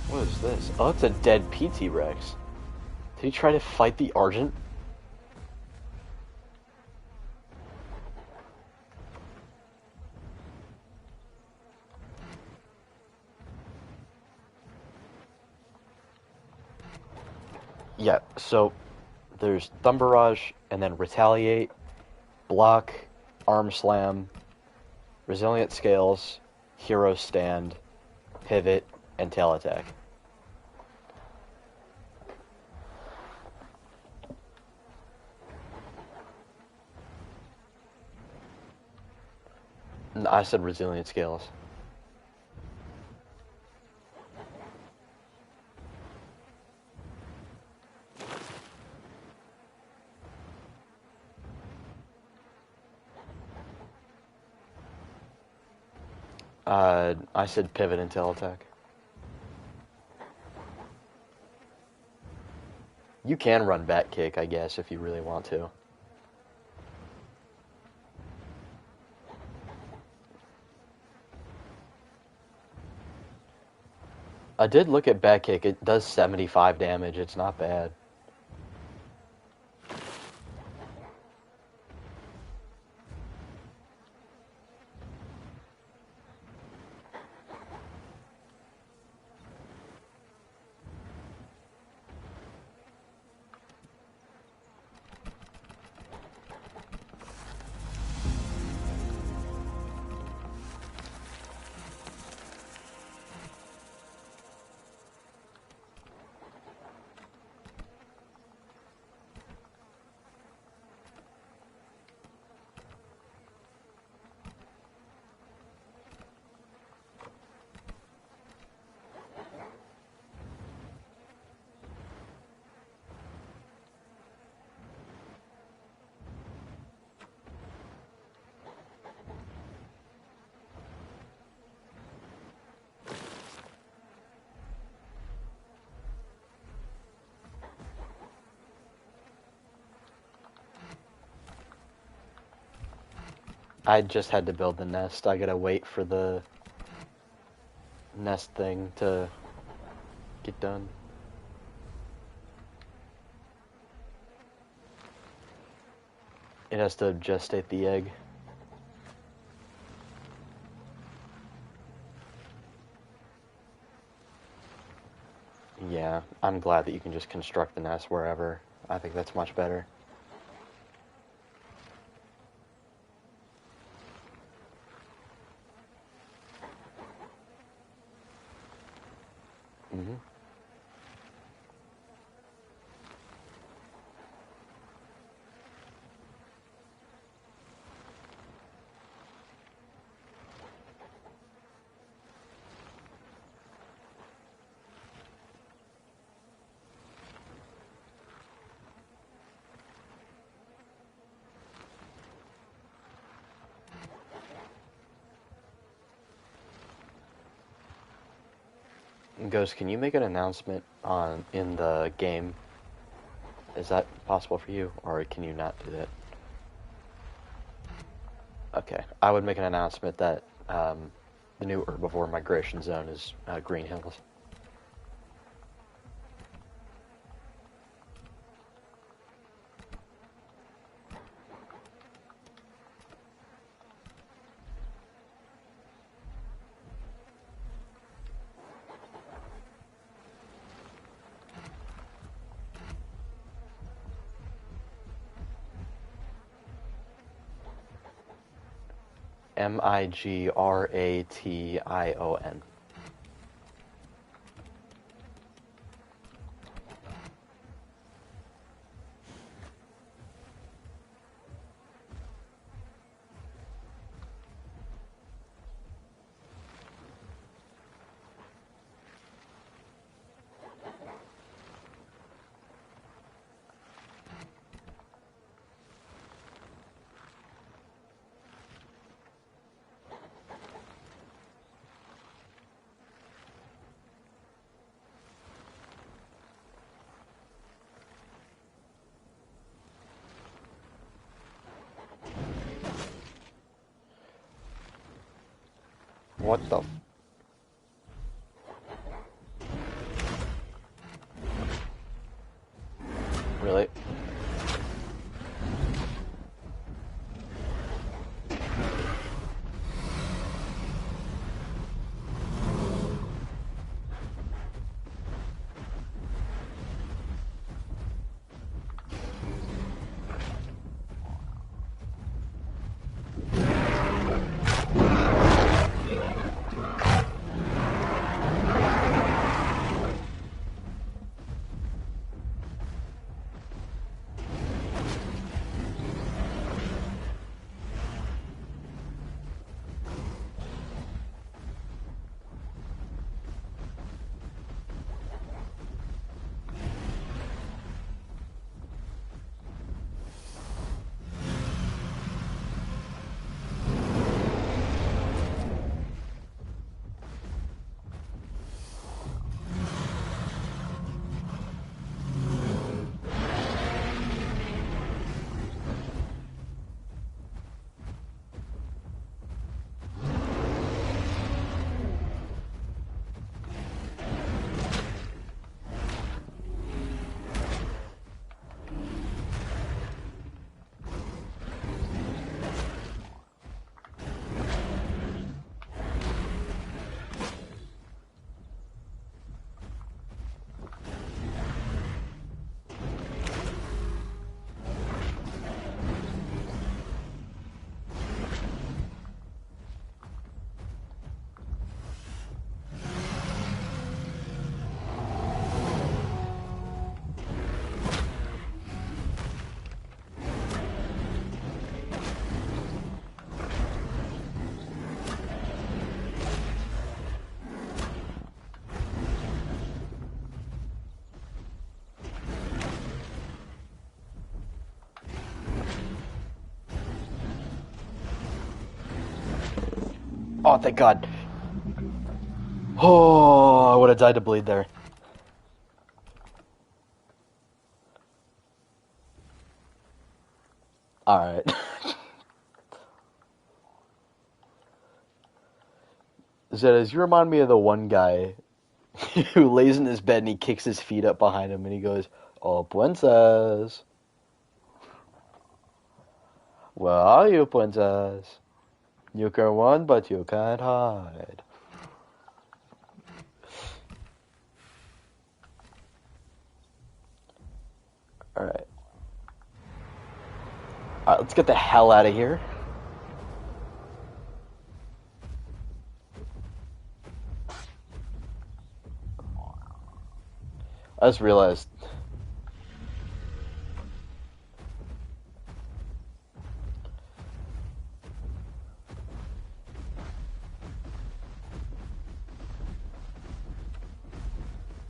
What is this? Oh, it's a dead PT Rex. Did he try to fight the Argent? Yeah, so there's Thumb Barrage, and then Retaliate, Block, Arm Slam, Resilient Scales, Hero Stand, Pivot, and Tail Attack. I said Resilient Scales. I said Pivot and Tail Attack. You can run Bat Kick, I guess, if you really want to. I did look at Bat Kick. It does 75 damage. It's not bad. I just had to build the nest. I gotta wait for the nest thing to get done. It has to gestate the egg. Yeah, I'm glad that you can just construct the nest wherever. I think that's much better. Mm-hmm. Ghost, can you make an announcement in the game? Is that possible for you, or can you not do that? Okay, I would make an announcement that the new herbivore migration zone is Green Hills. Migration. What the? Really? Oh, thank God. Oh, I would have died to bleed there. Alright. Zetas, you remind me of the one guy who lays in his bed and he kicks his feet up behind him and he goes, "Oh, Princess. Where are you, Princess? You can run, but you can't hide." Alright. Alright, let's get the hell out of here. I just realized.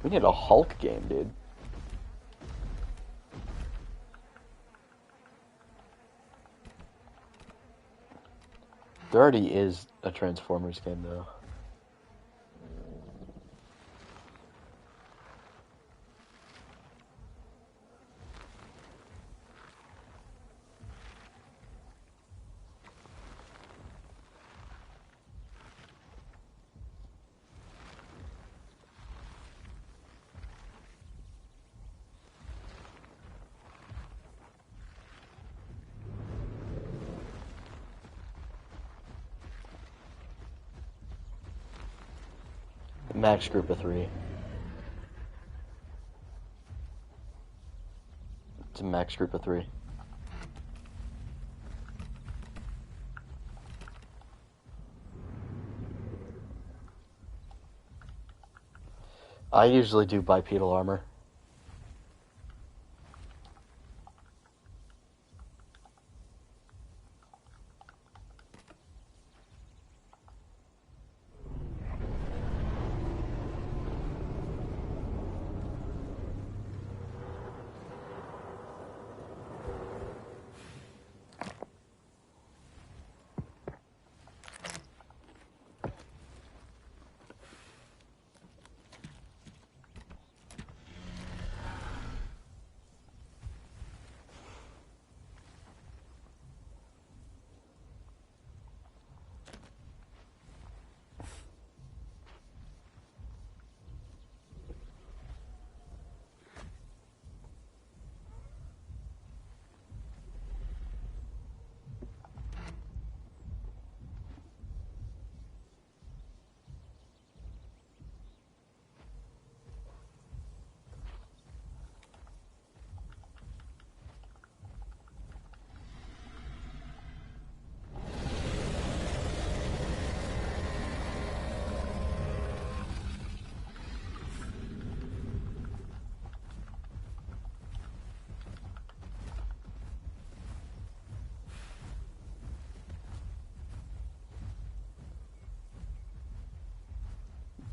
We need a Hulk game, dude. There already is a Transformers game, though. Max group of 3. It's a max group of 3. I usually do bipedal armor.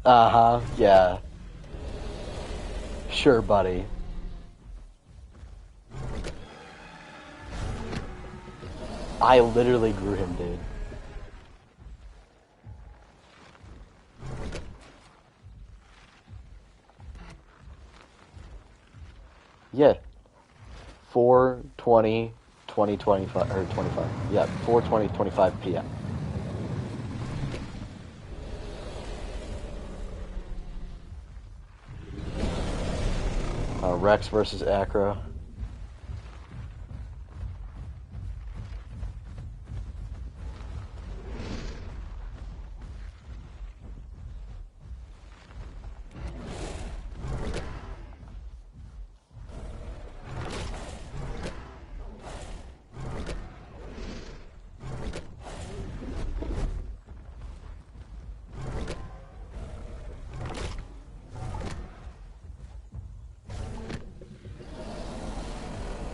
Uh-huh, yeah. Sure, buddy. I literally grew him, dude. Yeah. 4/20/2025 or 25. Yeah, 4/20/25 p.m. Rex versus Acro.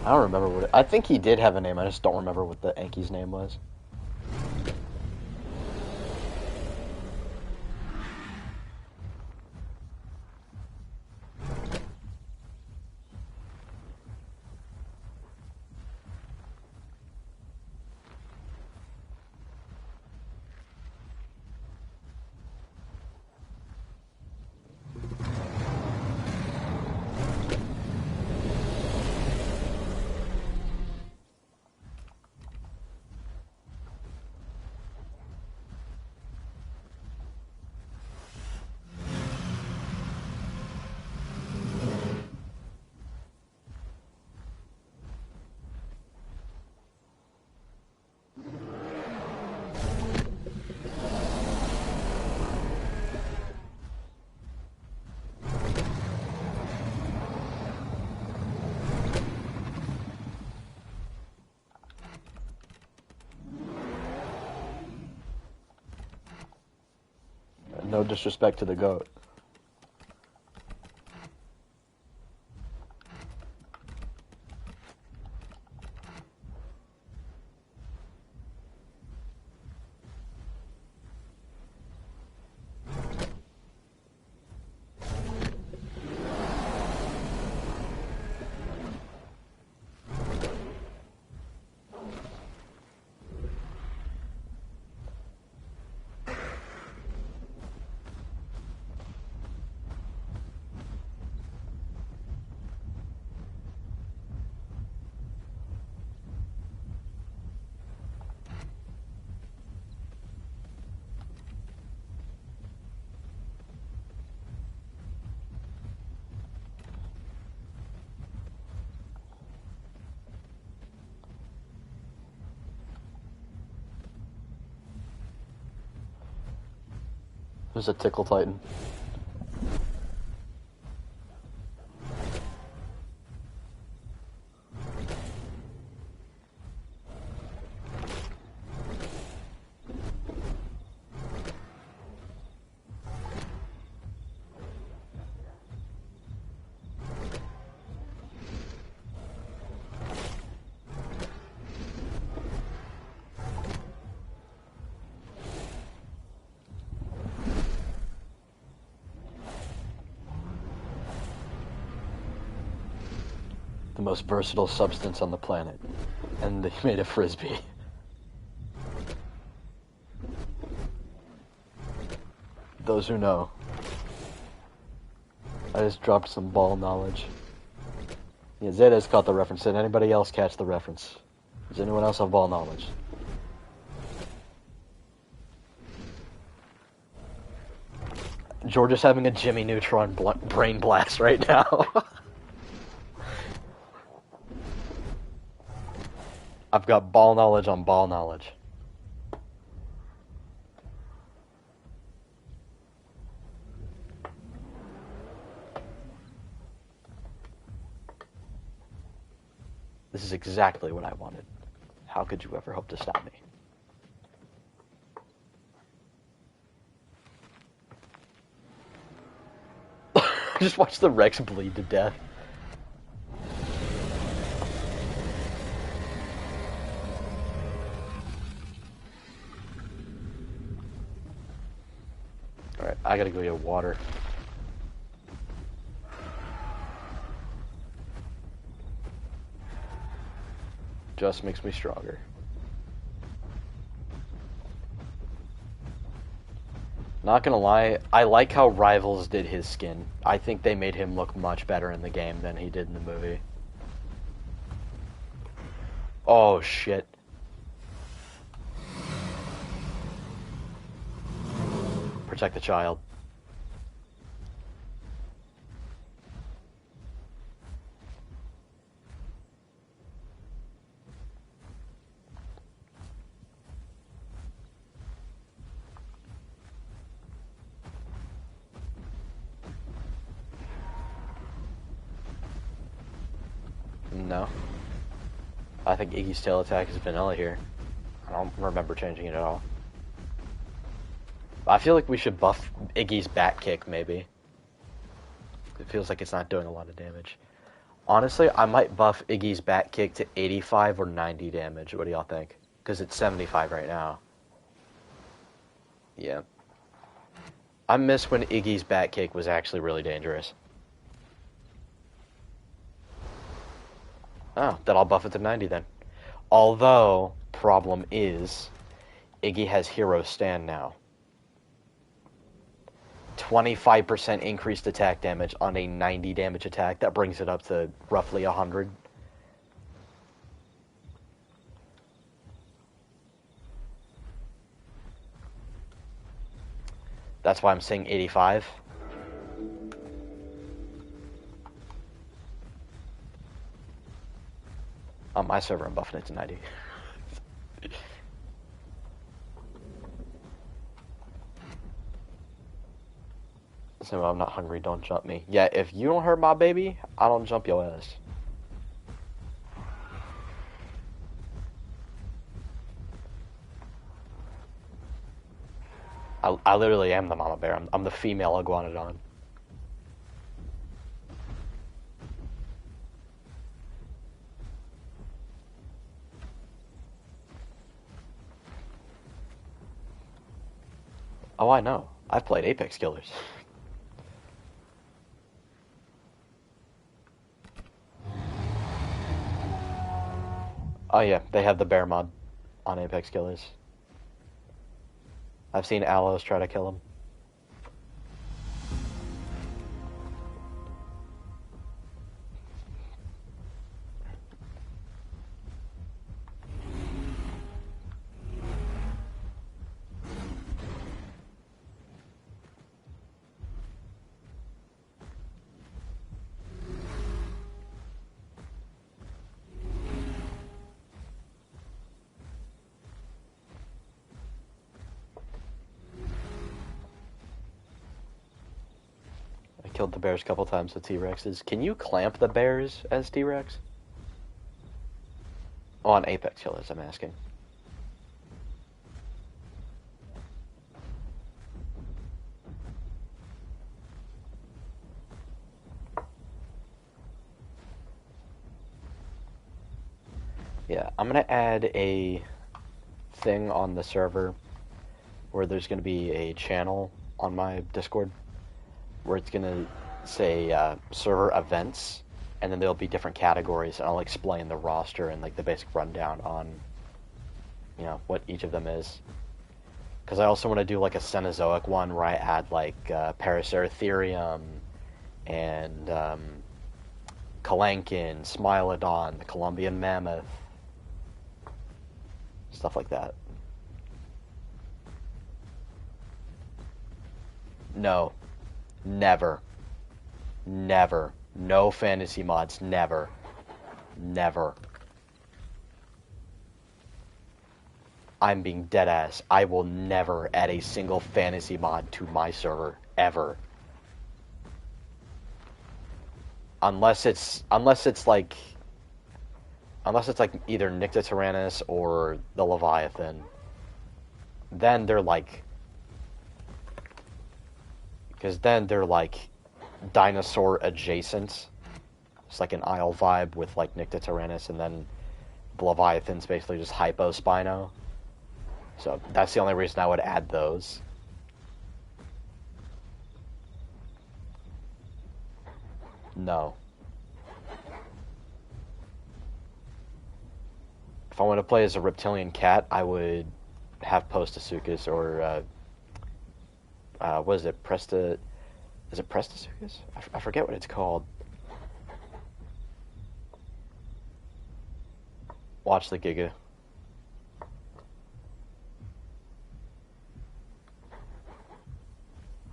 I don't remember what I think he did have a name. I just don't remember what the Enki's name was. No disrespect to the GOAT. There's a Tickle Titan. The most versatile substance on the planet. And they made a frisbee. Those who know. I just dropped some ball knowledge. Yeah, Zeta's caught the reference. Did anybody else catch the reference? Does anyone else have ball knowledge? George is having a Jimmy Neutron brain blast right now. I've got ball knowledge on ball knowledge. This is exactly what I wanted. How could you ever hope to stop me? Just watch the Rex bleed to death. Alright, I gotta go get water. Just makes me stronger. Not gonna lie, I like how Rivals did his skin. I think they made him look much better in the game than he did in the movie. Oh, shit. Protect the child. No. I think Iggy's tail attack is vanilla here. I don't remember changing it at all. I feel like we should buff Iggy's back kick, maybe. It feels like it's not doing a lot of damage. Honestly, I might buff Iggy's back kick to 85 or 90 damage. What do y'all think? Because it's 75 right now. Yeah. I miss when Iggy's back kick was actually really dangerous. Oh, then I'll buff it to 90 then. Although, problem is, Iggy has Hero Stand now. 25% increased attack damage on a 90 damage attack. That brings it up to roughly 100. That's why I'm saying 85. On my server, I'm buffing it to 90. So I'm not hungry, don't jump me. Yeah, if you don't hurt my baby, I don't jump your ass. I literally am the mama bear. I'm the female iguanodon. Oh, I know. I've played Apex Killers. Oh yeah, they have the bear mod on Apex Killers. I've seen Aloes try to kill him. I killed the bears a couple times with T-Rexes. Can you clamp the bears as T-Rex? Oh, on Apex Killers, I'm asking. Yeah, I'm gonna add a thing on the server where there's gonna be a channel on my Discord where it's gonna say server events, and then there'll be different categories, and I'll explain the roster and like the basic rundown on, you know, what each of them is. Because I also want to do like a Cenozoic one where I add like Paraceratherium and Kalankin, Smilodon, the Colombian Mammoth, stuff like that. No, never, never, no fantasy mods, never, never. I'm being dead ass. I will never add a single fantasy mod to my server ever. Unless it's like either Nyctotyrannus or the Leviathan. Then they're like, because then they're like dinosaur adjacent. It's like an Isle vibe with like Nyctotyrannus, and then the Leviathan's basically just Hypospino. So that's the only reason I would add those. No. If I want to play as a reptilian cat, I would have Postosuchus or what is it? Is it Prestosuchus? I forget what it's called. Watch the Giga.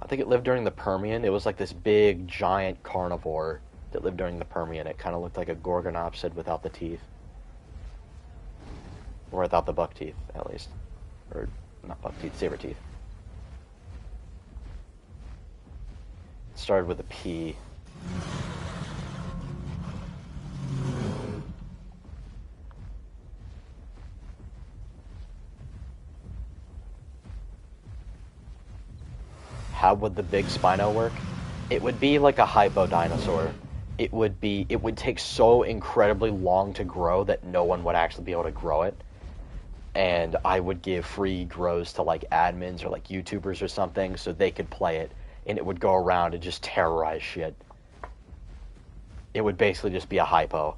I think it lived during the Permian. It was like this big, giant carnivore that lived during the Permian. It kind of looked like a Gorgonopsid without the teeth. Or without the buck teeth, at least. Or, not buck teeth, saber teeth. It started with a P. How would the big Spino work? It would be like a hypo dinosaur. It would take so incredibly long to grow that no one would actually be able to grow it. And I would give free grows to like admins or like YouTubers or something so they could play it, and it would go around and just terrorize shit. It would basically just be a hypo.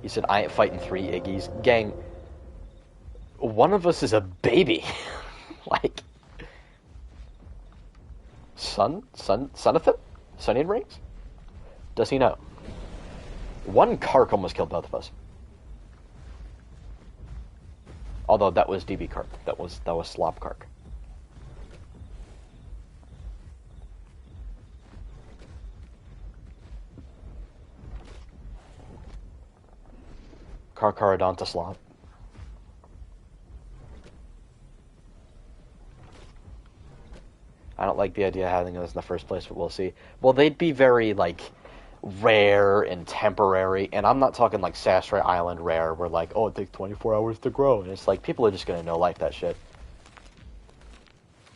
You said, I ain't fighting 3 Iggies. Gang, one of us is a baby. Like, Sonathan? Sonian rings? Does he know? One Kark almost killed both of us. Although that was DB Kark. That was Slop Kark. Carcharodonta Slop. I don't like the idea of having those in the first place, but we'll see. Well, they'd be very, like, rare and temporary, and I'm not talking like Sastre Island rare, where like, oh, it takes 24 hours to grow, and it's like, people are just gonna know like that shit.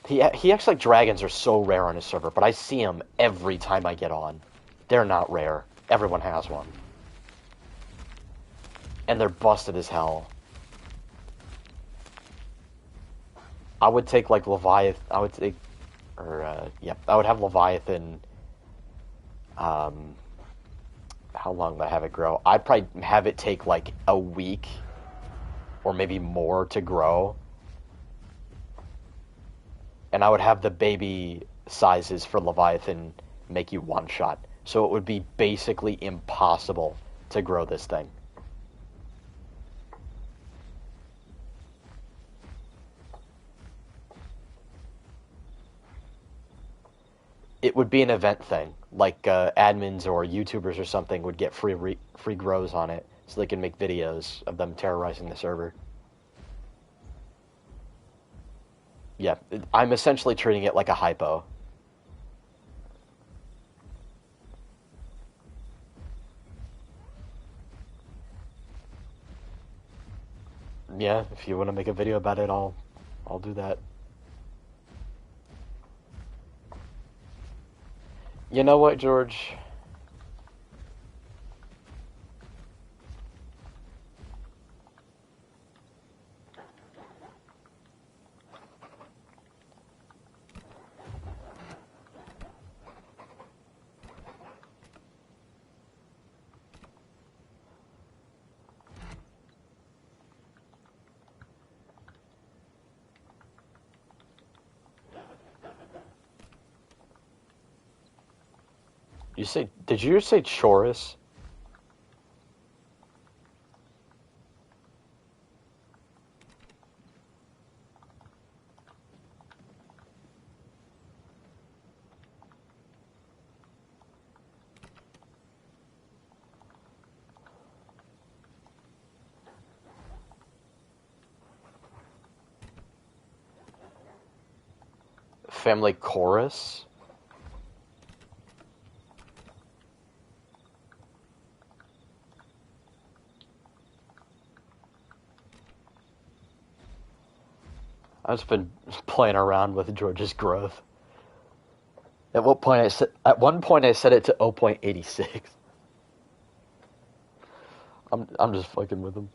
He acts like dragons are so rare on his server, but I see them every time I get on. They're not rare. Everyone has one. And they're busted as hell. I would take like Leviathan, I would take, or, yep, I would have Leviathan, how long would I have it grow? I'd probably have it take like a week, or maybe more to grow. And I would have the baby sizes for Leviathan make you one shot. So it would be basically impossible to grow this thing. It would be an event thing, like admins or YouTubers or something would get free grows on it, so they can make videos of them terrorizing the server. Yeah, I'm essentially treating it like a hypo. Yeah, if you want to make a video about it, I'll do that. You know what, George? Did you just say Chorus? Family Chorus? I've just been playing around with George's growth. At one point I set it to 0.86. I'm just fucking with him.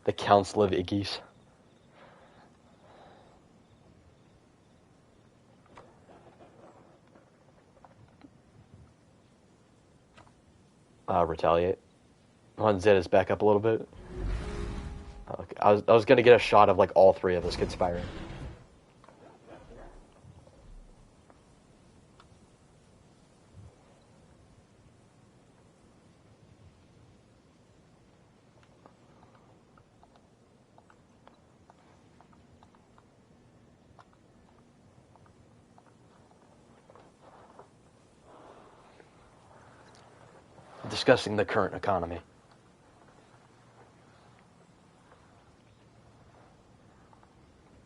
The Council of Iggy's. Retaliate. On Zed is back up a little bit. Okay. I was gonna get a shot of like all three of us conspiring. Discussing the current economy.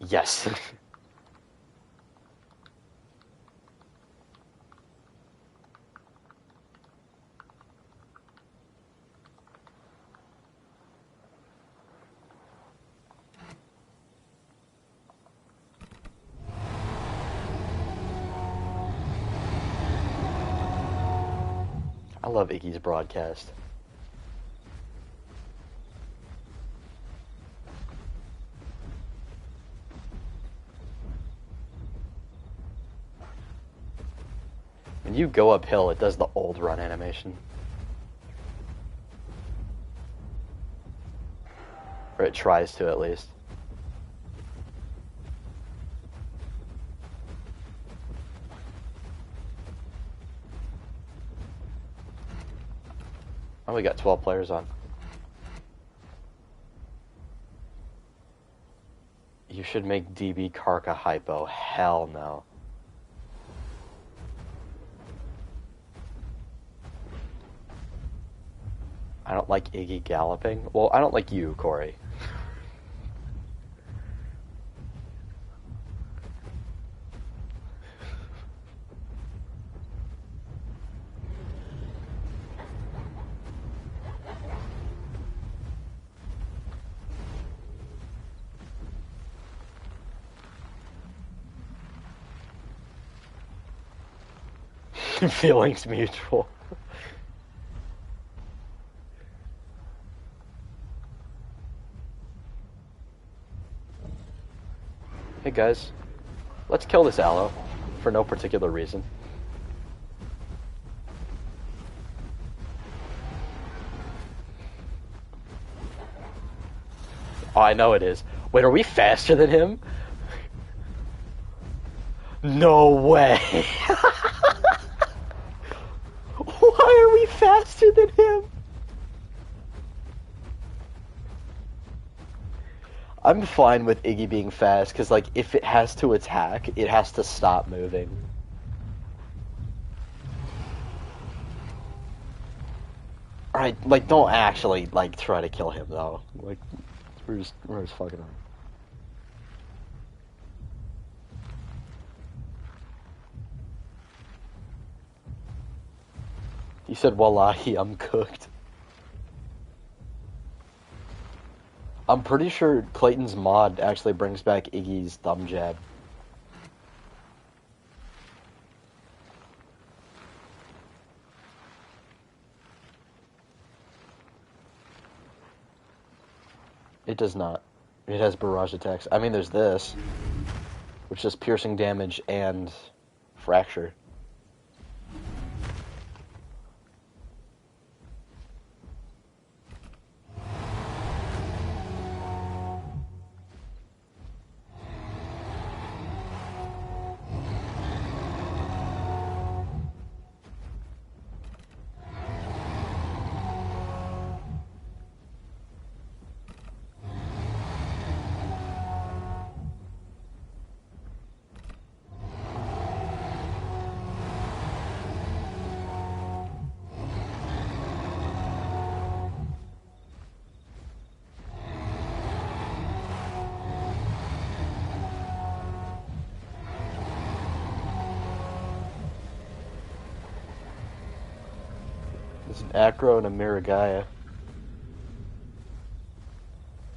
Yes. I love Iggy's broadcast. When you go uphill, it does the old run animation. Or it tries to, at least. Oh, we got 12 players on. You should make DB Karka hypo. Hell no. I don't like Iggy galloping. Well, I don't like you, Corey. Feelings mutual. Hey guys, let's kill this aloe for no particular reason. Oh, I know it is. Wait, are we faster than him? No way. Why are we faster than him? I'm fine with Iggy being fast, because, like, if it has to attack, it has to stop moving. Alright, like, don't actually, like, try to kill him, though. Like, we're just fucking on. You said, wallahi, I'm cooked. I'm pretty sure Clayton's mod actually brings back Iggy's thumb jab. It does not. It has barrage attacks. I mean, there's this, which is piercing damage and fracture. There's an Acro and a Miragaya.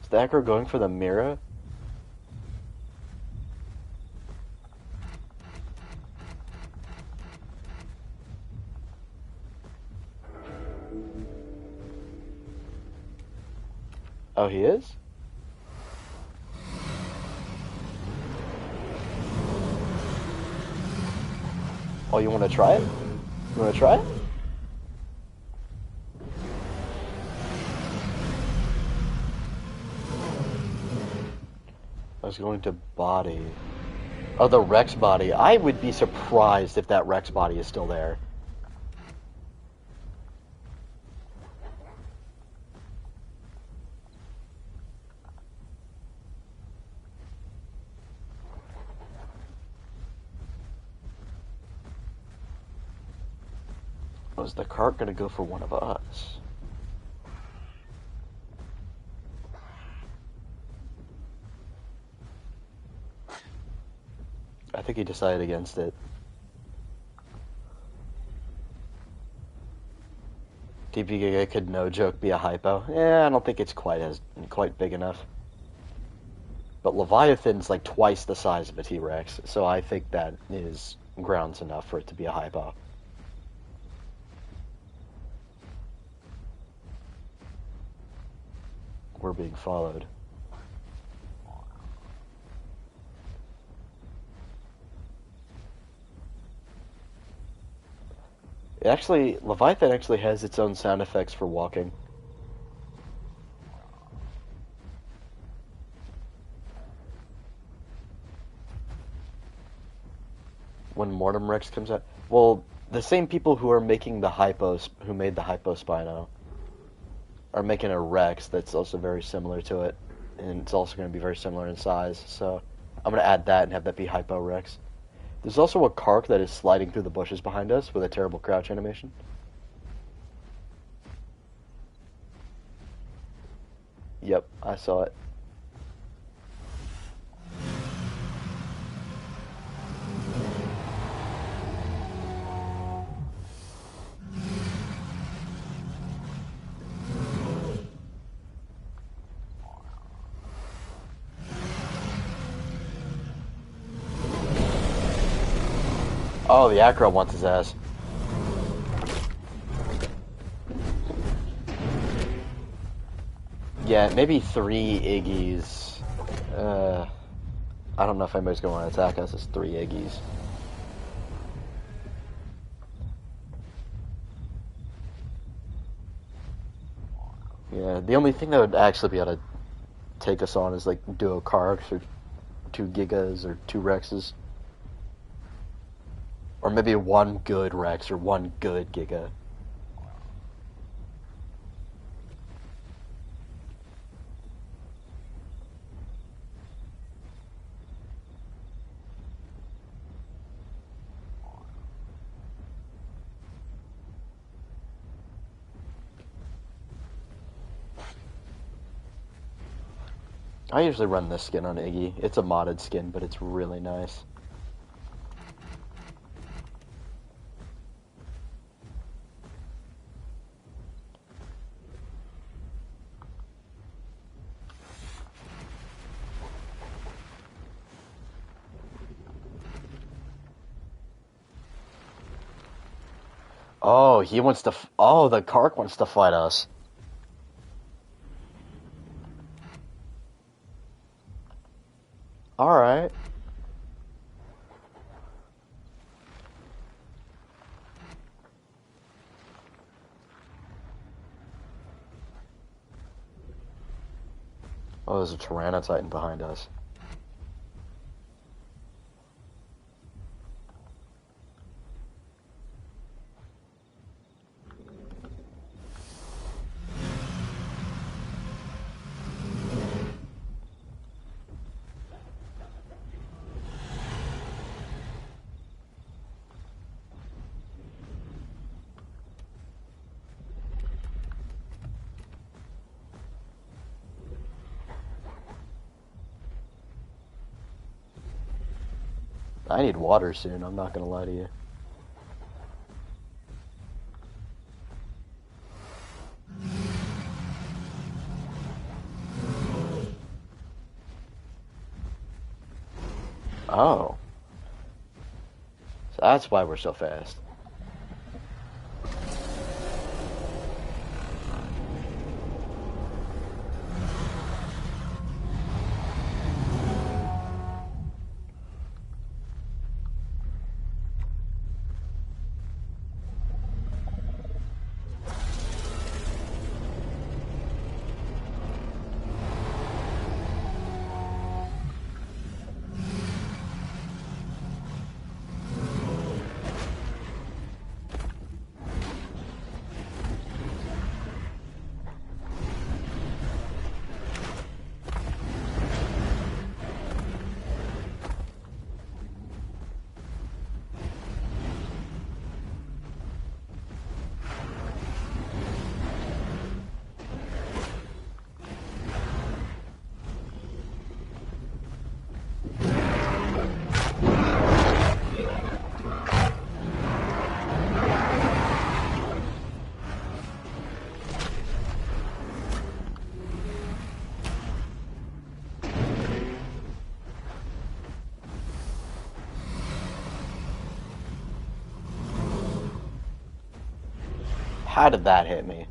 Is the Acro going for the Mira? Oh, he is? Oh, you want to try it? You want to try it? I was going to body. Oh, the Rex body. I would be surprised if that Rex body is still there. Was the cart gonna go for one of us? I think he decided against it. TPK could no joke be a hypo. Yeah, I don't think it's quite big enough. But Leviathan's like twice the size of a T-Rex, so I think that is grounds enough for it to be a hypo. We're being followed. Leviathan actually has its own sound effects for walking. When Mortem Rex comes out, well, the same people who are making the hypos, who made the Hypospino, are making a Rex that's also very similar to it, and it's also going to be very similar in size. So I'm going to add that and have that be Hypo Rex. There's also a Kark that is sliding through the bushes behind us with a terrible crouch animation. Yep, I saw it. Oh, the Acro wants his ass. Yeah, maybe 3 Iggies. I don't know if anybody's going to attack us. It's 3 Iggies. Yeah, the only thing that would actually be able to take us on is like duo Karks or 2 Gigas or 2 Rexes. Or maybe 1 good Rex or 1 good Giga. I usually run this skin on Iggy. It's a modded skin, but it's really nice. Oh, he wants to. Oh, the Kark wants to fight us. All right. Oh, there's a Tyranitar behind us. I need water soon, I'm not gonna lie to you. Oh. So that's why we're so fast. How did that hit me?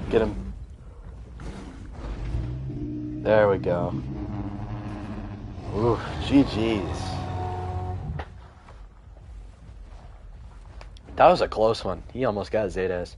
Get him. There we we go. Ooh, GG's. That was a close one. He almost got Zetas.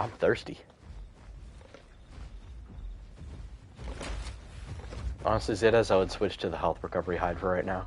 I'm thirsty. Honestly, Zetas, I would switch to the health recovery hide for right now.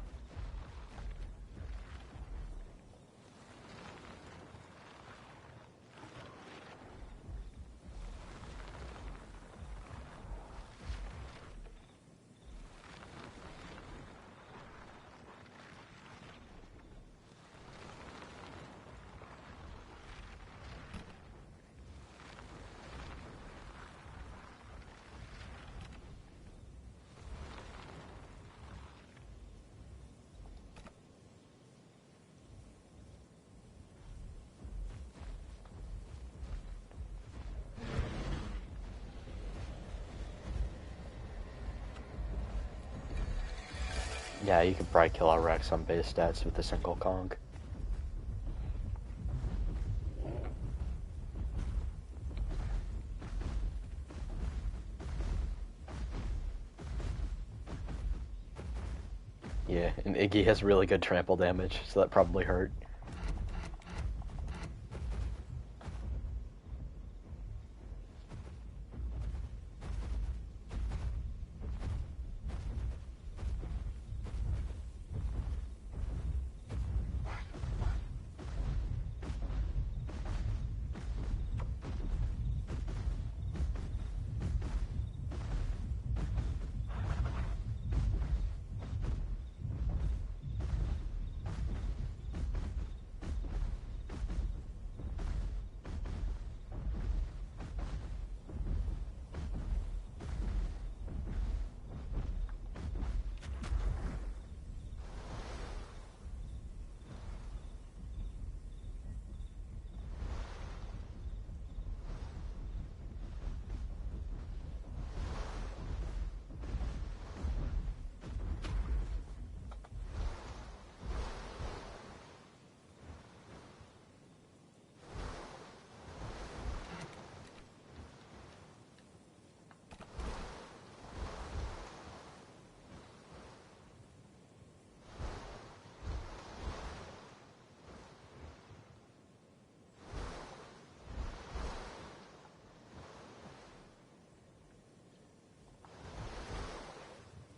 Yeah, you could probably kill our Rex on base stats with a single Kong. Yeah, and Iggy has really good trample damage, so that probably hurt.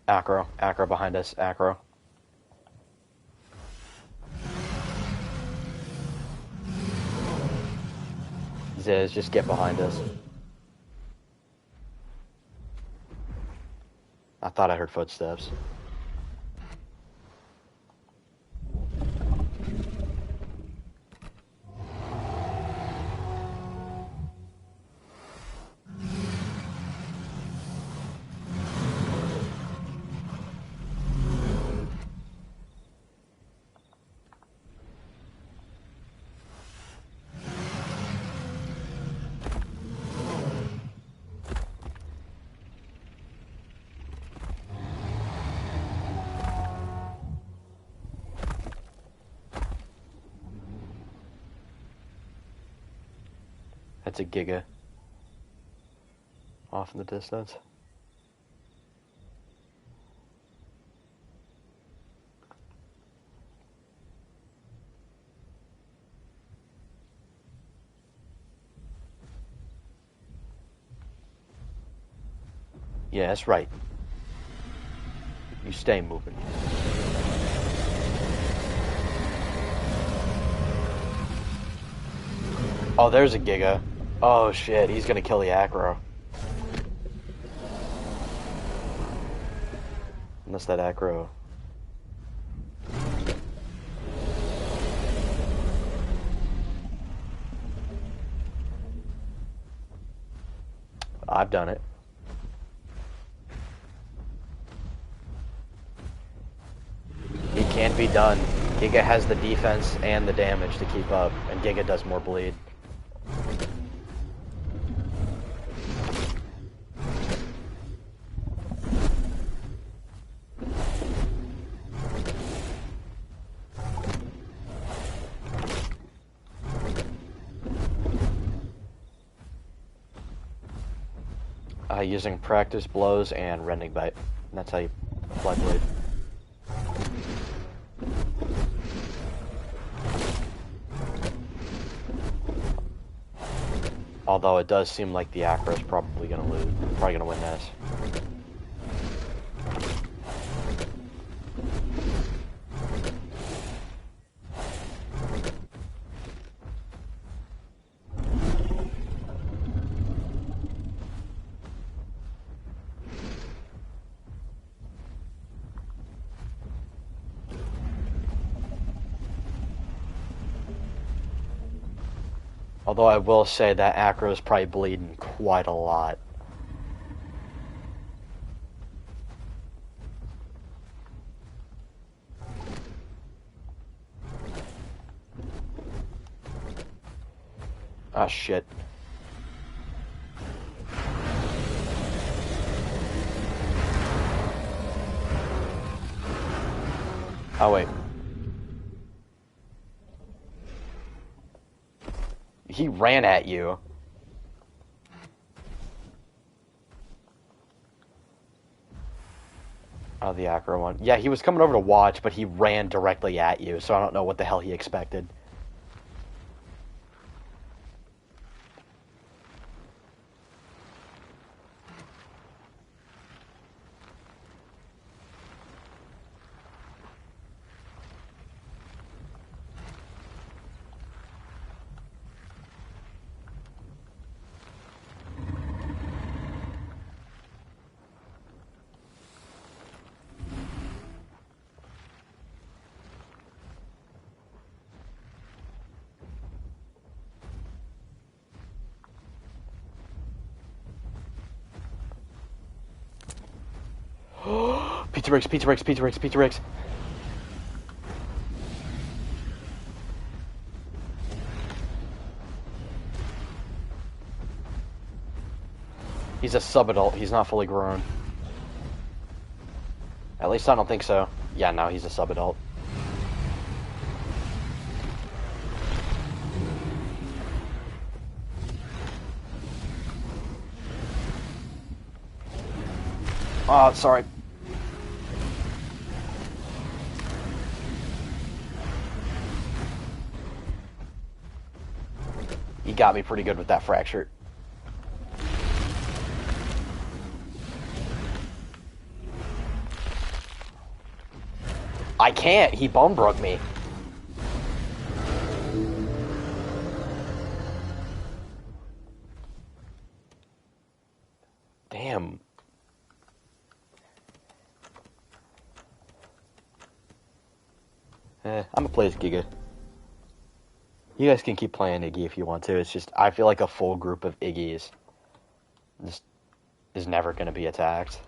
Acro behind us, Acro. Ziz, just get behind us. I thought I heard footsteps. That's a Giga. Off in the distance. Yeah, that's right. You stay moving. Oh, there's a Giga. Oh shit, he's gonna kill the Acro. Unless that Acro... I've done it. He can't be done. Giga has the defense and the damage to keep up, and Giga does more bleed. Using practice blows and rending bite. That's how you apply blade. Although it does seem like the Acro is probably gonna lose, probably gonna win this. Although I will say that Acro is probably bleeding quite a lot. Ah, shit. Oh, wait. He ran at you. Oh, the Acro one. Yeah, he was coming over to watch, but he ran directly at you, so I don't know what the hell he expected. Pizza Ricks, Pizza Ricks, Pizza Ricks, Pizza Ricks. He's a sub-adult. He's not fully grown. At least I don't think so. Yeah, no, he's a sub-adult. Oh, sorry. He got me pretty good with that fracture. I can't. He bone broke me. Damn. I'm gonna play as Giga. You guys can keep playing Iggy if you want to. It's just, I feel like a full group of Iggies just is never gonna be attacked.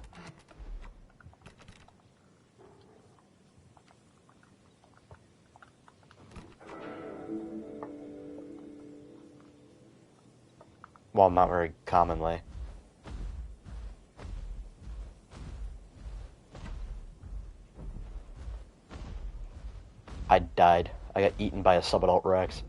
Well, not very commonly. I died. I got eaten by a sub-adult Rex.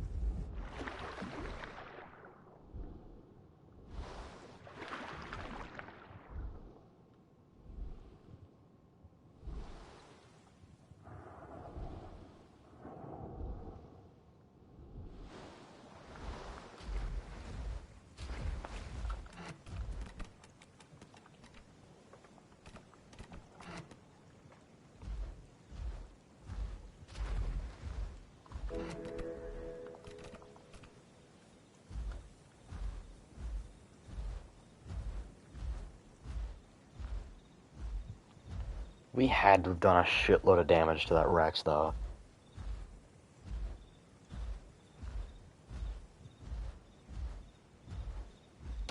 We had to have done a shitload of damage to that Rex, though.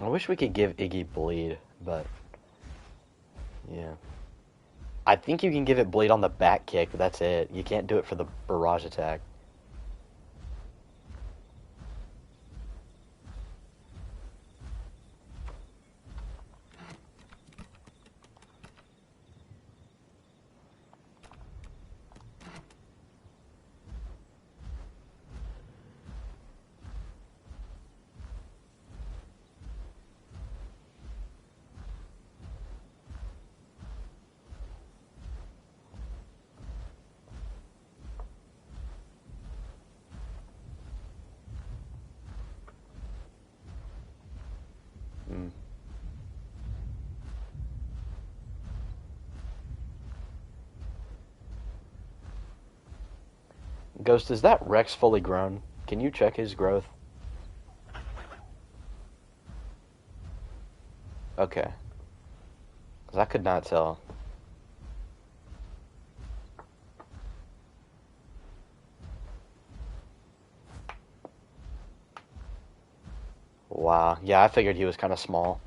I wish we could give Iggy bleed, but yeah. I think you can give it bleed on the back kick, but that's it. You can't do it for the barrage attack. Mm. Ghost, is that Rex fully grown? Can you check his growth? Okay. 'Cause I could not tell. Wow. Yeah, I figured he was kind of small.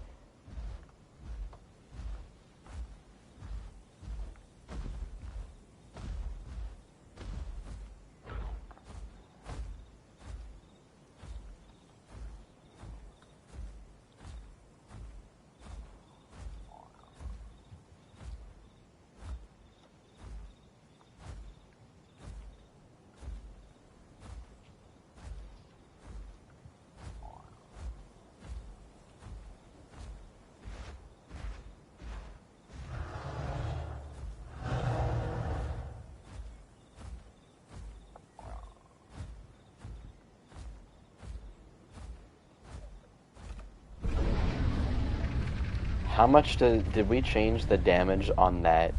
How much did we change the damage on that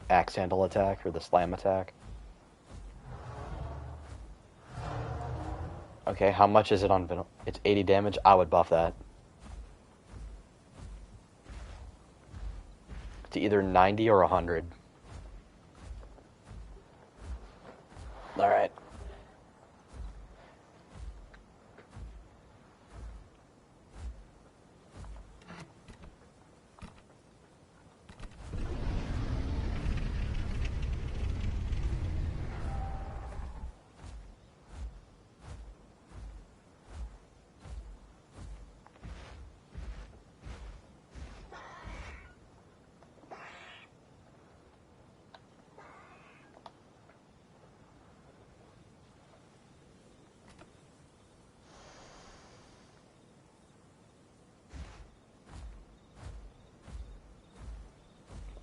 axe handle attack or the slam attack? Okay, how much is it on Venom? It's 80 damage. I would buff that to either 90 or 100. All right.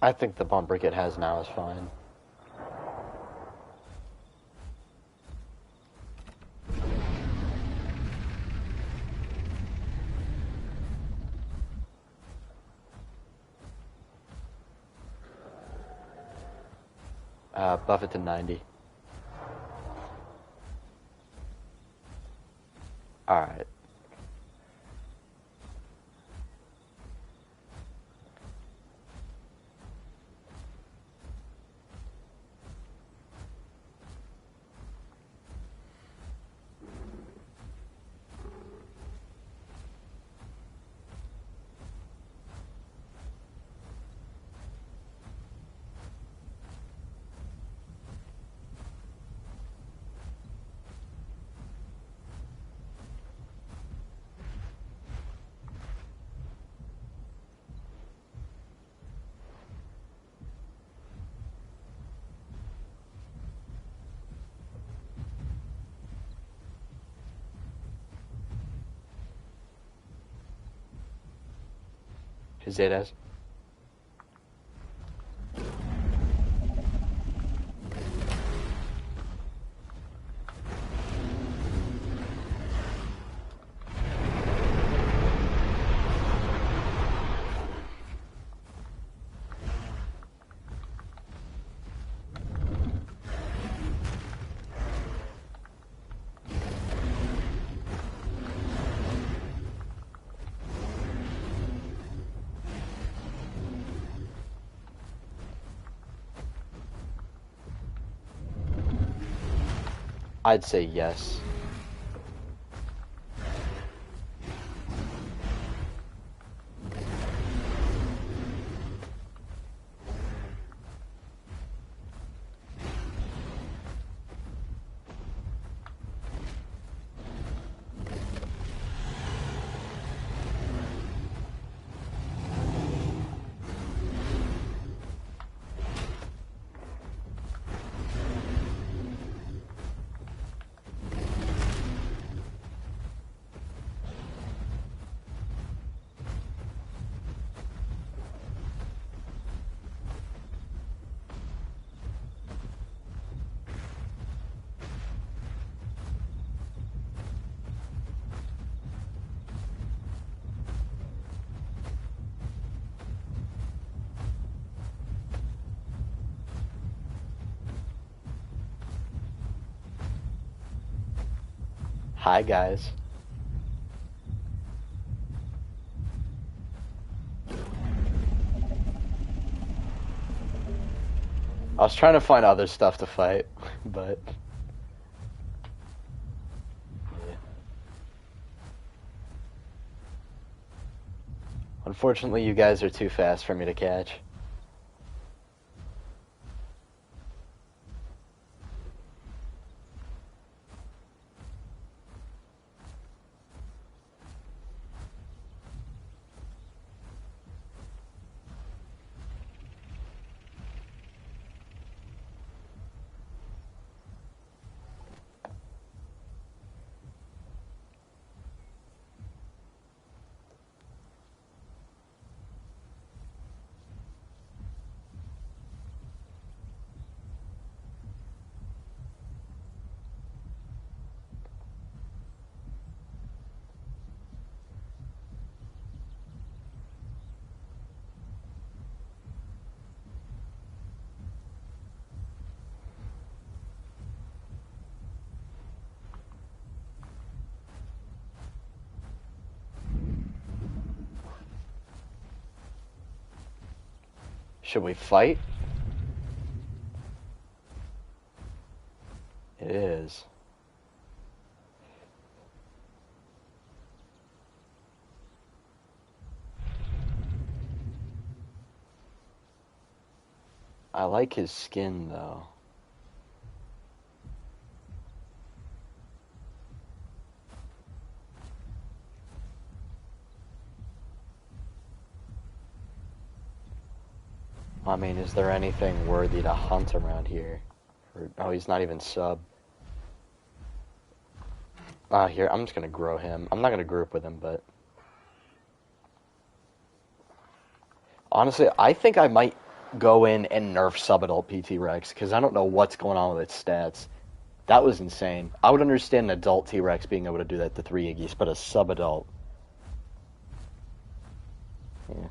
I think the bump break it has now is fine. Buff it to 90. Alright. Is it as? I'd say yes. Hi, guys. I was trying to find other stuff to fight, but... Yeah. Unfortunately, you guys are too fast for me to catch. Should we fight? It is. I like his skin, though. I mean, is there anything worthy to hunt around here? Oh, he's not even sub. Here, I'm just gonna grow him. I'm not gonna group with him, but... Honestly, I think I might go in and nerf sub-adult PT Rex, because I don't know what's going on with its stats. That was insane. I would understand an adult T-Rex being able to do that to 3 Iggy's, but a sub-adult... Yeah.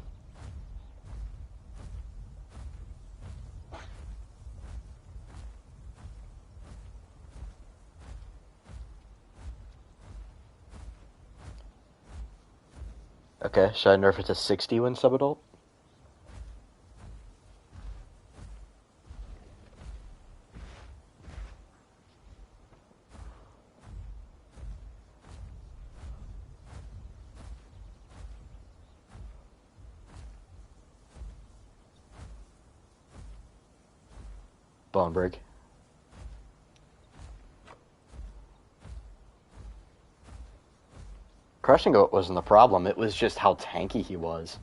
Okay, should I nerf it to 60 when sub-adult? Bonebreak. Crushing Goat wasn't the problem, it was just how tanky he was.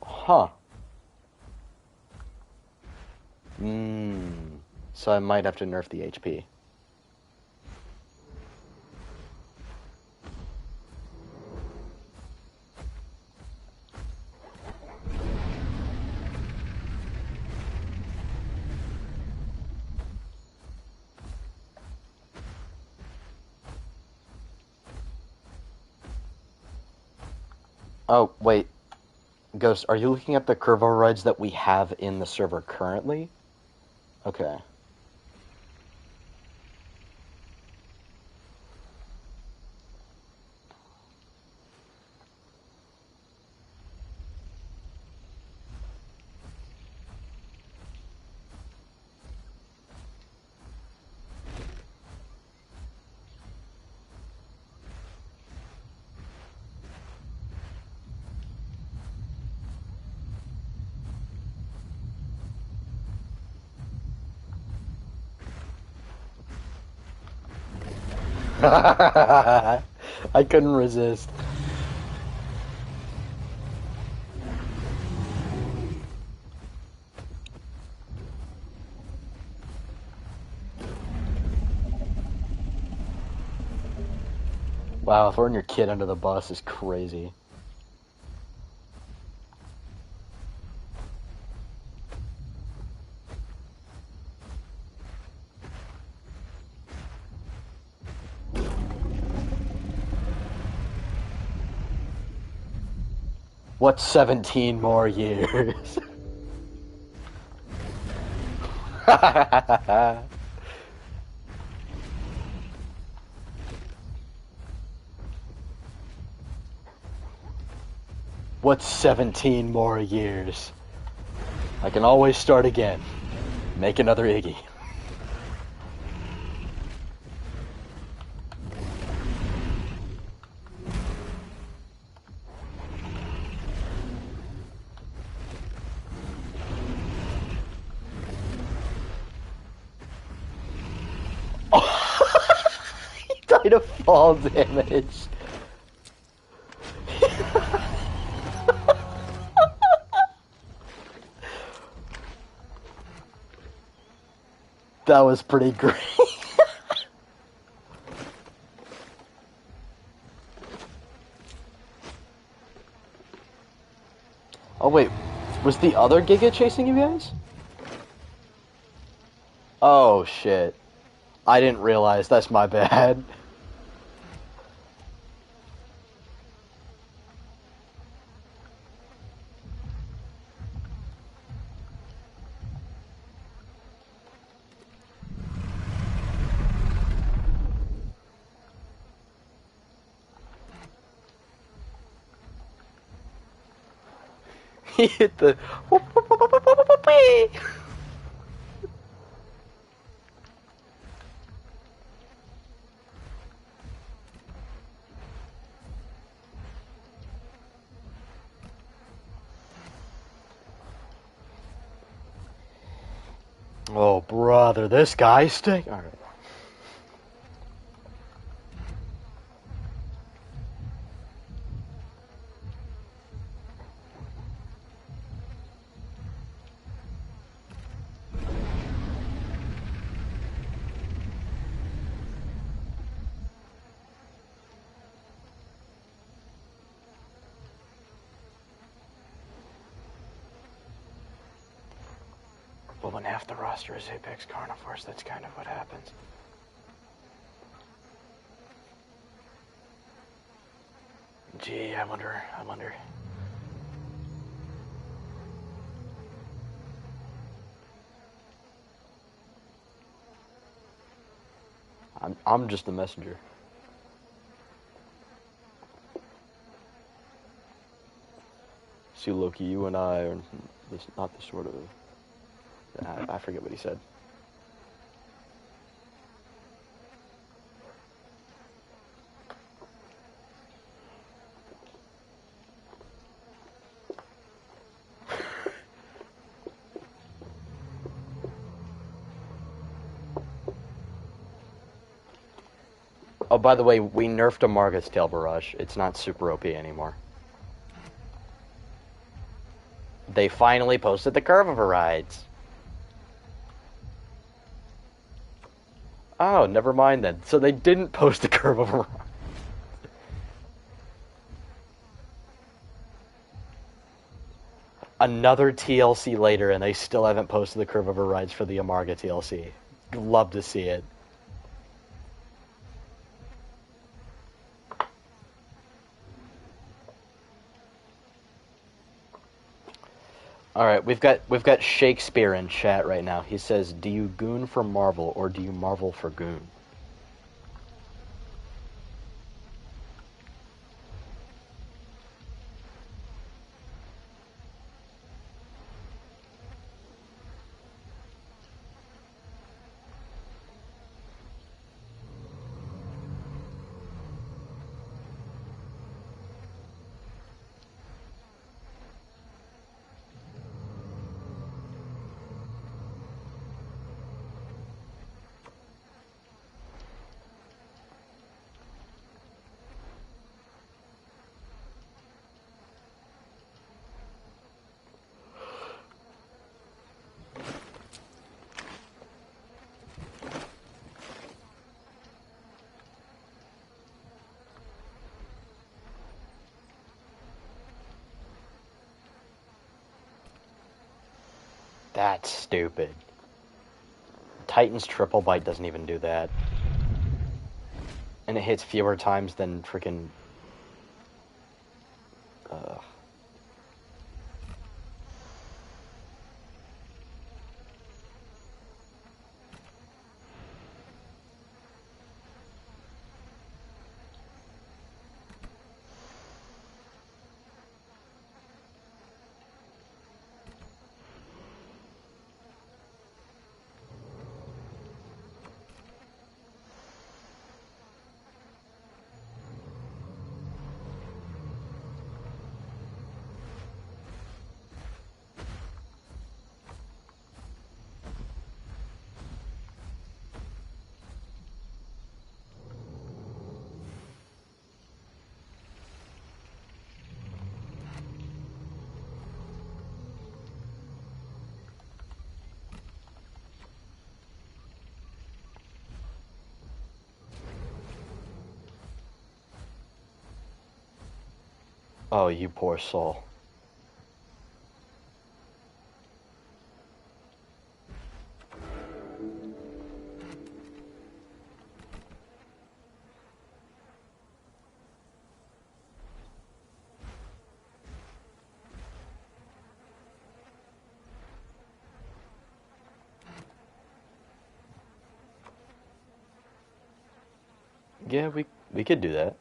Huh. So I might have to nerf the HP. Oh, wait. Ghost, are you looking at the curve overrides that we have in the server currently? Okay. I couldn't resist. Wow, throwing your kid under the bus is crazy. What's 17 more years? What's 17 more years? I can always start again. Make another Iggy. Oh, he died of fall damage. That was pretty great. Oh wait, was the other Giga chasing you guys? Oh shit. I didn't realize, that's my bad. He hit the... Oh, brother, this guy stink. Alright. Well, when half the roster is Apex Carnivores, that's kind of what happens. Gee, I wonder. I'm just the messenger. See, Loki, you and I are not the sort of... I forget what he said. Oh, by the way, we nerfed Amarga's Tail Barrage. It's not super OP anymore. They finally posted the curve overrides. Oh, never mind then. So they didn't post the curve override. Another TLC later, and they still haven't posted the curve overrides for the Amarga TLC. Love to see it. All right, we've got Shakespeare in chat right now. He says, "Do you goon for Marvel or do you Marvel for goon?" That's stupid. Titan's triple bite doesn't even do that. And it hits fewer times than freaking... Oh, you poor soul. Yeah, we could do that.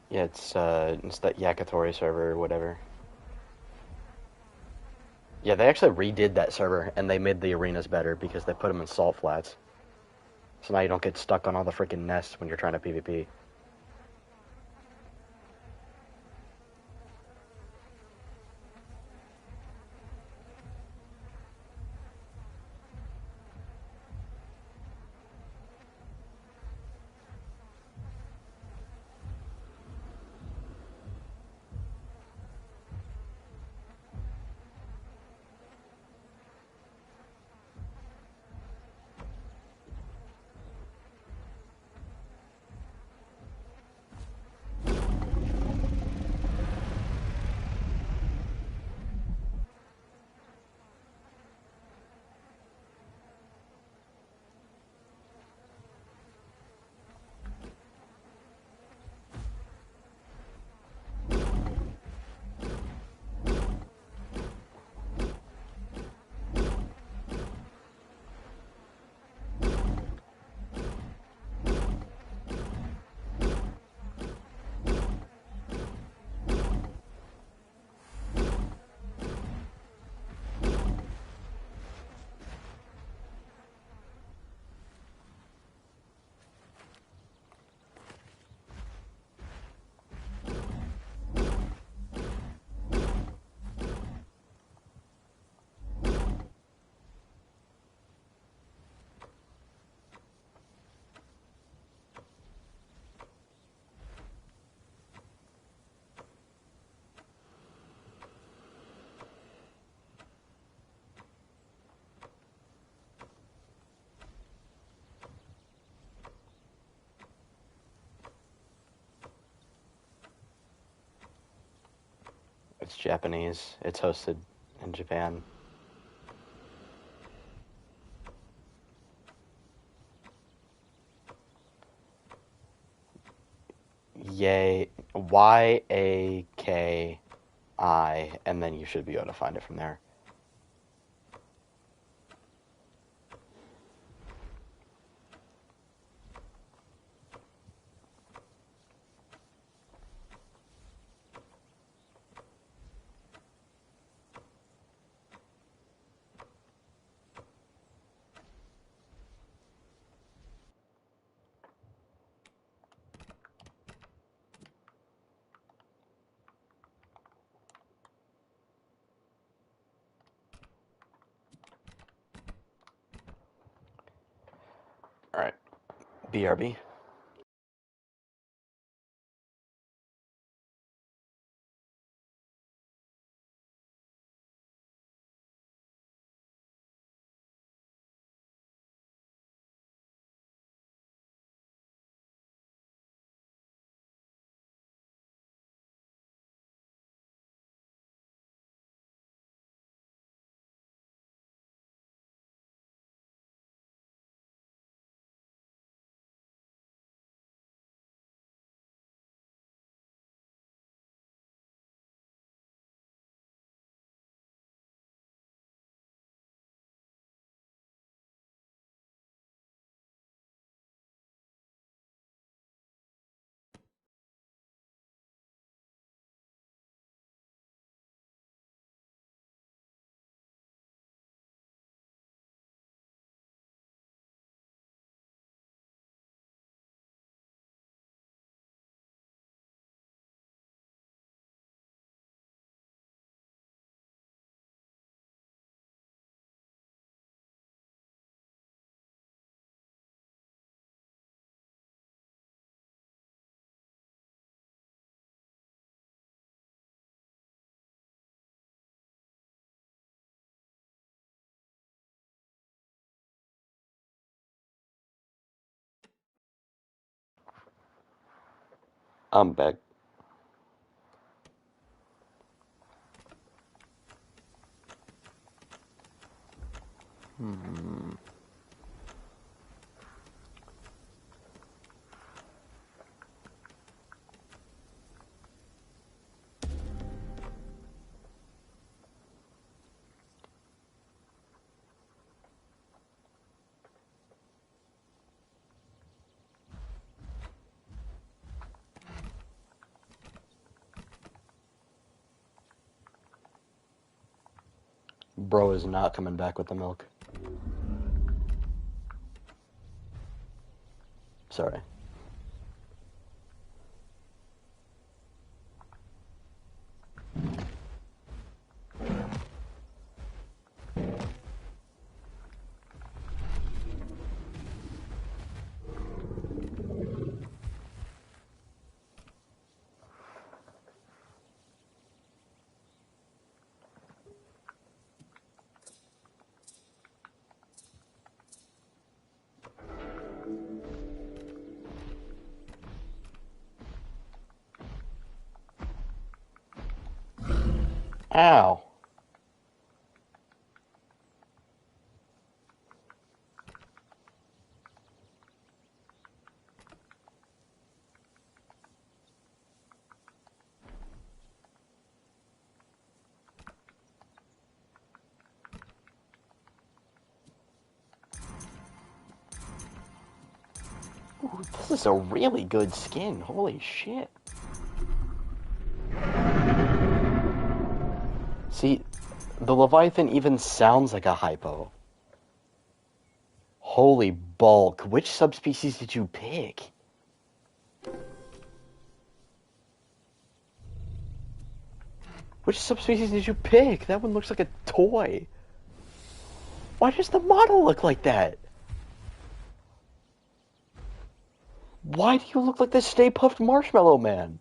Yeah, it's that Yakitori server or whatever. Yeah, they actually redid that server and they made the arenas better because they put them in salt flats. So now you don't get stuck on all the freaking nests when you're trying to PvP. It's Japanese. It's hosted in Japan. Yay. YAKI, and then you should be able to find it from there. Alright. BRB. I'm back. Hmm. Bro is not coming back with the milk. Sorry. Ow. Ooh, this is a really good skin. Holy shit. See, the Leviathan even sounds like a hypo. Holy bulk. Which subspecies did you pick? Which subspecies did you pick? That one looks like a toy. Why does the model look like that? Why do you look like the Stay Puft Marshmallow Man?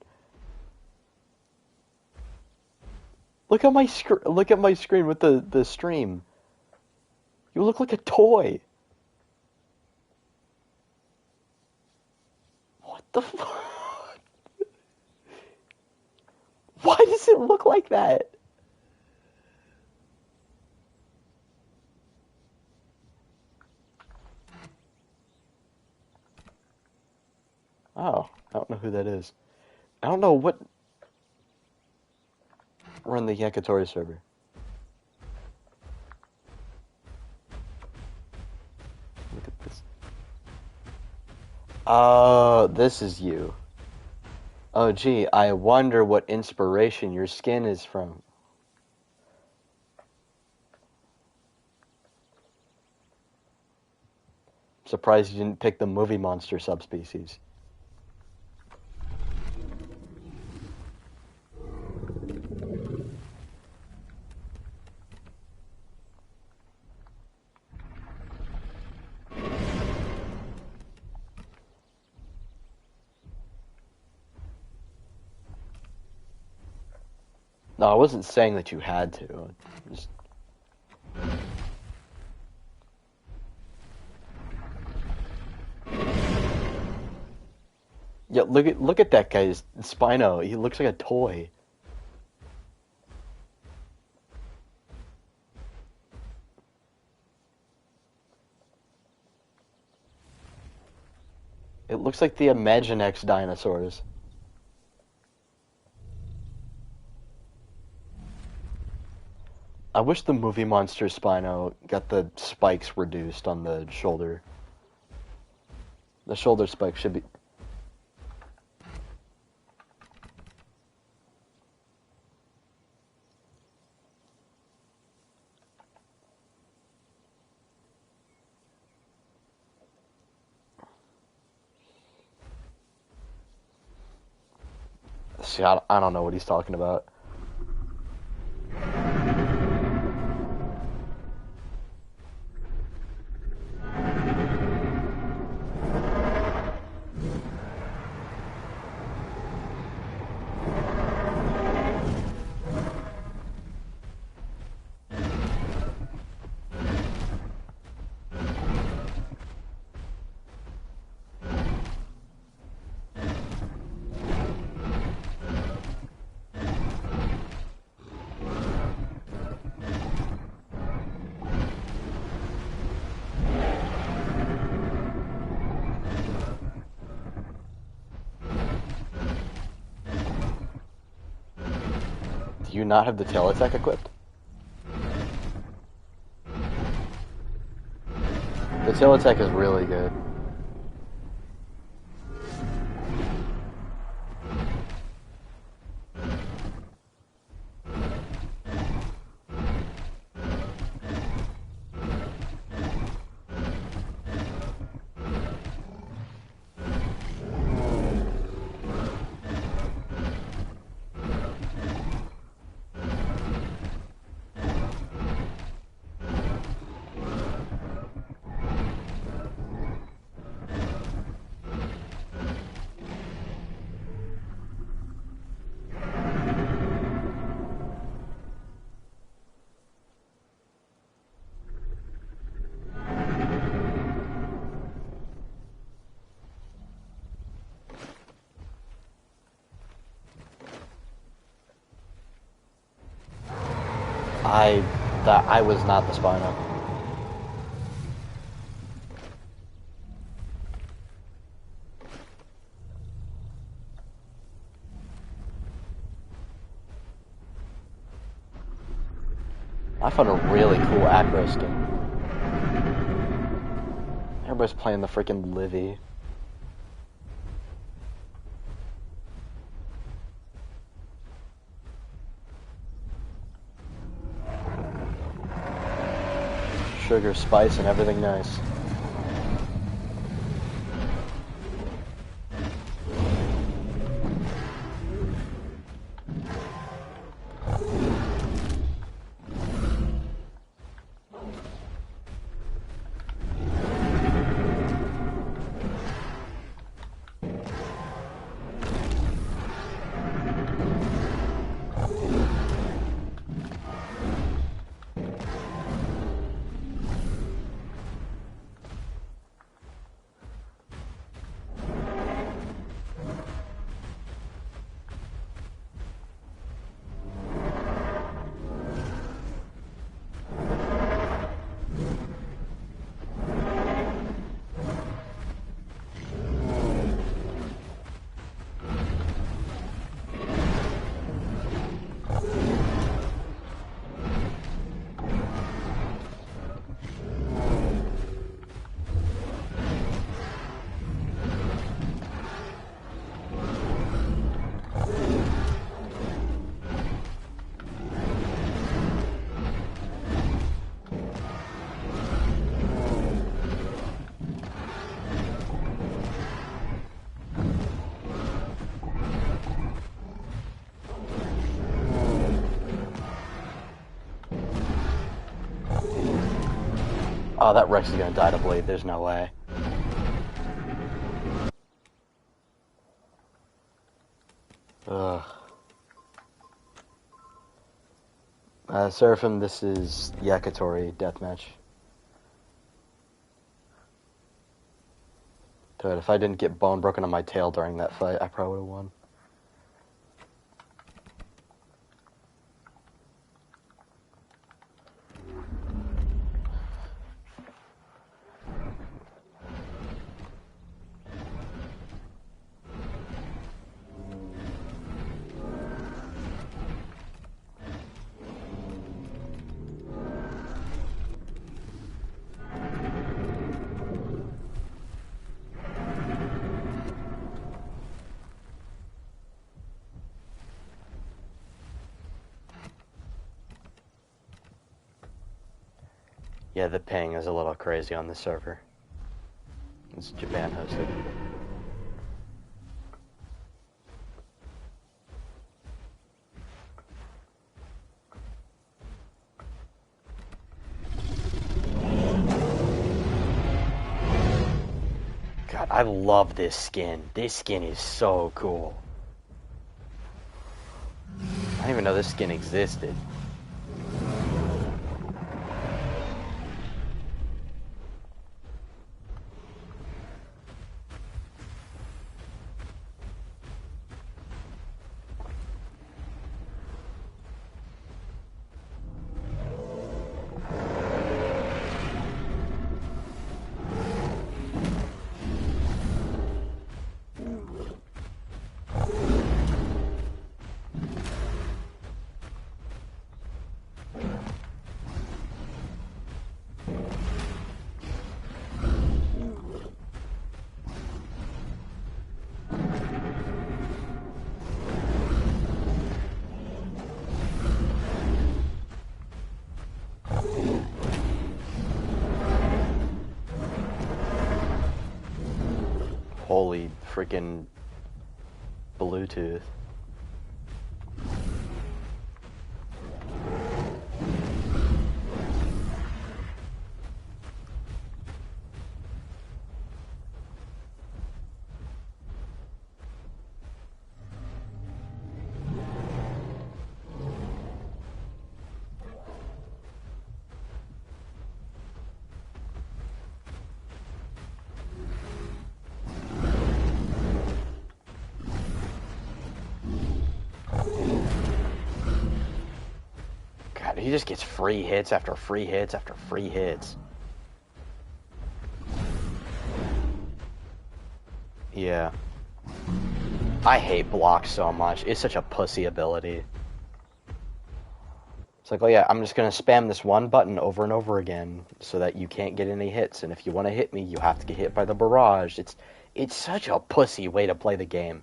Look at my screen with the stream. You look like a toy. What the fuck? Why does it look like that? Oh, I don't know who that is. I don't know what... We're on the Yakitori server. Look at this. Oh, this is you. Oh, gee, I wonder what inspiration your skin is from. I'm surprised you didn't pick the movie monster subspecies. No, I wasn't saying that you had to. Just... Yeah, look at that guy's Spino. He looks like a toy. It looks like the Imaginext dinosaurs. I wish the movie monster Spino got the spikes reduced on the shoulder. The shoulder spike should be... See, I don't know what he's talking about. Do you not have the tail attack equipped? The tail attack is really good. I was not the Spino. I found a really cool acro skin. Everybody's playing the freaking Livy. Sugar, spice, and everything nice. Oh, that Rex is gonna die to bleed. There's no way. Ugh. Seraphim, this is Yakitori deathmatch. Dude, if I didn't get bone broken on my tail during that fight, I probably would have won. Yeah, the ping is a little crazy on the server. It's Japan hosted. God, I love this skin. This skin is so cool. I didn't even know this skin existed. Holy freaking Bluetooth. God, he just gets free hits after free hits after free hits. Yeah. I hate blocks so much. It's such a pussy ability. It's like, oh yeah, I'm just going to spam this one button over and over again so that you can't get any hits. And if you want to hit me, you have to get hit by the barrage. It's such a pussy way to play the game.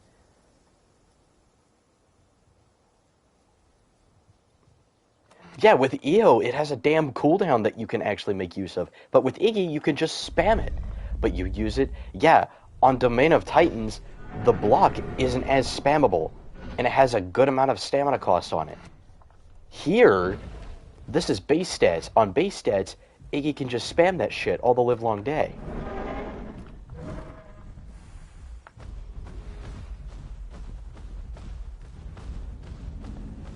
Yeah, with EO, it has a damn cooldown that you can actually make use of. But with Iggy, you can just spam it. But you use it, yeah, on Domain of Titans, the block isn't as spammable. And it has a good amount of stamina cost on it. Here, this is base stats. On base stats, Iggy can just spam that shit all the livelong day.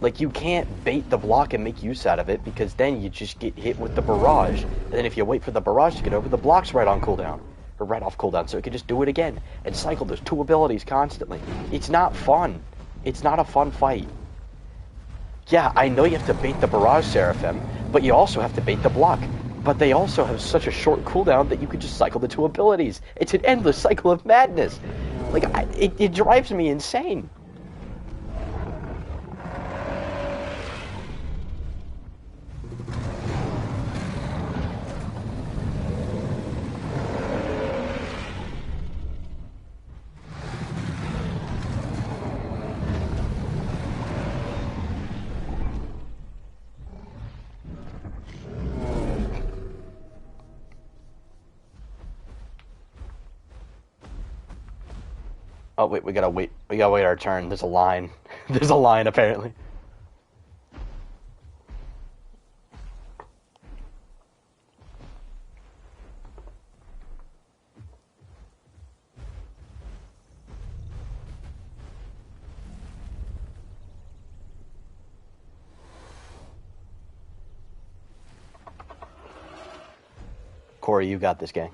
Like, you can't bait the block and make use out of it, because then you just get hit with the barrage. And then if you wait for the barrage to get over, the block's right on cooldown. Or right off cooldown, so it can just do it again. And cycle those two abilities constantly. It's not fun. It's not a fun fight. Yeah, I know you have to bait the barrage Seraphim, but you also have to bait the block. But they also have such a short cooldown that you can just cycle the two abilities. It's an endless cycle of madness. Like, it drives me insane. Oh, wait, we gotta wait our turn. There's a line. There's a line, apparently. Corey, you got this, gang.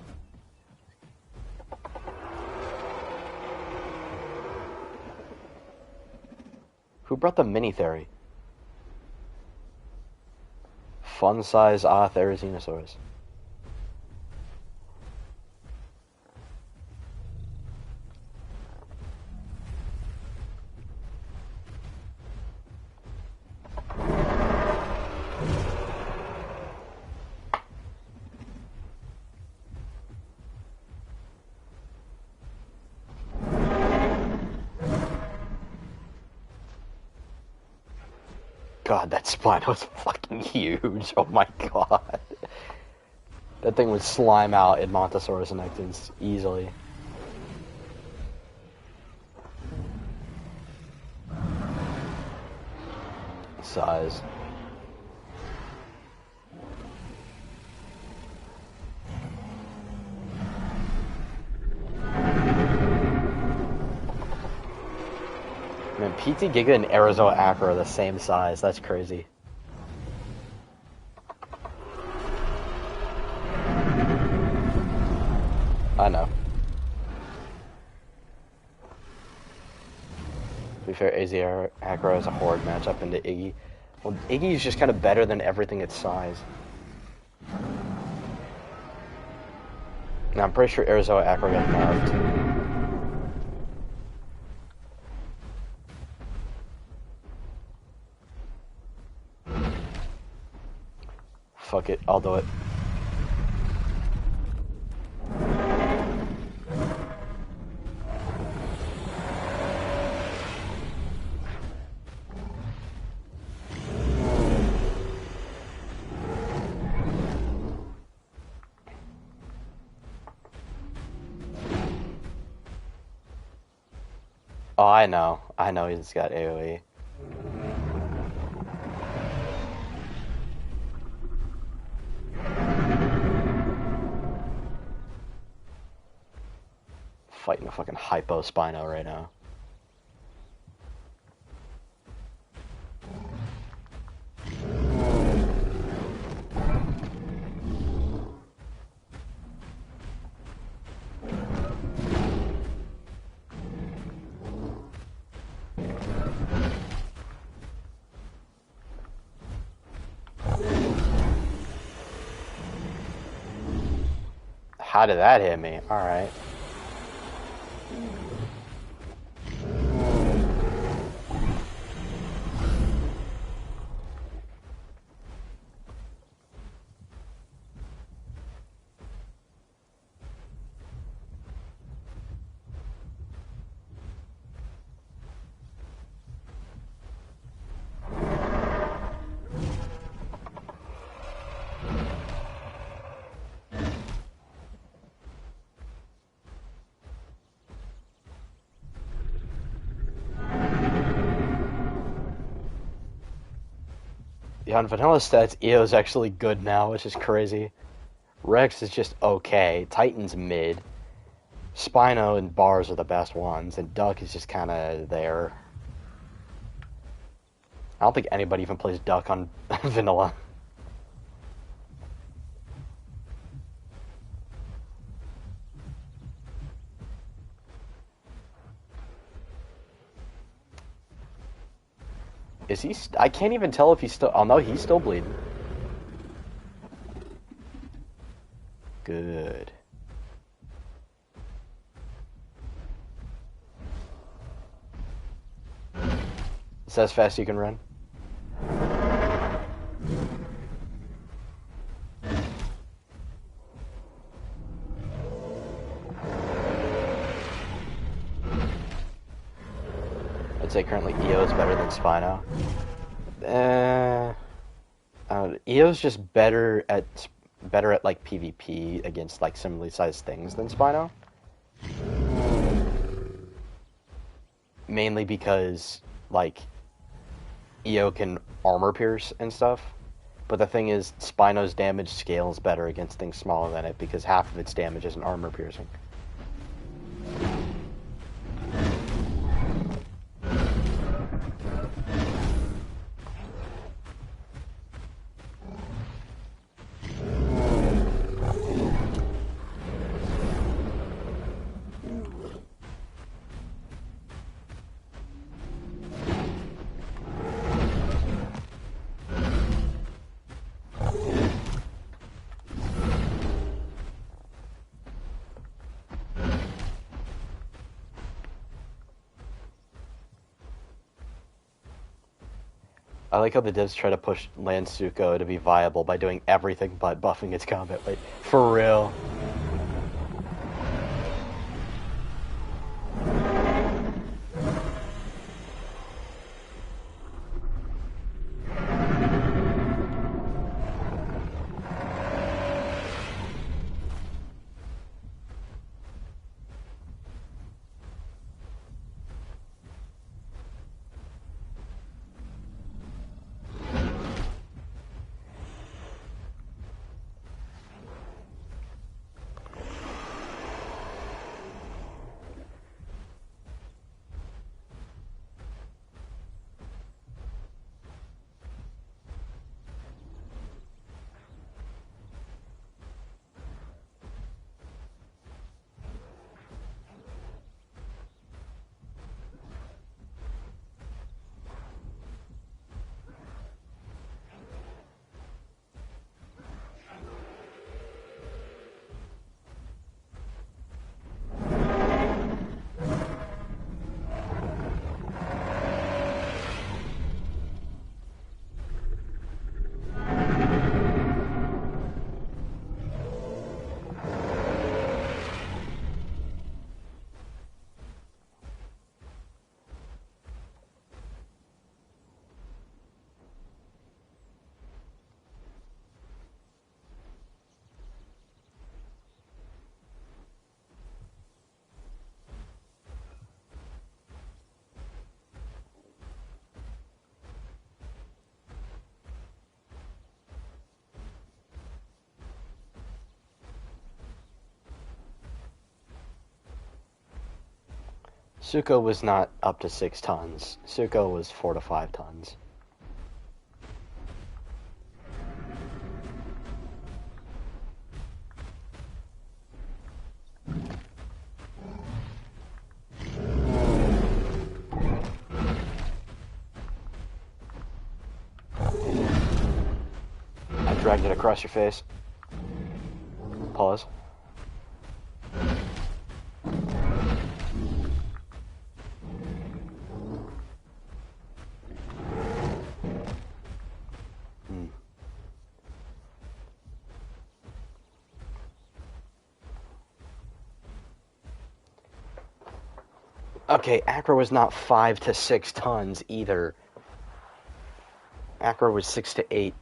Who brought the mini theory? Fun size Therizinosaurus. God, that spine was fucking huge. Oh my god. That thing would slime out Edmontosaurus annectans easily. Size. Man, PT Giga and Arizoa Acro are the same size. That's crazy. I know. To be fair, AZ Acro is a horde matchup into Iggy. Well, Iggy is just kind of better than everything its size. Now, I'm pretty sure Arizoa Acro got nerfed. Fuck it, I'll do it. Oh, I know. I know he's got AoE. Fighting a fucking hypo Spino right now. How did that hit me? Alright. Yeah, on vanilla stats, EO's actually good now, which is crazy. Rex is just okay. Titan's mid. Spino and Bars are the best ones, and Duck is just kind of there. I don't think anybody even plays Duck on vanilla. Is he? I can't even tell if he's still. Oh no, he's still bleeding. Good. Is that as fast as you can run? I'd say currently EO is better than Spino. EO's just better at like PvP against like similarly sized things than Spino. Mainly because like EO can armor pierce and stuff. But the thing is, Spino's damage scales better against things smaller than it because half of its damage isn't armor piercing. I like how the devs try to push Lanzuko to be viable by doing everything but buffing its combat rate. For real. Suko was not up to 6 tons. Suko was 4 to 5 tons. I dragged it across your face. Pause. Okay, Acro was not 5 to 6 tons either. Acro was 6 to 8.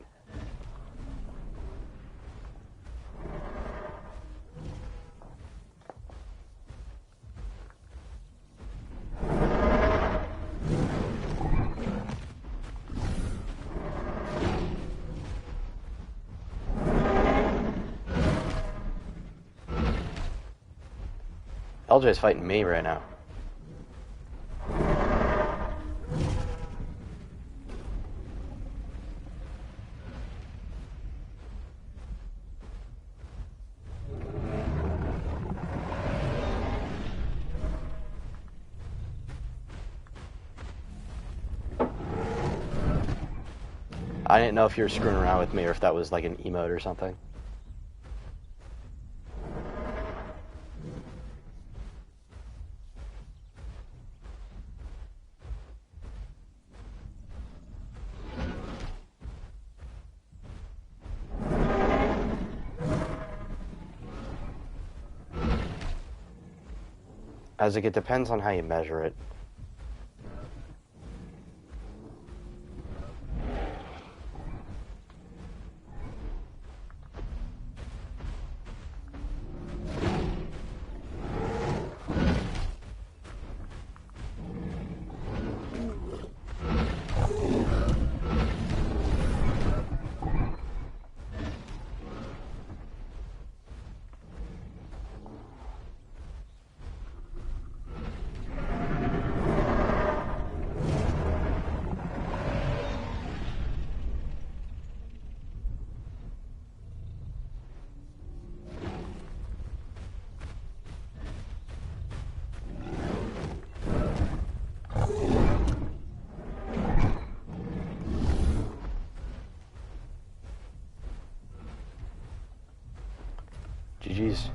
LJ's fighting me right now. I didn't know if you were screwing around with me or if that was like an emote or something. Isaac, it depends on how you measure it. GG's.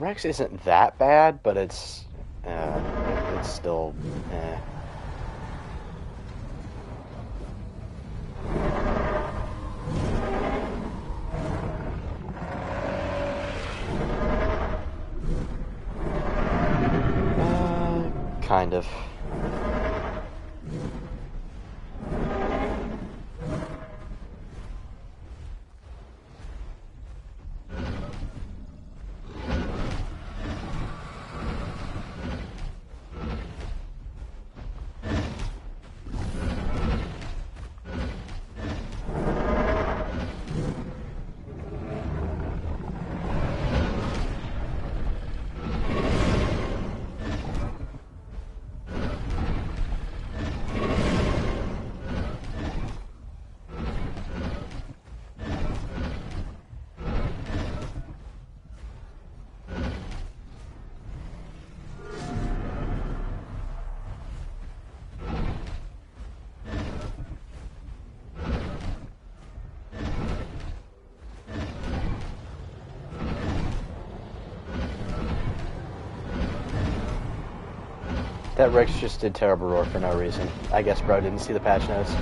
Rex isn't that bad, but it's still kind of. That Rex just did terrible roar for no reason. I guess bro didn't see the patch notes.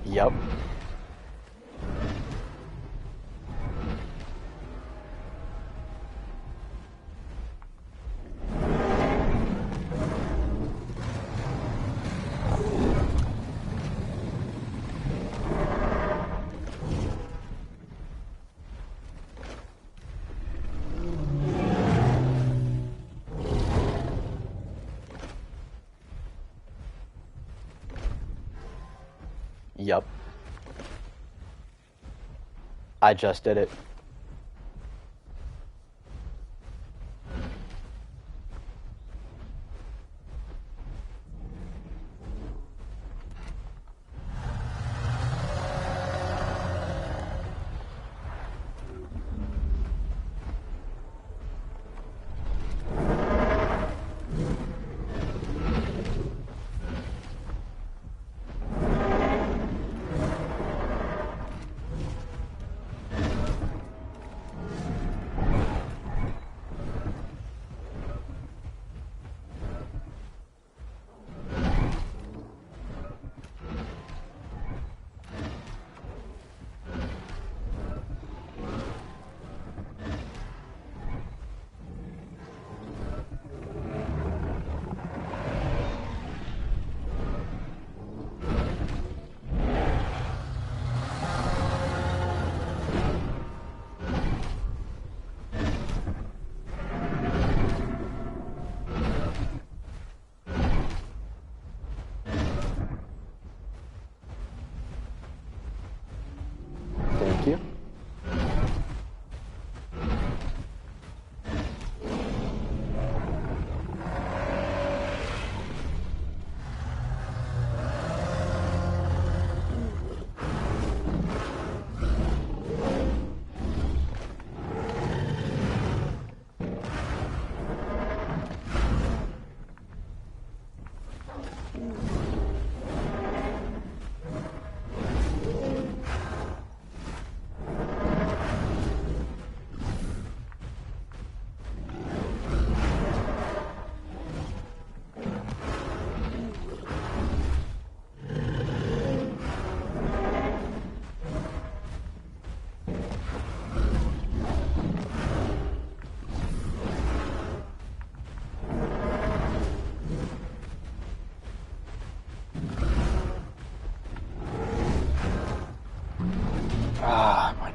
Yep. Yep. I just did it. Thank you.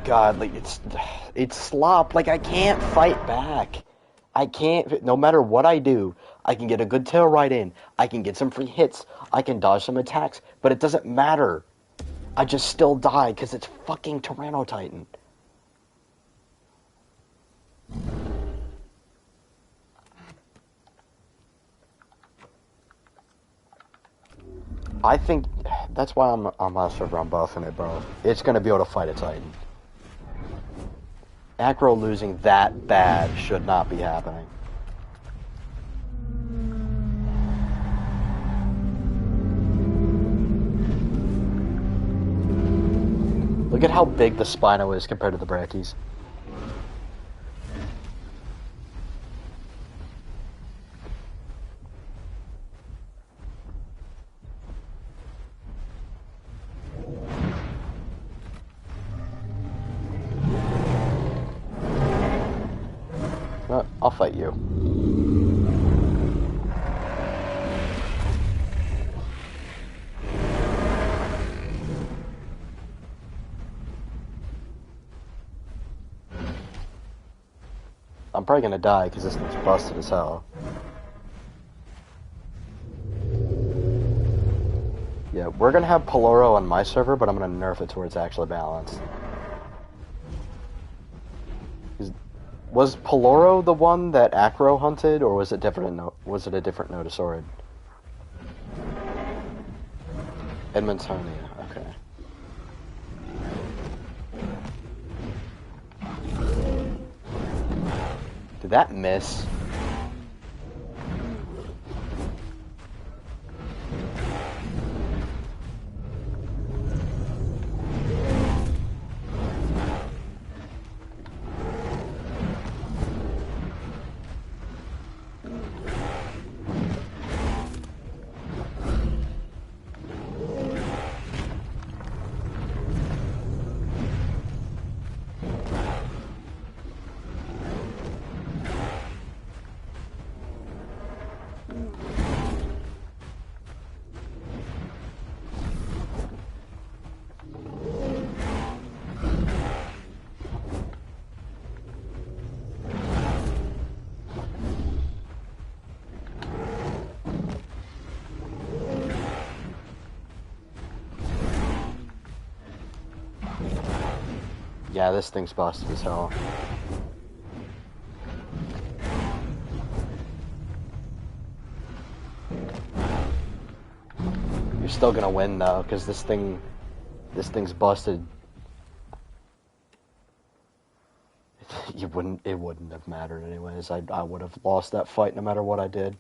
God, like, it's slop. Like, I can't fight back. I can't, no matter what I do, I can get a good tail right in. I can get some free hits. I can dodge some attacks, but it doesn't matter. I just still die because it's fucking Tyranno Titan. I think that's why I'm on server. I'm buffing it, bro. It's gonna be able to fight a Titan. Acro losing that bad should not be happening. Look at how big the Spino is compared to the Brackies. I'll fight you. I'm probably gonna die because this thing's busted as hell. Yeah, we're gonna have Peloro on my server, but I'm gonna nerf it towards actually balanced. Was Peloro the one that Acro hunted, or was it different? Was it a different Notosaurid? Edmontonia. Okay. Did that miss? Yeah, this thing's busted as hell. You're still gonna win though, because this thing's busted. It wouldn't have mattered anyways. I would have lost that fight no matter what I did.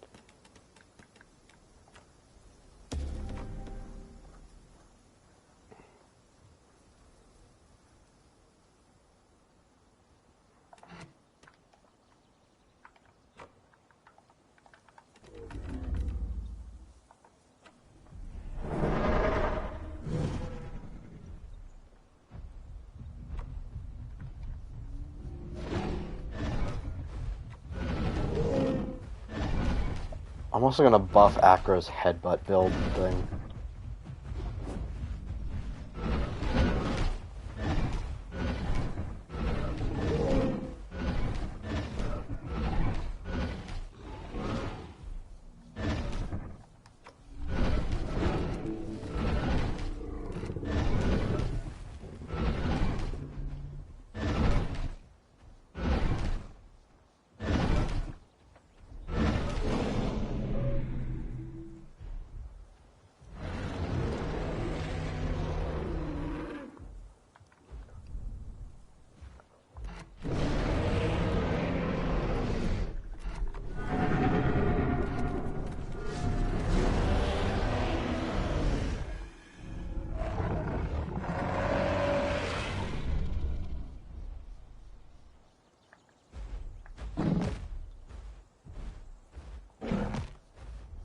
I'm also gonna buff Acro's headbutt build thing.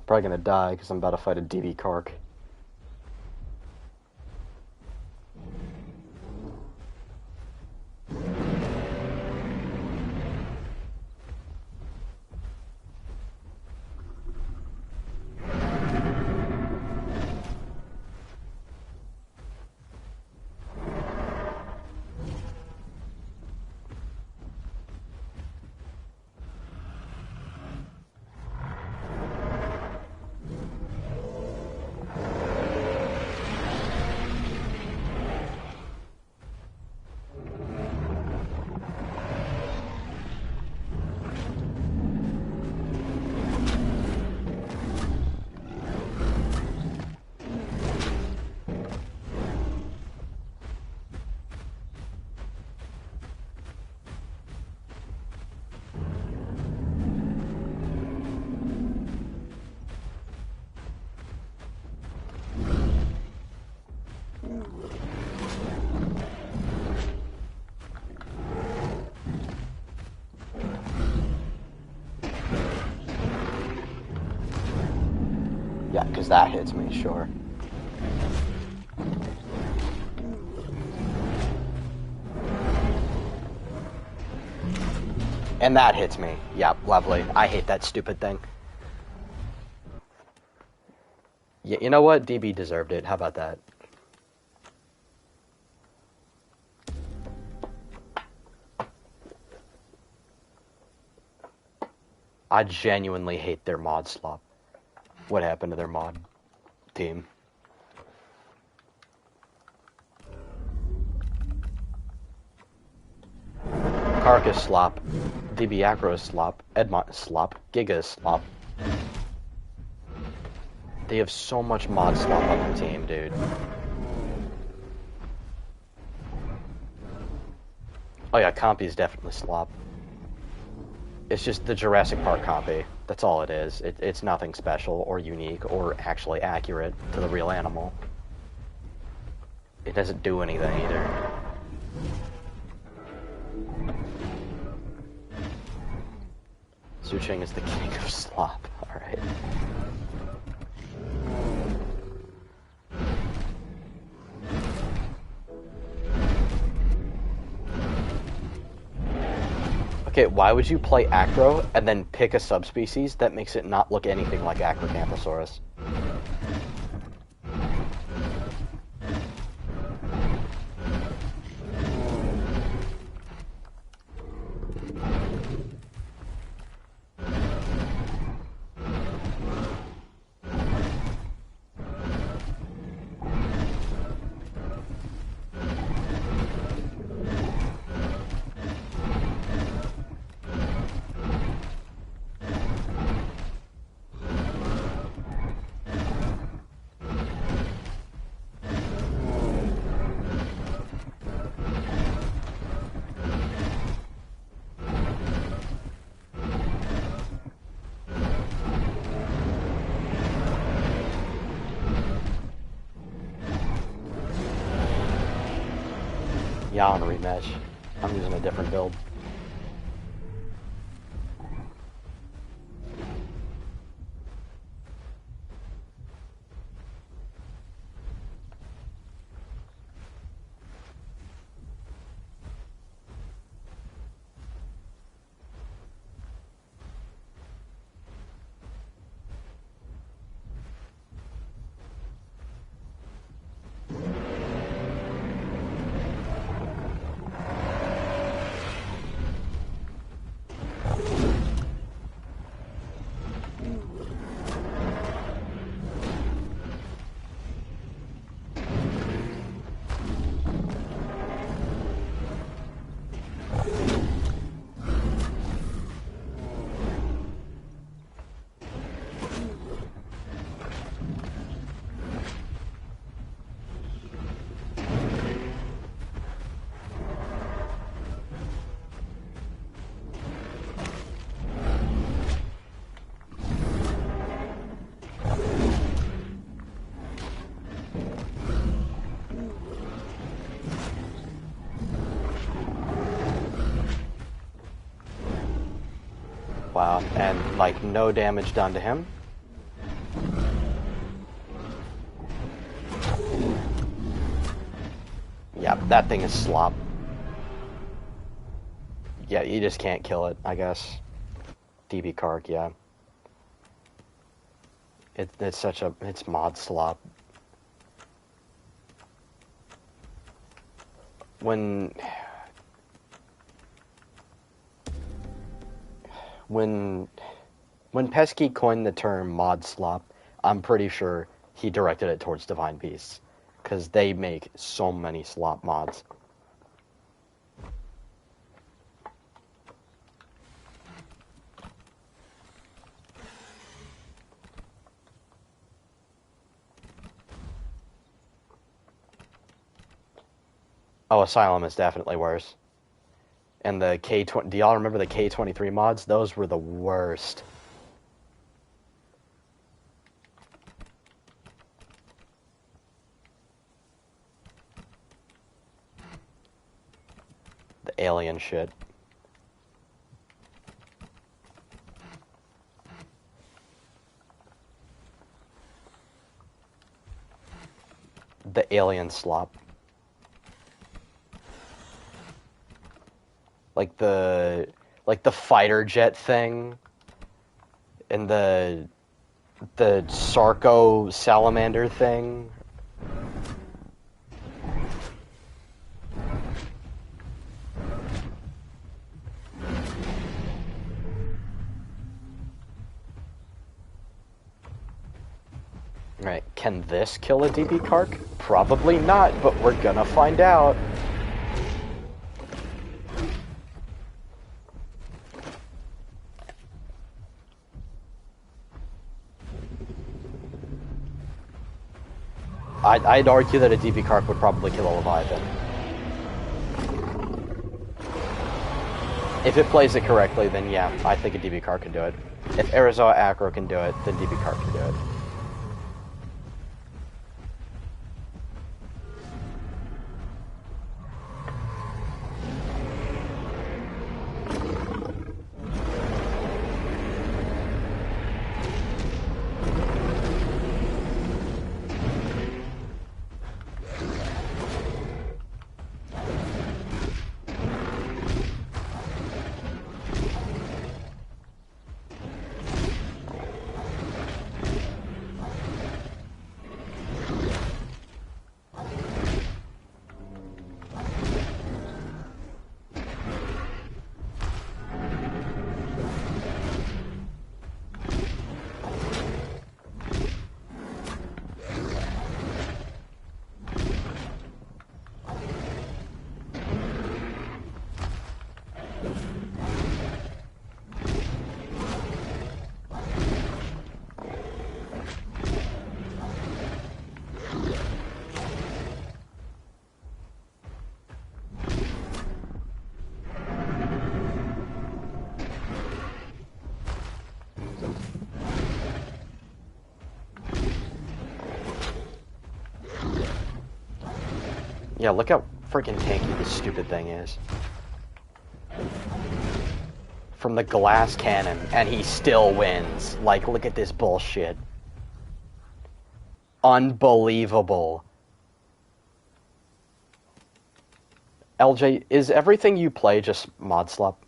Probably gonna die because I'm about to fight a DB Kark. Yeah, because that hits me, sure. And that hits me. Yep, lovely. I hate that stupid thing. Yeah, you know what? DB deserved it. How about that? I genuinely hate their mod slop. What happened to their mod team? Carcass slop, DB Acro slop, Edmont slop, Giga slop. They have so much mod slop on their team, dude. Oh yeah, Compy's definitely slop. It's just the Jurassic Park Compy. That's all it is. It's nothing special or unique or actually accurate to the real animal. It doesn't do anything either. Suching is the king of slop. Alright. Okay, why would you play Acro and then pick a subspecies that makes it not look anything like Acrocanthosaurus? Yeah, on rematch. I'm using a different build. Wow, and like no damage done to him. Yeah, that thing is slop. Yeah, you just can't kill it, I guess. DB Kark, yeah. It's such a, it's mod slop. When Pesky coined the term mod slop, I'm pretty sure he directed it towards Divine Beasts, because they make so many slop mods. Oh, Asylum is definitely worse. And the K20, do y'all remember the K23 mods? Those were the worst. alien shit. The alien slop. Like the fighter jet thing. And the Sarco salamander thing. Right, can this kill a DB Kark? Probably not, but we're gonna find out. I'd argue that a DB Kark would probably kill a Leviathan. If it plays it correctly, then yeah, I think a DB Kark can do it. If Arizoa Acro can do it, then DB Kark can do it. Yeah, look how freaking tanky this stupid thing is. From the glass cannon, and he still wins. Like, look at this bullshit. Unbelievable. LJ, is everything you play just mod slop?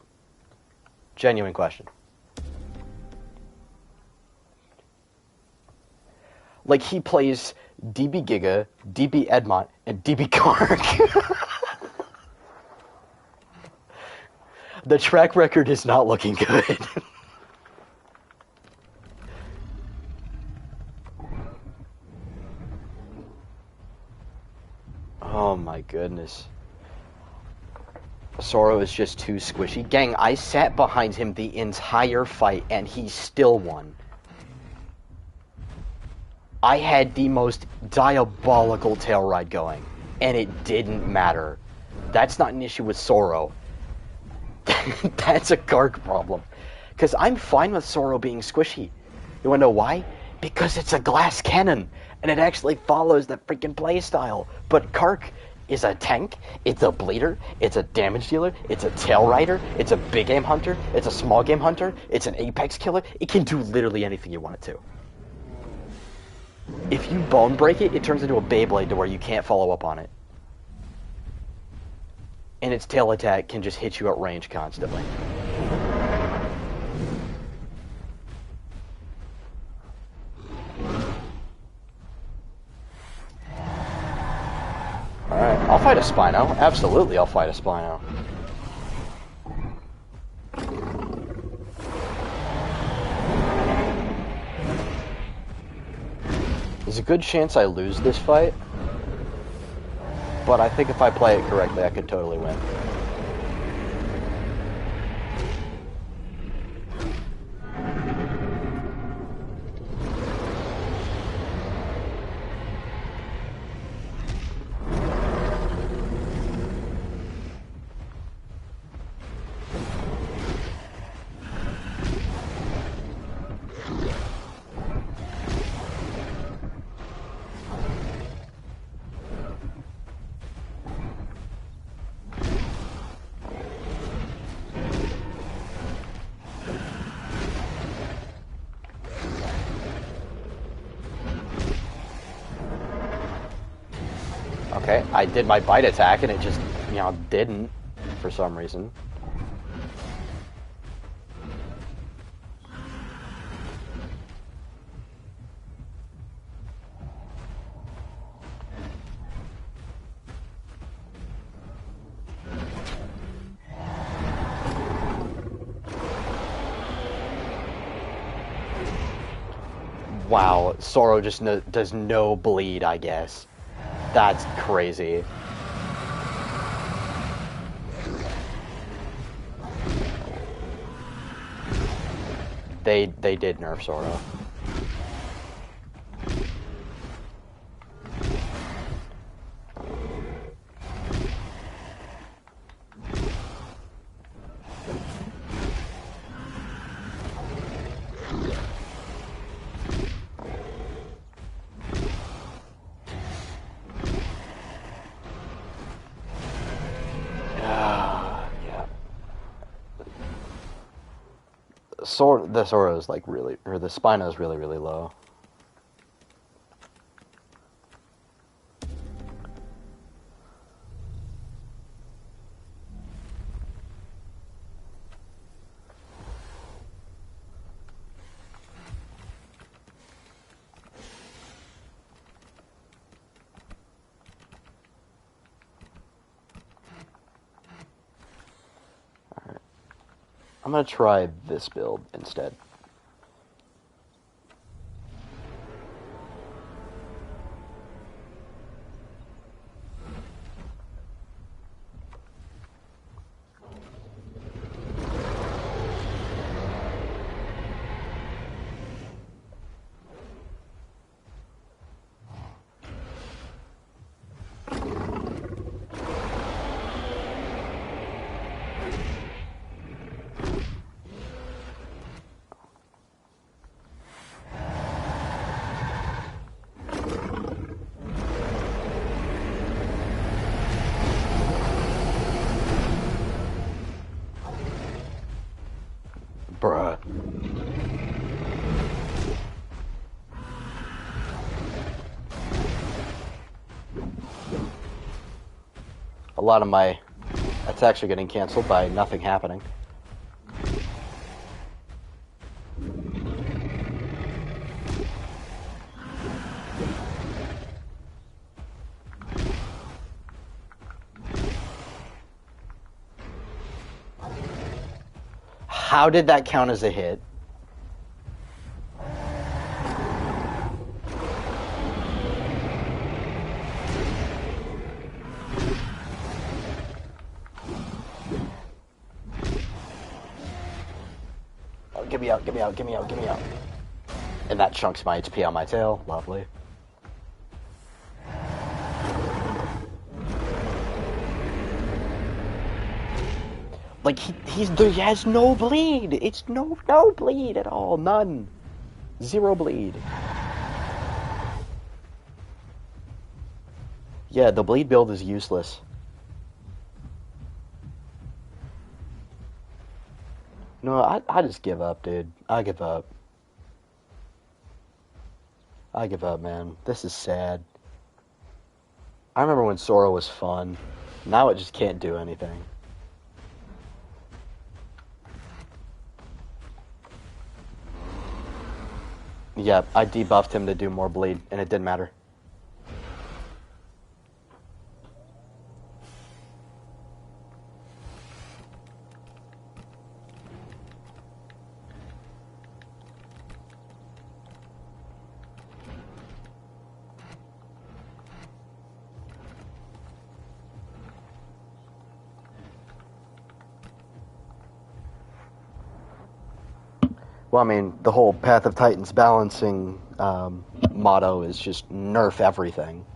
Genuine question. Like, he plays DB Giga, DB Edmont, and DB Kark. The track record is not looking good. Oh my goodness. Soro is just too squishy. Gang, I sat behind him the entire fight, and he still won. I had the most diabolical tail ride going, and it didn't matter. That's not an issue with Soro. That's a Kark problem. Because I'm fine with Soro being squishy. You wanna know why? Because it's a glass cannon, and it actually follows the freaking playstyle. But Kark is a tank, it's a bleeder, it's a damage dealer, it's a tail rider, it's a big game hunter, it's a small game hunter, it's an apex killer. It can do literally anything you want it to. If you bone break it, it turns into a Beyblade to where you can't follow up on it. And its tail attack can just hit you at range constantly. Alright, I'll fight a Spino. Absolutely, I'll fight a Spino. There's a good chance I lose this fight, but I think if I play it correctly, I could totally win. Okay, I did my bite attack and it just, didn't for some reason. Wow, Soro just does no bleed, I guess. That's crazy. They did nerf Soro. The Soro is like really, or the Spino is really, really low. Alright. I'm gonna try this build instead. Bruh. A lot of my attacks are getting canceled by nothing happening. How did that count as a hit? Oh, get me out, get me out, get me out, get me out. And that chunks my HP on my tail. Lovely. Like, he has no bleed. It's no bleed at all. None. Zero bleed. Yeah, the bleed build is useless. No, I just give up, dude. I give up. I give up, man. This is sad. I remember when Sora was fun. Now it just can't do anything. Yeah, I debuffed him to do more bleed, and it didn't matter. Well, I mean, the whole Path of Titans balancing motto is just nerf everything.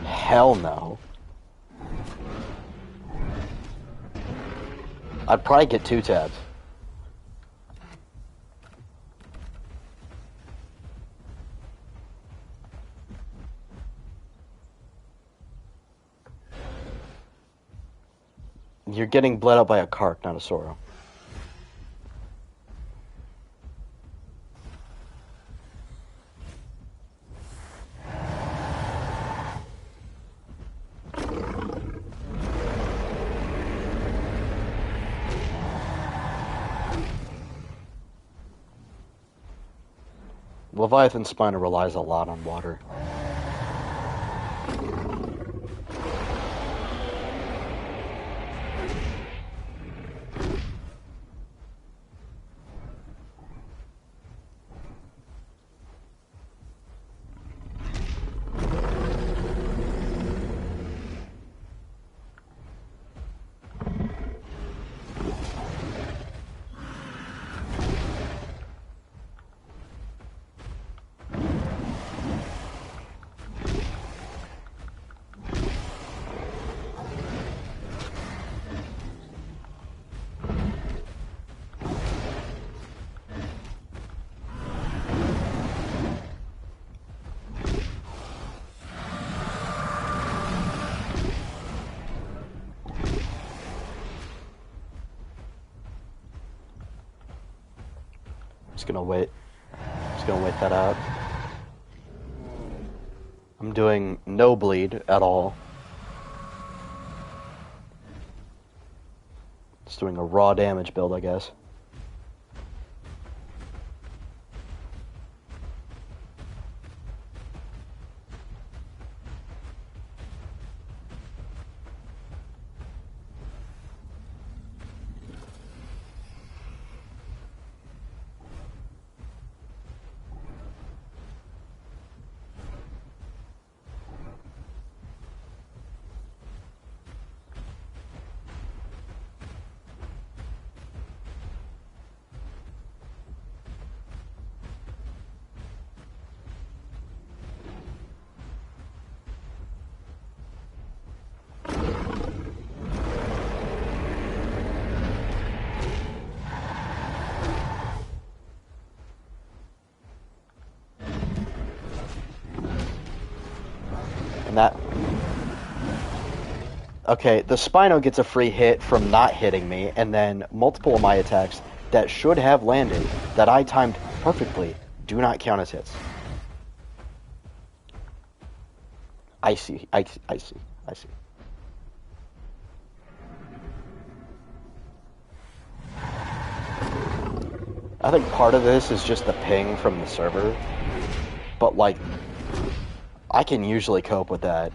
Hell no. I'd probably get 2 tabs. You're getting bled out by a Kark, not a Soro. Leviathan Spiner relies a lot on water. Just gonna wait. Just gonna wait that out. I'm doing no bleed at all. Just doing a raw damage build, I guess. And that... Okay, the Spino gets a free hit from not hitting me, and then multiple of my attacks that should have landed, that I timed perfectly, do not count as hits. I see. I see. I think part of this is just the ping from the server, but like, I can usually cope with that.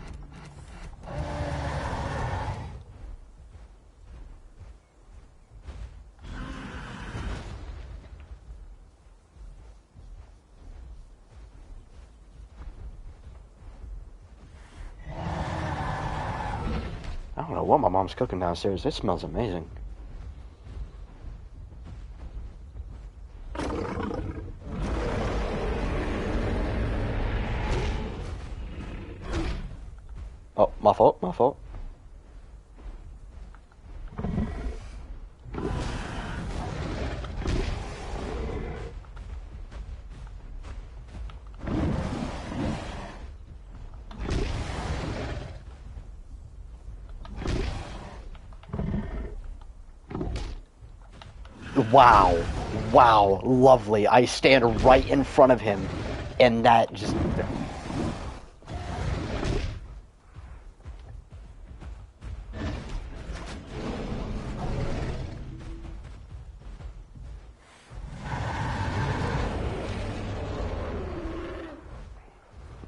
I don't know what my mom's cooking downstairs. It smells amazing. Oh, my fault, my fault. Wow. Wow. Lovely. I stand right in front of him, and that just...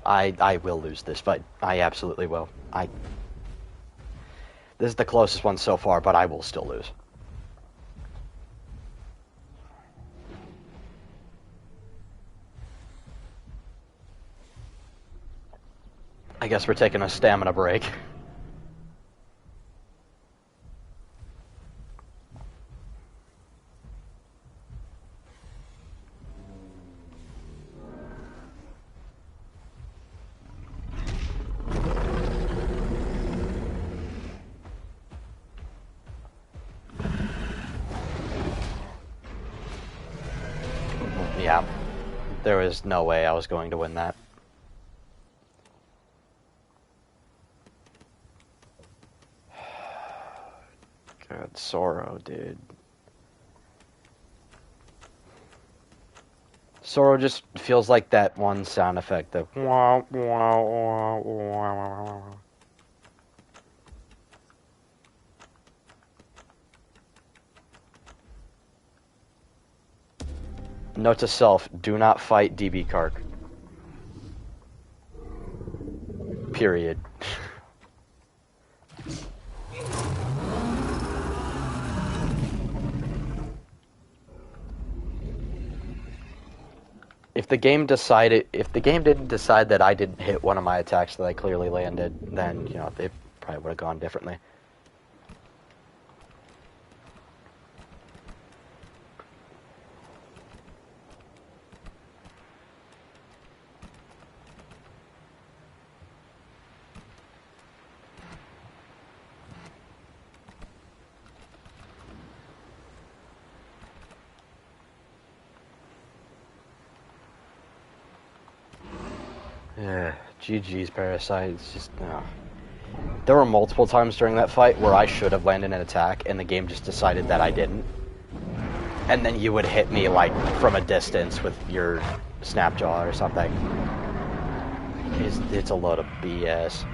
I will lose this fight. I absolutely will. This is the closest one so far, but I will still lose. I guess we're taking a stamina break. Yeah, there was no way I was going to win that. God, Sorrow, dude. Sorrow just feels like that one sound effect of wow, wow, wow, wow. Note to self, do not fight DB Kark. Period. If the game didn't decide that I didn't hit one of my attacks that I clearly landed, then, you know, they probably would have gone differently. Yeah, GG's Parasite. It's just no. There were multiple times during that fight where I should have landed an attack, and the game just decided that I didn't. And then you would hit me like from a distance with your Snapjaw or something. It's a load of BS.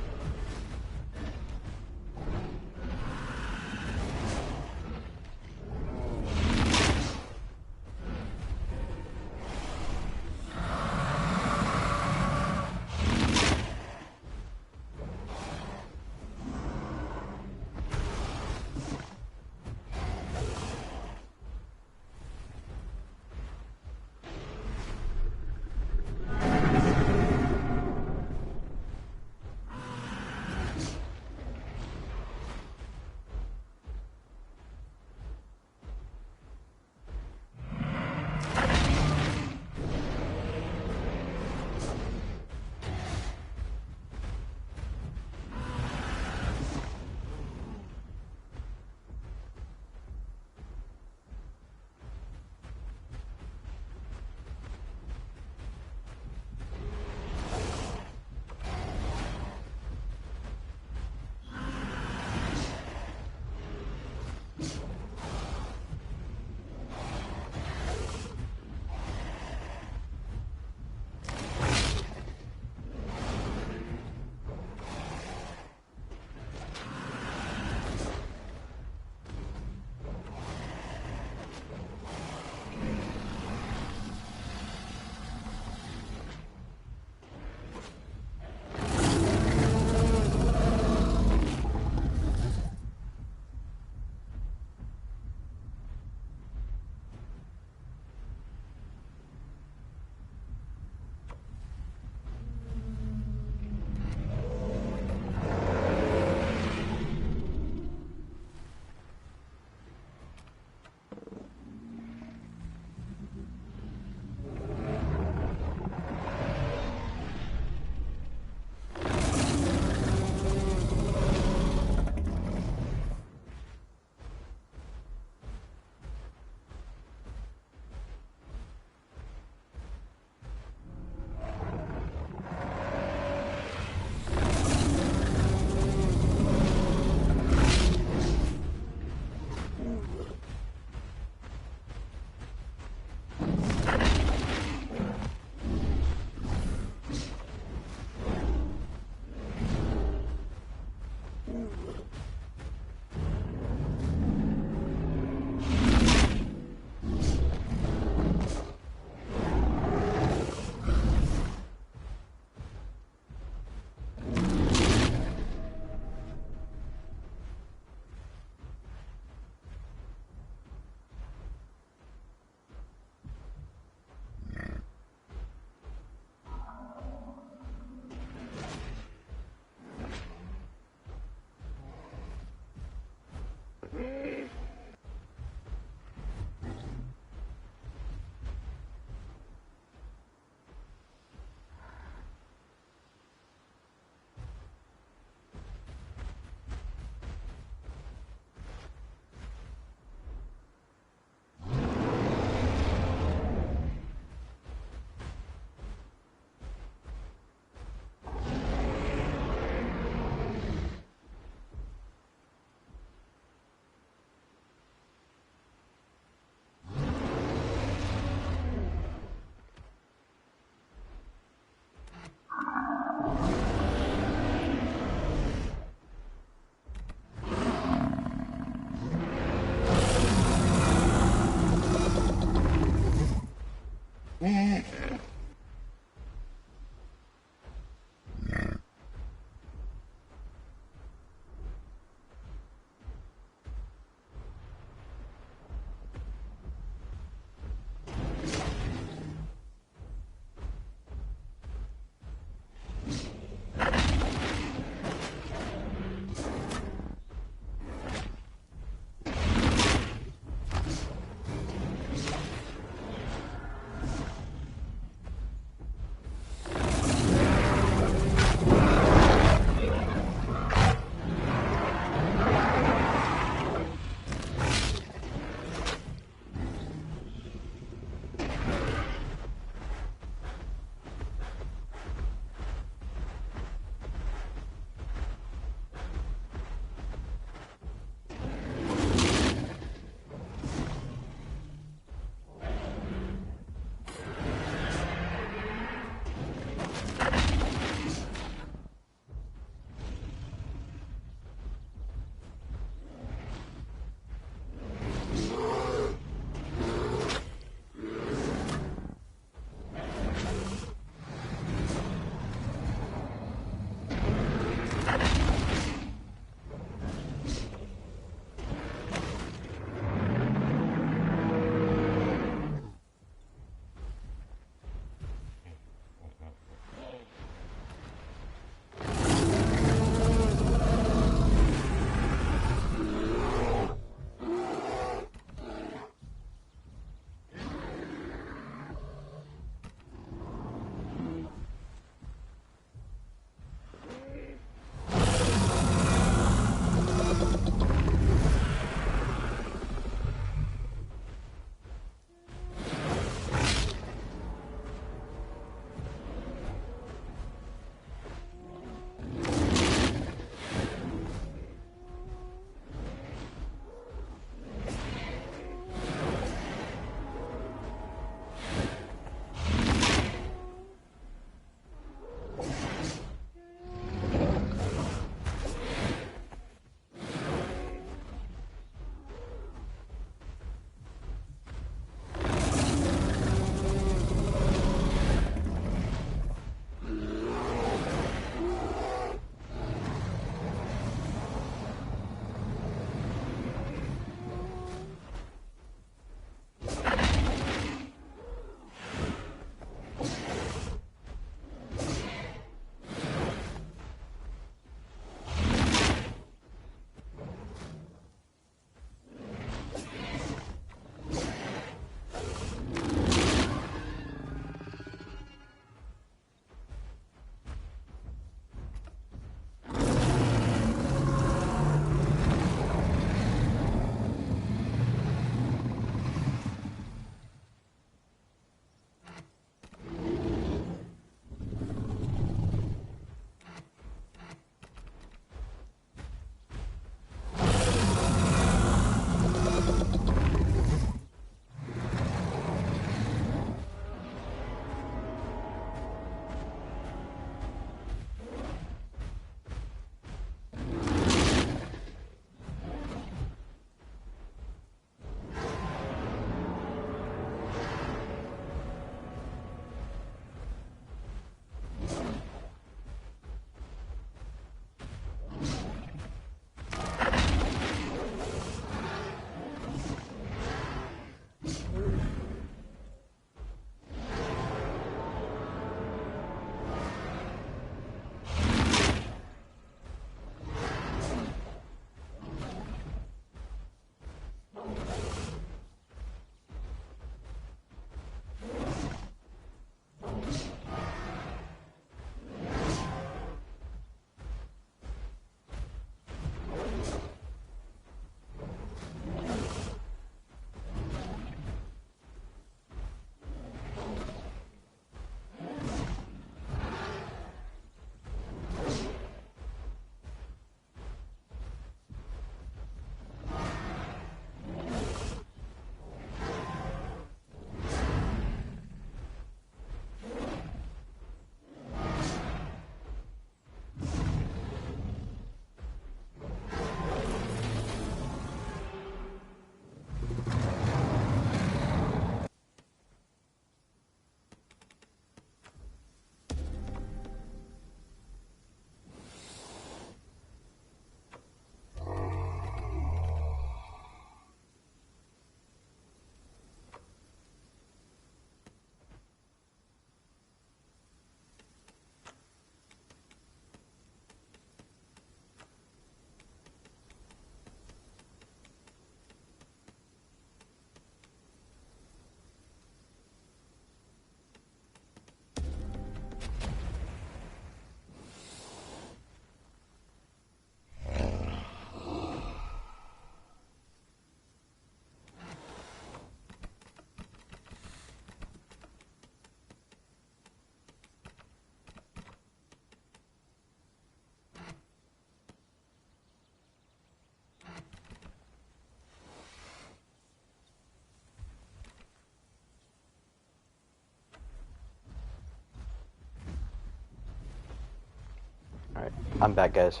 Alright, I'm back, guys.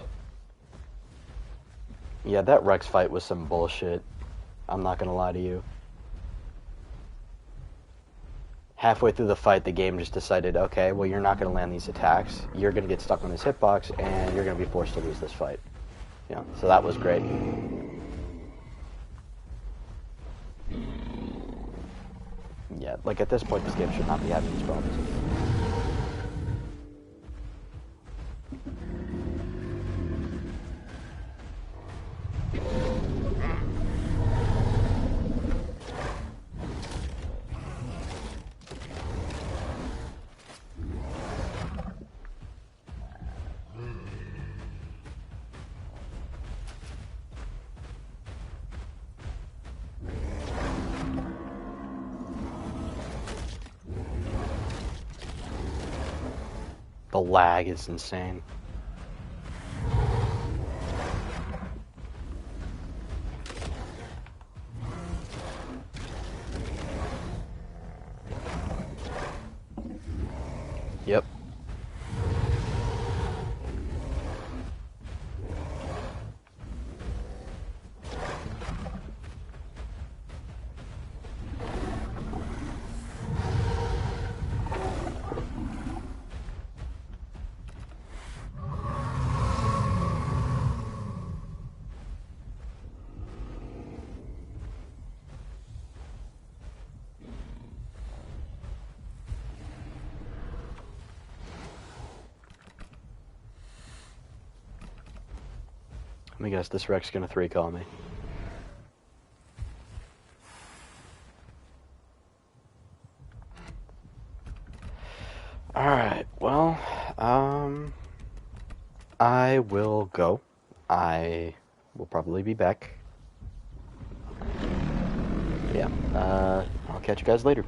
Yeah, that Rex fight was some bullshit. I'm not gonna lie to you. Halfway through the fight, the game just decided, okay, well, you're not gonna land these attacks. You're gonna get stuck on this hitbox, and you're gonna be forced to lose this fight. Yeah, so that was great. Yeah, like at this point, this game should not be having these problems. The lag is insane. Yep. Let me guess, this Rex gonna 3-call me. Alright, well, I will go. I will probably be back. Yeah, I'll catch you guys later.